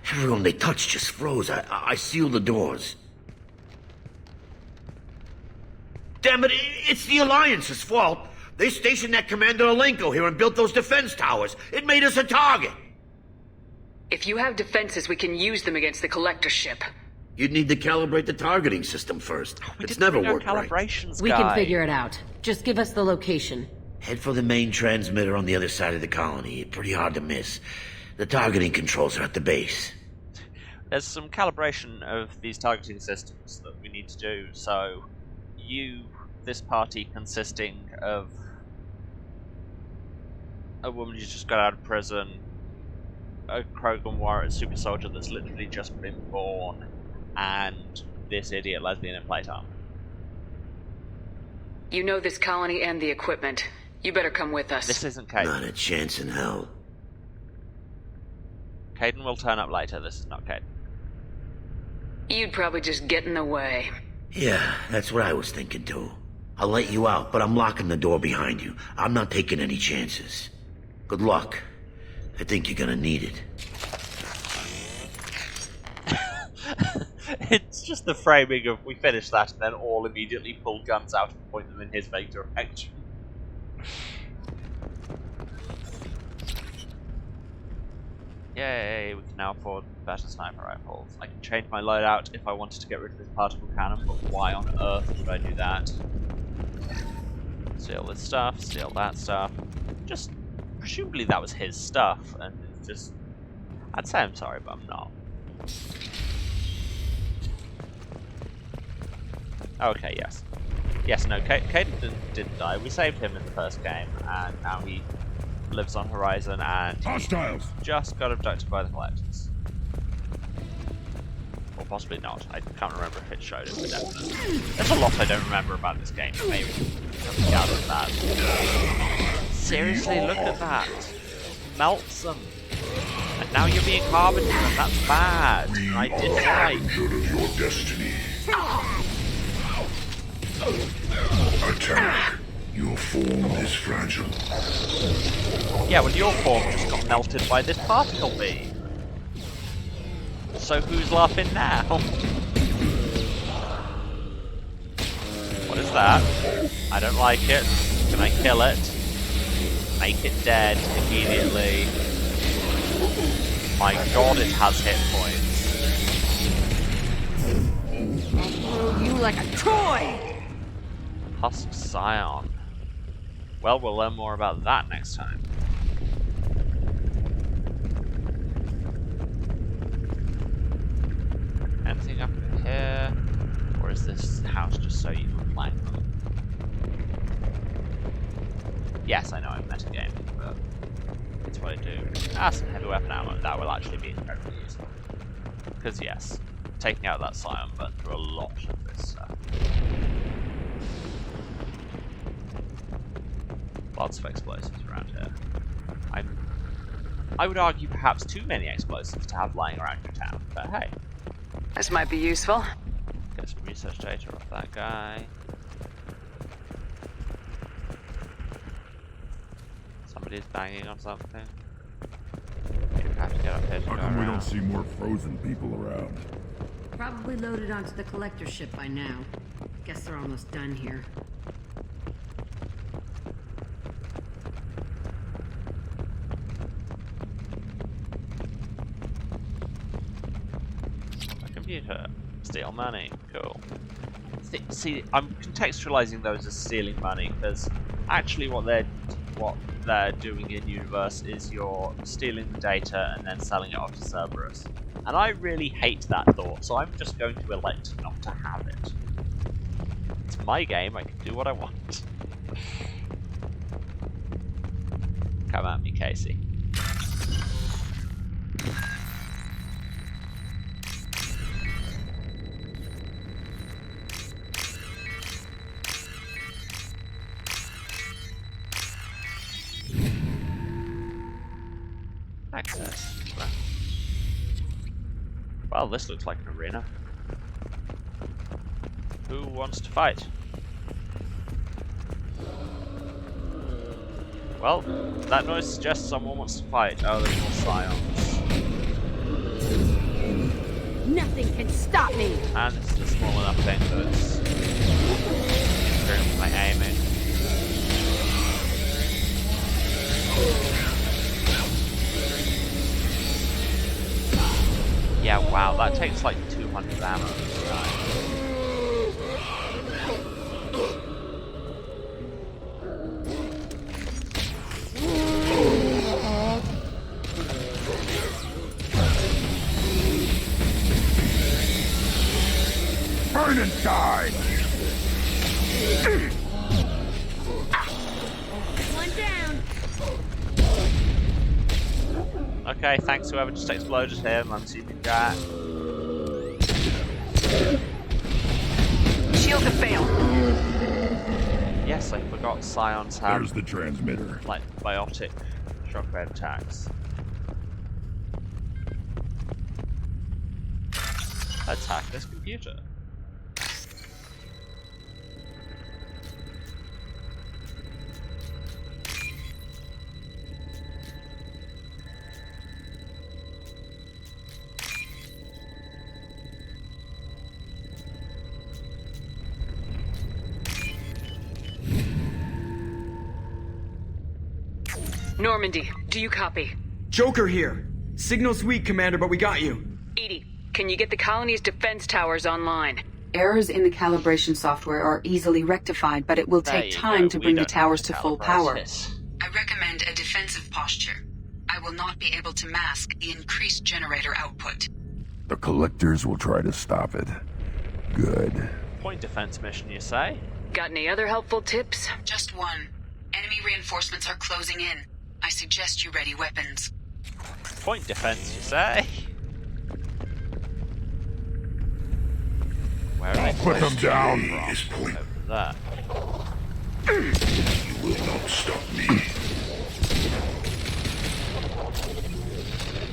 Everyone they touched just froze. I sealed the doors. Damn it, it's the Alliance's fault. They stationed that Commander Alenko here and built those defense towers. It made us a target. If you have defenses, we can use them against the collector ship. You'd need to calibrate the targeting system first. It's never worked right. We can figure it out. Just give us the location. Head for the main transmitter on the other side of the colony. Pretty hard to miss. The targeting controls are at the base. There's some calibration of these targeting systems that we need to do, so this party consisting of a woman who's just got out of prison, a Krogan warrior super soldier that's literally just been born, and this idiot lesbian in plate armor. You know this colony and the equipment. You better come with us. This isn't Caden. Not a chance in hell. Caden will turn up later. This is not Caden. You'd probably just get in the way. Yeah, that's what I was thinking too. I'll let you out, but I'm locking the door behind you. I'm not taking any chances. Good luck. I think you're gonna need it. It's just the framing of we finish that and then all immediately pull guns out and point them in his vague direction. Yay, we can now afford better sniper rifles. I can change my loadout if I wanted to get rid of this particle cannon, but why on earth would I do that? Steal this stuff, steal that stuff. Just presumably that was his stuff, and it's just... I'd say I'm sorry, but I'm not. Okay, yes. Yes, no, Caden didn't die. We saved him in the first game, and now he lives on Horizon, and Hostiles! Just got abducted by the Collectors. Or possibly not. I can't remember if it showed it for definite. There's a lot I don't remember about this game, but maybe something out of that. Seriously, look at that. Melts them. And now you're being harbored to them. That's bad. I dislike. Your destiny. Attack. Your form is fragile. Yeah, well, your form just got melted by this particle beam. So who's laughing now? What is that? I don't like it. Can I kill it? Make it dead immediately. My god, it has hit points. I'll throw you like a toy! Husk Scion. Well, we'll learn more about that next time. Anything up here? Or is this house just so you can flank them? Yes, I know I'm metagaming, but it's what I do. Some heavy weapon ammo. That will actually be incredibly useful. Because yes, taking out that Scion burned through a lot of this stuff. Lots of explosives around here. I would argue perhaps too many explosives to have lying around your town, but hey. This might be useful. Get some research data off that guy. Somebody's banging on something. You have to get up here to How go come we around. don't see more frozen people around? Probably loaded onto the collector ship by now. Guess they're almost done here. Computer. Steal money. Cool. See, I'm contextualizing those as stealing money because actually what they're doing in universe is you're stealing the data and then selling it off to Cerberus. And I really hate that thought, so I'm just going to elect not to have it. It's my game, I can do what I want. Come at me, Casey. Access. Well, this looks like an arena. Who wants to fight? Well, that noise suggests someone wants to fight. Oh, there's more Scions. Nothing can stop me! And it's a small enough thing that it's interfering with my aiming. Yeah, wow, that takes like 200 ammo. Right. Burn inside! One down! Okay, thanks whoever just exploded him. I'm assuming Jack. Shields have failed. Yes, I forgot Scions have. There's the transmitter. Like biotic shockwave attacks. Let's hack this computer. Normandy, do you copy? Joker here. Signal's weak, Commander, but we got you. Edie, can you get the colony's defense towers online? Errors in the calibration software are easily rectified, but it will take time to bring the towers to full power. I recommend a defensive posture. I will not be able to mask the increased generator output. The collectors will try to stop it. Good. Point defense mission, you say? Got any other helpful tips? Just one. Enemy reinforcements are closing in. I suggest you ready weapons. Point defense, you say? Where are they? Put them down. Over there. You will not stop me.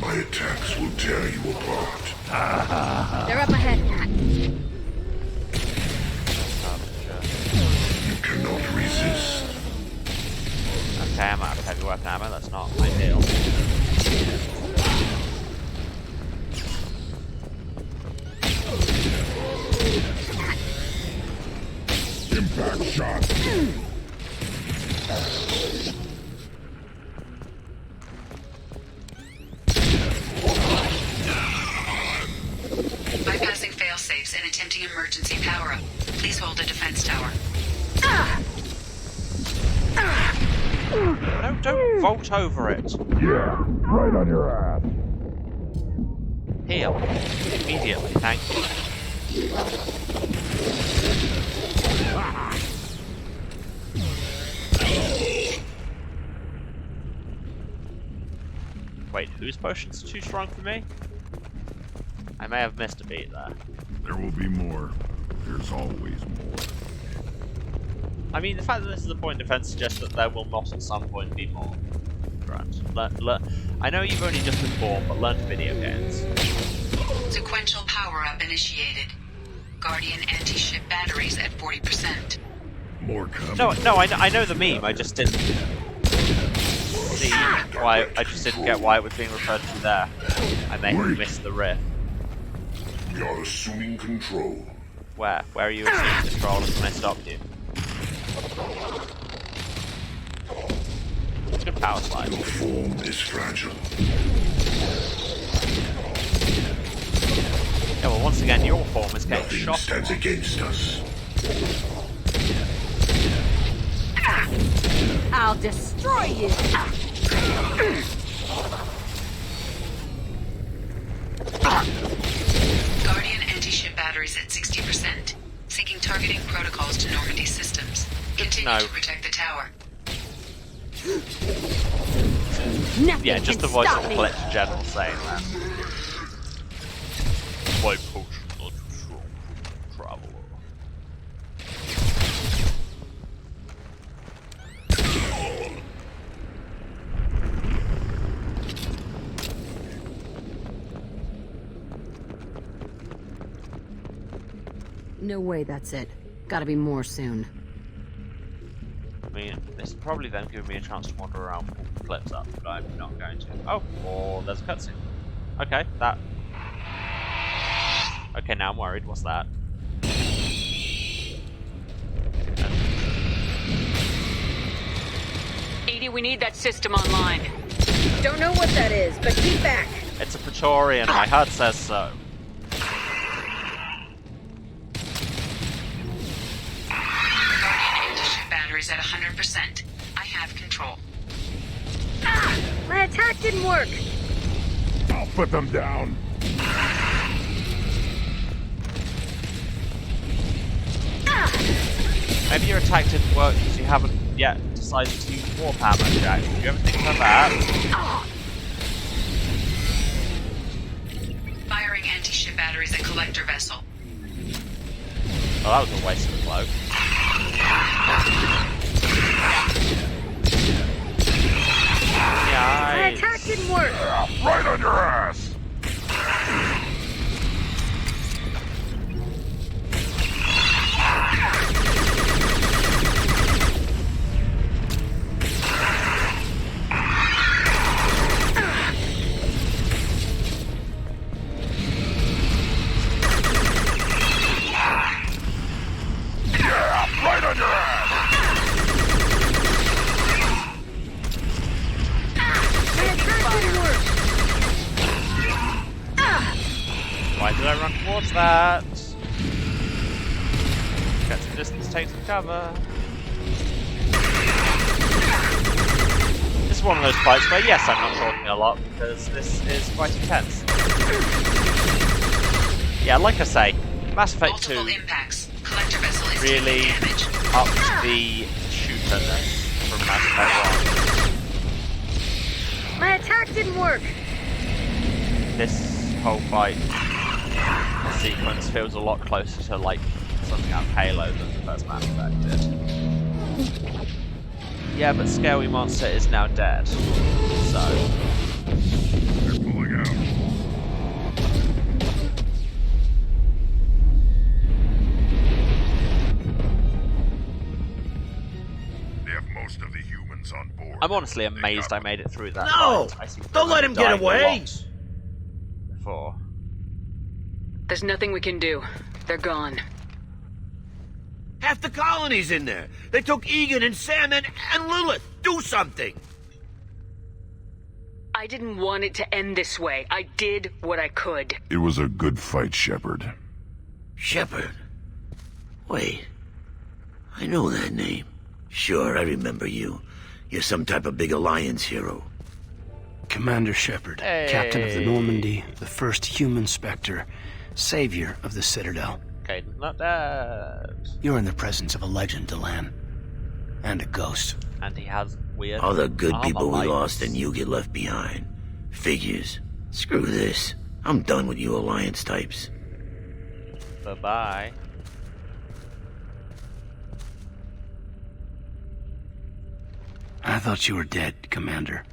My attacks will tear you apart. They're up ahead. You cannot resist. Okay, I'm out of heavy weapon ammo, that's not ideal. Impact shot. Bypassing failsafes and attempting emergency power-up. Please hold a defense tower. No, don't vault over it. Yeah, right on your ass. Heal. Immediately, thank you. Wait, whose potions are too strong for me? I may have missed a beat there. There will be more. There's always more. I mean, the fact that this is a point defense suggests that there will not at some point be more. Grant. I know you've only just been born, but learn video games. Sequential power-up initiated. Guardian anti-ship batteries at 40%. More coming. No, I know the meme. I just didn't see why. I just didn't get why it was being referred to there. I may have missed the riff. We are assuming control. Where? Where are you assuming control? Can I stop you? It's a good power slide. Your form is fragile. Yeah, well, once again, your form is getting Nothing shot. stands against us. I'll destroy you! Guardian anti-ship batteries at 60%. Syncing targeting protocols to Normandy systems. Continue to protect the tower. Yeah, just the voice of the collector general saying that. My potions are too strong for traveler. No way that's it. Gotta be more soon. I mean, this is probably then giving me a chance to wander around, pull the clips up, but I'm not going to. Oh, or there's a cutscene. Okay, that. Okay, now I'm worried. What's that? Edie, we need that system online. Don't know what that is, but keep back. It's a Praetorian. My HUD says so. Batteries at 100%. I have control. My attack didn't work. I'll put them down. Maybe your attack didn't work because you haven't yet decided to use warp ammo, Jack. Did you ever think about that? Firing anti-ship batteries at collector vessel. Oh, that was a waste of a cloak. My attack didn't work. Right on your ass. Yeah, right on your ass. Why did I run towards that? Get some distance, take some cover. is one of those fights where, yes, I'm not talking a lot because this is quite intense. Yeah, like I say, Mass Effect 2 really upped the shooterness from Mass Effect 1. My attack didn't work. This whole fight sequence feels a lot closer to like something out of Halo than the first Mass Effect did. Yeah, but Scary Monster is now dead, so... They're pulling out. They have most of the humans on board. I'm honestly amazed I made it through that. No! Don't let him get away! Before. There's nothing we can do. They're gone. Half the colony's in there. They took Egan and Sam and Lilith. Do something! I didn't want it to end this way. I did what I could. It was a good fight, Shepard. Shepard? Wait. I know that name. Sure, I remember you. You're some type of big Alliance hero. Commander Shepard, captain of the Normandy, the first human Spectre, savior of the Citadel. Kaiden's not dead. You're in the presence of a legend, Delan. And a ghost. And he has weird All the good people we lights. lost and you get left behind. Figures. Screw this. I'm done with you Alliance types. Bye-bye. I thought you were dead, Commander.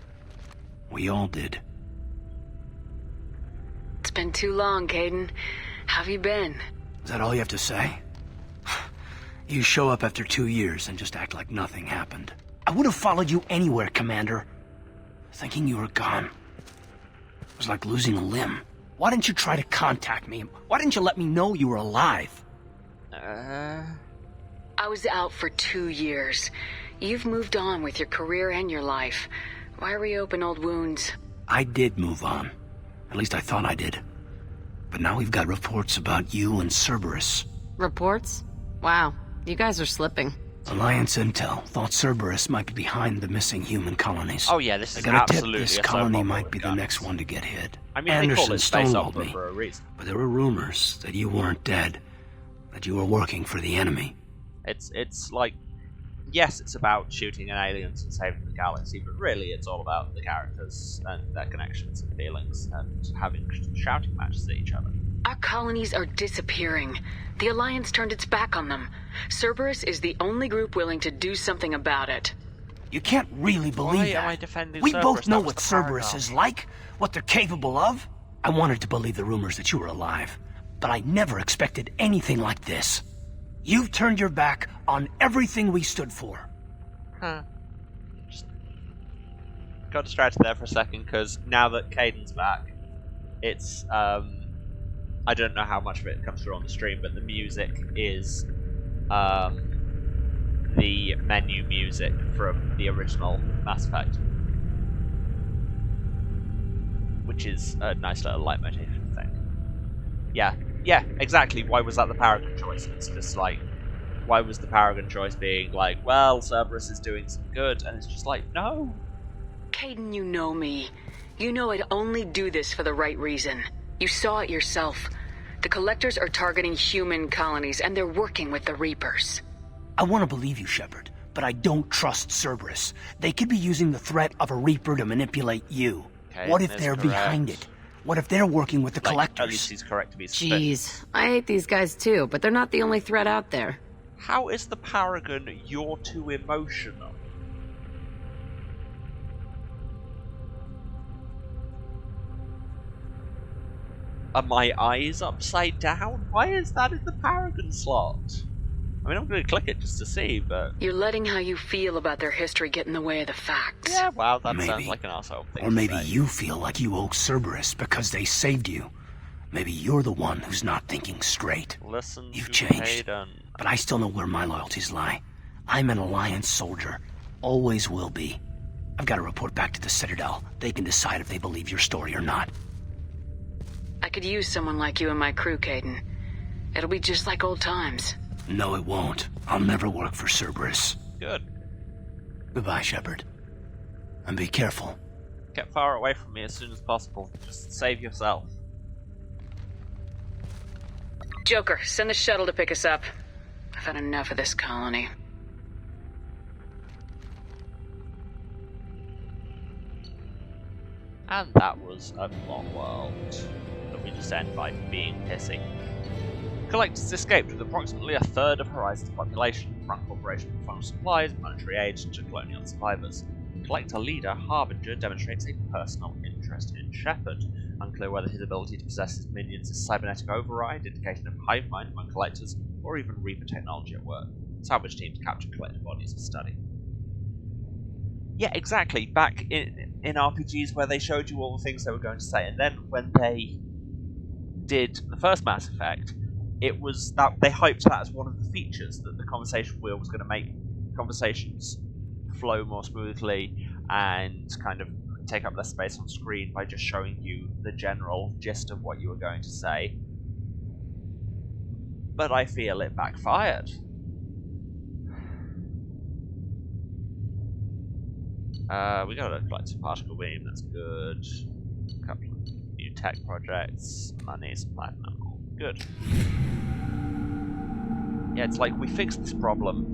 We all did. It's been too long, Kaiden. How have you been? Is that all you have to say? You show up after 2 years and just act like nothing happened. I would have followed you anywhere, Commander. Thinking you were gone. It was like losing a limb. Why didn't you try to contact me? Why didn't you let me know you were alive? I was out for 2 years. You've moved on with your career and your life. Why reopen old wounds? I did move on. At least I thought I did. But now we've got reports about you and Cerberus. Reports? Wow, you guys are slipping. Alliance intel thought Cerberus might be behind the missing human colonies. Oh yeah, this is I got a tip absolutely this a colony soap might opera be the with next guns. one to get hit. I mean, they call it space stonewalled opera me, for a reason. but there were rumors that you weren't dead, that you were working for the enemy. It's like, yes, it's about shooting at aliens and saving the galaxy, but really it's all about the characters and their connections and feelings and having shouting matches at each other. Our colonies are disappearing. The Alliance turned its back on them. Cerberus is the only group willing to do something about it. You can't really believe Why that. am I defending We Cerberus? both know That was what the Cerberus paragon. is like, what they're capable of. I wanted to believe the rumors that you were alive, but I never expected anything like this. You've turned your back on everything we stood for. Huh. Just got distracted there for a second because now that Kaiden's back, it's I don't know how much of it comes through on the stream, but the music is the menu music from the original Mass Effect, which is a nice little leitmotif thing. Yeah, exactly. Why was that the Paragon choice? It's just like, why was the Paragon choice being like, well, Cerberus is doing some good, and it's just like, no. Kaiden, you know me. You know I'd only do this for the right reason. You saw it yourself. The Collectors are targeting human colonies, and they're working with the Reapers. I want to believe you, Shepard, but I don't trust Cerberus. They could be using the threat of a Reaper to manipulate you. Okay, What if that's they're correct. behind it? What if they're working with the Collectors? At least he's correct to be suspicious. Jeez, I hate these guys too, but they're not the only threat out there. How is the Paragon you're too emotional? Are my eyes upside down? Why is that in the Paragon slot? I mean, I'm going to click it just to see, but... You're letting how you feel about their history get in the way of the facts. Yeah, wow, that Maybe. sounds like an arsehole thing Or to maybe say. you feel like you owe Cerberus because they saved you. Maybe you're the one who's not thinking straight. Listen You've to changed. Hayden. But I still know where my loyalties lie. I'm an Alliance soldier. Always will be. I've got to report back to the Citadel. They can decide if they believe your story or not. I could use someone like you in my crew, Kaiden. It'll be just like old times. No, it won't. I'll never work for Cerberus. Good. Goodbye, Shepard. And be careful. Get far away from me as soon as possible. Just save yourself. Joker, send the shuttle to pick us up. I've had enough of this colony. And that was a plot world that we just end by being pissy. Collectors escaped with approximately a third of Horizon's population. Front Corporation performed supplies and monetary aid to colonial survivors. Collector leader Harbinger demonstrates a personal interest in Shepard. Unclear whether his ability to possess his minions is cybernetic override, indication of hive mind among collectors, or even Reaper technology at work. Salvage teams capture collector bodies for study. Yeah, exactly. Back in RPGs where they showed you all the things they were going to say, and then when they did the first Mass Effect, it was that they hyped that as one of the features, that the conversation wheel was going to make conversations flow more smoothly and kind of take up less space on screen by just showing you the general gist of what you were going to say. But I feel it backfired. We got a collective particle beam, that's good. A couple of new tech projects, money, some platinum, good. Yeah, it's like we fixed this problem,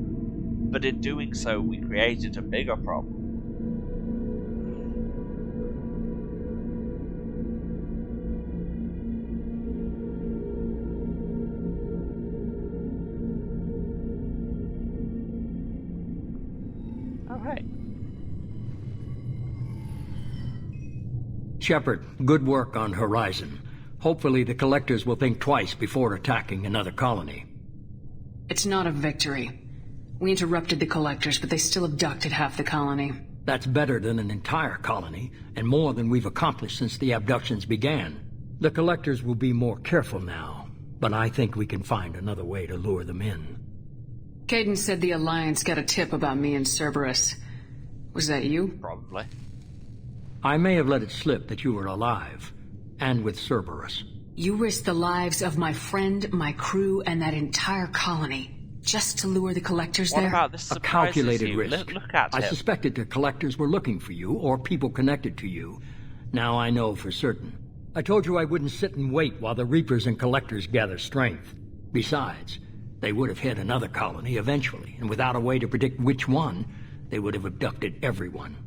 but in doing so we created a bigger problem. Alright. Shepard, good work on Horizon. Hopefully the Collectors will think twice before attacking another colony. It's not a victory. We interrupted the Collectors, but they still abducted half the colony. That's better than an entire colony, and more than we've accomplished since the abductions began. The Collectors will be more careful now, but I think we can find another way to lure them in. Caden said the Alliance got a tip about me and Cerberus. Was that you? Probably. I may have let it slip that you were alive, and with Cerberus. You risked the lives of my friend, my crew, and that entire colony, just to lure the Collectors there? What about this A calculated you? risk. Look at I him. suspected the Collectors were looking for you, or people connected to you. Now I know for certain. I told you I wouldn't sit and wait while the Reapers and Collectors gather strength. Besides, they would have hit another colony eventually, and without a way to predict which one, they would have abducted everyone.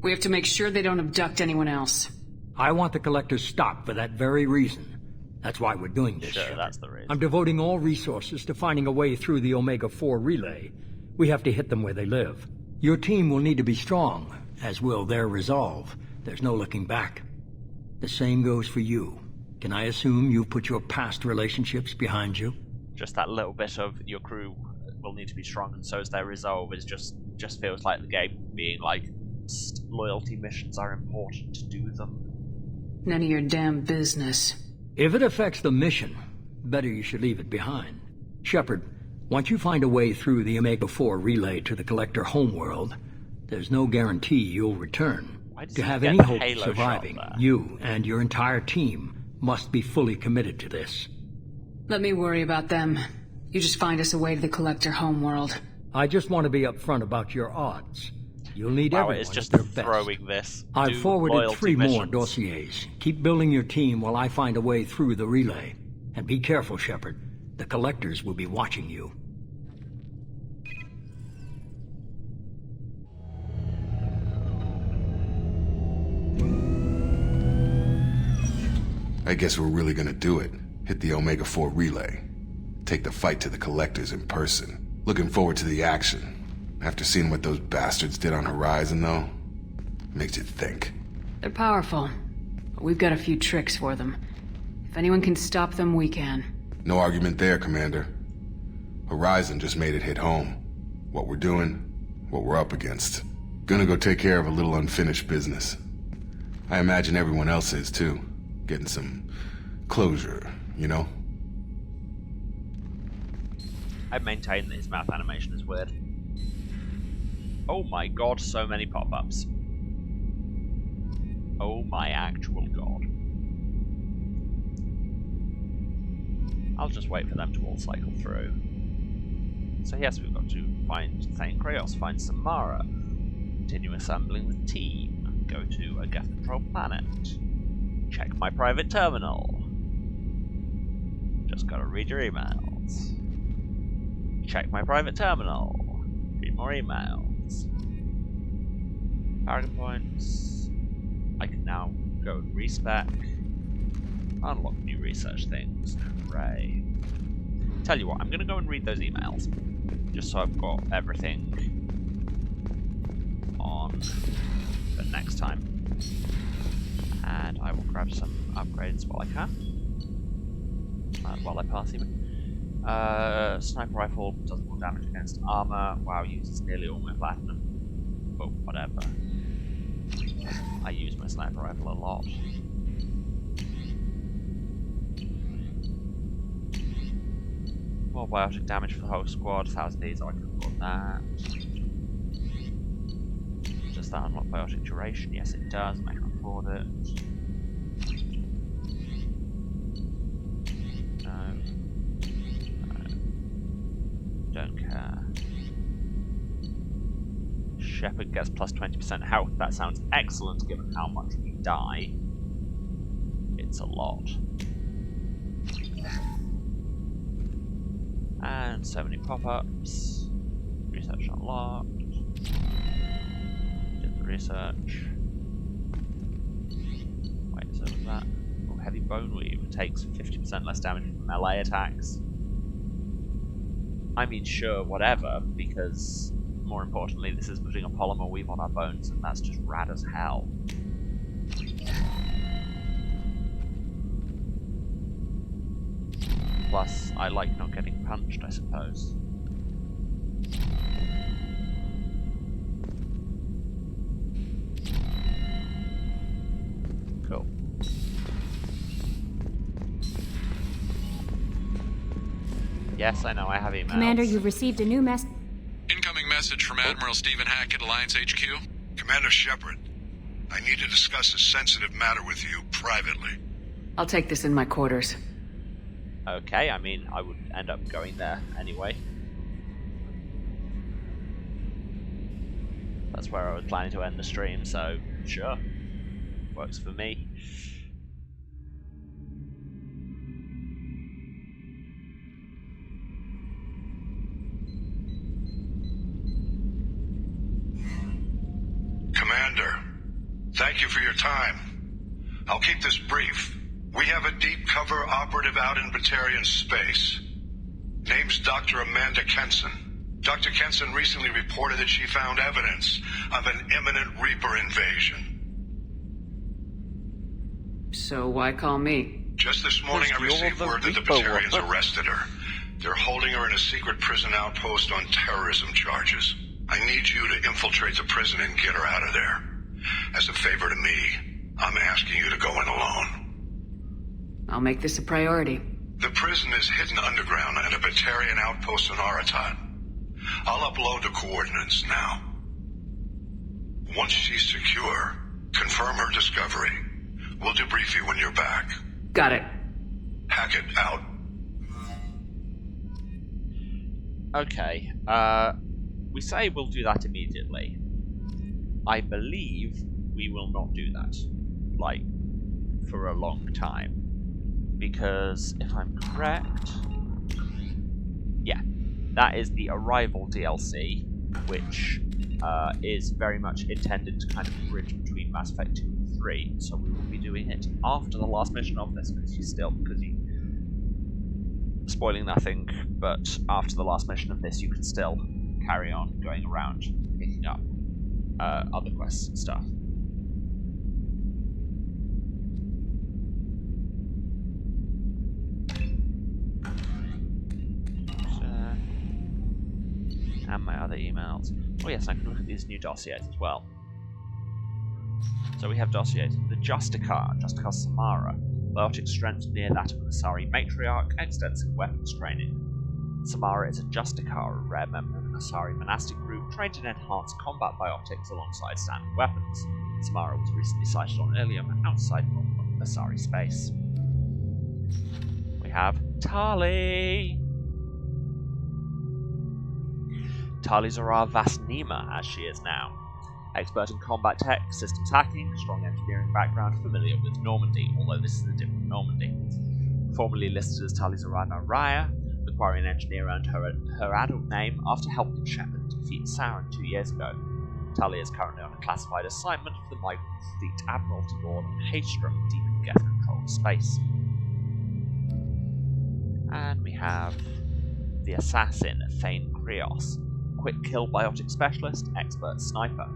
We have to make sure they don't abduct anyone else. I want the Collectors stopped for that very reason. That's why we're doing this. Sure, that's the reason. I'm devoting all resources to finding a way through the Omega-4 relay. We have to hit them where they live. Your team will need to be strong, as will their resolve. There's no looking back. The same goes for you. Can I assume you've put your past relationships behind you? Just that little bit of your crew will need to be strong, and so is their resolve. It just feels like the game being like, loyalty missions are important, do them. None of your damn business. If it affects the mission, better you should leave it behind. Shepard, once you find a way through the Omega-4 relay to the Collector homeworld, there's no guarantee you'll return. To have any hope of surviving, you and your entire team must be fully committed to this. Let me worry about them. You just find us a way to the Collector homeworld. I just want to be upfront about your odds. You'll need everyone it's just at their throwing best. this. I've forwarded 3 more missions. dossiers. Keep building your team while I find a way through the relay. And be careful, Shepard. The Collectors will be watching you. I guess we're really gonna do it. Hit the Omega-4 relay. Take the fight to the Collectors in person. Looking forward to the action. After seeing what those bastards did on Horizon, though, makes you think. They're powerful, but we've got a few tricks for them. If anyone can stop them, we can. No argument there, Commander. Horizon just made it hit home. What we're doing, what we're up against. Gonna go take care of a little unfinished business. I imagine everyone else is, too. Getting some closure, you know? I maintain that his mouth animation is weird. Oh my god, so many pop-ups. Oh my actual god. I'll just wait for them to all cycle through. So yes, we've got to find Thane Kraos, find Samara. Continue assembling the team. Go to a gas control planet. Check my private terminal. Just gotta read your emails. Check my private terminal. Read more emails. Paragon points. I can now go and respec. Unlock new research things. Hooray. Tell you what, I'm gonna go and read those emails. Just so I've got everything on for next time. And I will grab some upgrades while I can. While I pass even. Sniper rifle does more damage against armor. Wow, uses nearly all my platinum. But whatever. I use my sniper rifle a lot. More biotic damage for the whole squad. 1000 Ds, I can afford that. Does that unlock biotic duration? Yes, it does. I can afford it. No. Don't care. Shepard gets plus 20% health. That sounds excellent given how much we die. It's a lot. And so many pop-ups. Research unlocked. Did the research. Wait, so was that? Oh, heavy bone weave takes 50% less damage from melee attacks. I mean, sure, whatever, because more importantly, this is putting a polymer weave on our bones, and that's just rad as hell. Plus, I like not getting punched, I suppose. Cool. Yes, I know, I have emails. Commander, you've received a new message. Incoming message from Admiral Stephen Hackett, Alliance HQ. Commander Shepard, I need to discuss a sensitive matter with you privately. I'll take this in my quarters. Okay, I mean, I would end up going there anyway. That's where I was planning to end the stream, so sure. Works for me. Commander, thank you for your time. I'll keep this brief. We have a deep cover operative out in Batarian space. Name's Dr. Amanda Kenson. Dr. Kenson recently reported that she found evidence of an imminent Reaper invasion. So why call me? Just this morning I received word that the Batarians arrested her. They're holding her in a secret prison outpost on terrorism charges. I need you to infiltrate the prison and get her out of there. As a favor to me, I'm asking you to go in alone. I'll make this a priority. The prison is hidden underground at a Batarian outpost in Aratat. I'll upload the coordinates now. Once she's secure, confirm her discovery. We'll debrief you when you're back. Got it. Hackett out. Okay, we say we'll do that immediately. I believe we will not do that, like, for a long time. Because, if I'm correct... Yeah, that is the Arrival DLC, which is very much intended to kind of bridge between Mass Effect 2 and 3, so we will be doing it after the last mission of this, because spoiling nothing, but after the last mission of this you can still carry on going around picking up other quests and stuff. And my other emails. Oh yes, I can look at these new dossiers as well. So we have dossiers. The Justicar Samara. Biotic strength near that of an Asari matriarch, extensive weapons training. Samara is a Justicar, a rare member of an Asari monastic group trained in enhanced combat biotics alongside standard weapons. Samara was recently sighted on Ilium outside normal Asari space. We have Tali! Tali Zora Vasnima, as she is now. Expert in combat tech, systems hacking, strong engineering background, familiar with Normandy, although this is a different Normandy. Formerly listed as Talizarana Raya, acquiring an engineer earned her adult name after helping Shepard defeat Sauron 2 years ago. Tali is currently on a classified assignment for the Michael Fleet Admiralty Board on Haystrom, deep in Geth-controlled space. And we have the assassin, Thane Krios, quick kill biotic specialist, expert sniper.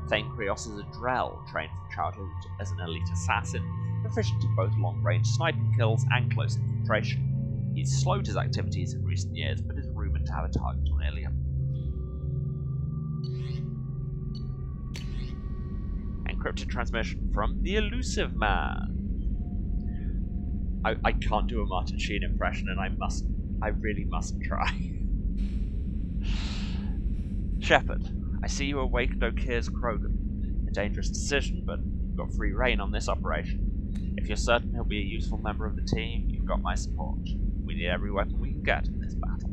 Thane Krios is a Drell, trained from childhood as an elite assassin, proficient in both long-range sniping kills and close infiltration. He's slowed his activities in recent years, but is rumoured to have a target on Ilium. Encrypted transmission from the Elusive Man. I can't do a Martin Sheen impression, and I really mustn't try. Shepard, I see you awakened Okir's Krogan. A dangerous decision, but you've got free reign on this operation. If you're certain he'll be a useful member of the team, you've got my support. We need every weapon we can get in this battle.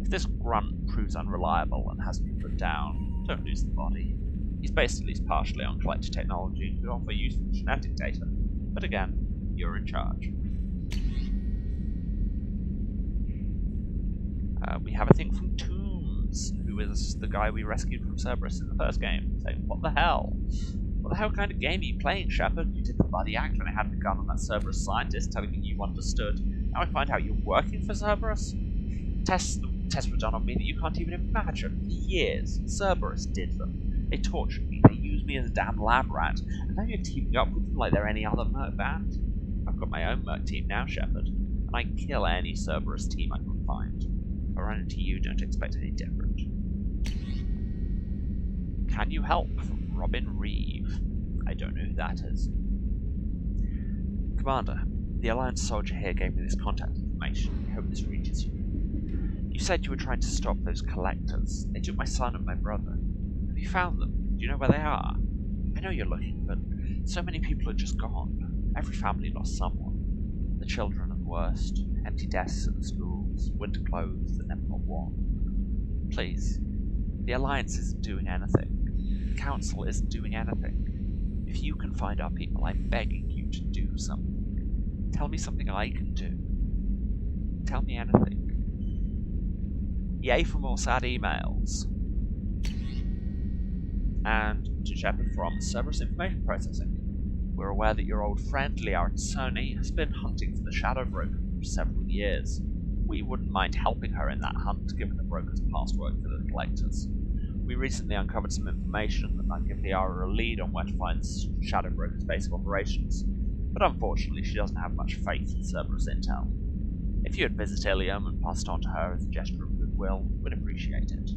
If this grunt proves unreliable and has to be put down, don't lose the body. He's based at least partially on collected technology and could offer useful genetic data. But again, you're in charge. We have a thing from Tombs, who is the guy we rescued from Cerberus in the first game, saying, what the hell? What the hell kind of game are you playing, Shepard? You did the bloody act when I had the gun on that Cerberus scientist telling me you understood. Now I find out you're working for Cerberus? Tests were done on me that you can't even imagine. For years, Cerberus did them. They tortured me, they used me as a damn lab rat, and now you're teaming up with them like they're any other merc band? I've got my own merc team now, Shepard, and I kill any Cerberus team I can find. If I run into you, don't expect any different. Can you help? From Robin Reeve. I don't know who that is. Commander, the Alliance soldier here gave me this contact information. I hope this reaches you. You said you were trying to stop those collectors. They took my son and my brother. Have you found them? Do you know where they are? I know you're looking, but so many people are just gone. Every family lost someone. The children are the worst. Empty desks at the schools, winter clothes that never got worn. Please, the Alliance isn't doing anything. The Council isn't doing anything. If you can find our people, I'm begging you to do something. Tell me something I can do. Tell me anything. Yay for more sad emails. And to Shepard from Cerberus Information Processing. We're aware that your old friend, Liara Sony, has been hunting for the Shadow Broker for several years. We wouldn't mind helping her in that hunt, given the Broker's past work for the Collectors. We recently uncovered some information that might give Liara a lead on where to find the Shadow Broker's base of operations, but unfortunately she doesn't have much faith in Cerberus intel. If you would visit Ilium and pass it on to her as a gesture of goodwill, we'd appreciate it.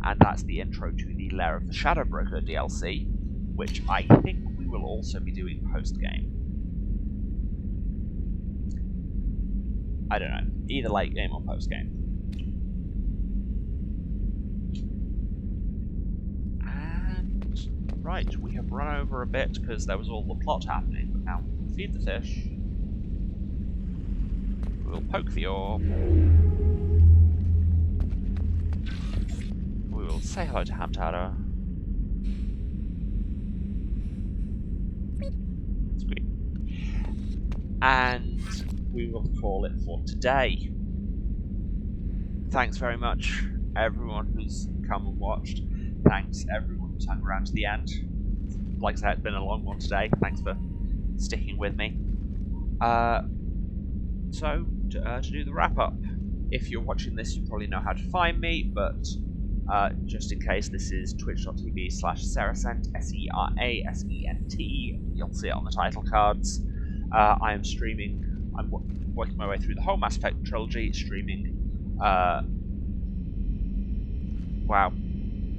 And that's the intro to the Lair of the Shadow Broker DLC, which I think we will also be doing post-game. I don't know, either late game or post-game. And, right, we have run over a bit because there was all the plot happening, but now we'll feed the fish. We'll poke the orb. We will say hello to Hamtada. Sweet. And we will call it for today. Thanks very much, everyone who's come and watched. Thanks, everyone who's hung around to the end. Like I said, it's been a long one today. Thanks for sticking with me. So, to do the wrap-up, if you're watching this, you probably know how to find me, but just in case, this is twitch.tv/Serasent, SERASENT. You'll see it on the title cards. I am streaming, I'm working my way through the whole Mass Effect trilogy, streaming, wow,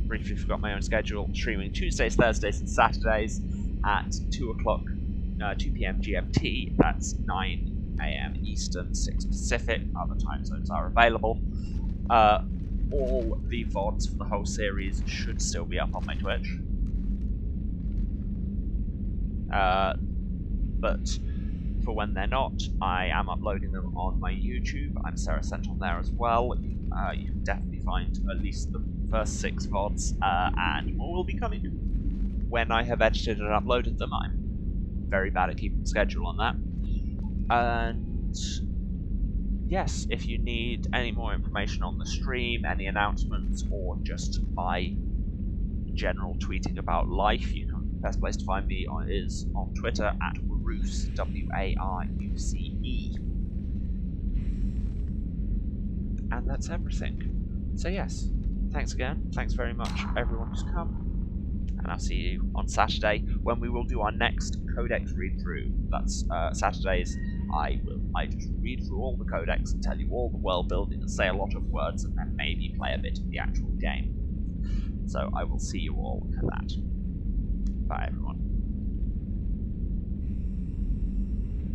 briefly forgot my own schedule, streaming Tuesdays, Thursdays, and Saturdays at 2 p.m. GMT, that's 9 AM Eastern, 6 Pacific. Other time zones are available. All the VODs for the whole series should still be up on my Twitch. But for when they're not, I am uploading them on my YouTube. I'm Serasent on there as well. You can definitely find at least the first 6 VODs, and more will be coming when I have edited and uploaded them. I'm very bad at keeping schedule on that. And yes, if you need any more information on the stream, any announcements, or just my general tweeting about life, the best place to find me is on Twitter at Waruce, W-A-R-U-C-E. And that's everything. So yes, thanks again. Thanks very much everyone who's come. And I'll see you on Saturday when we will do our next codex read-through. That's Saturdays. I just read through all the codex and tell you all the world building and say a lot of words and then maybe play a bit of the actual game. So I will see you all for that. Bye everyone.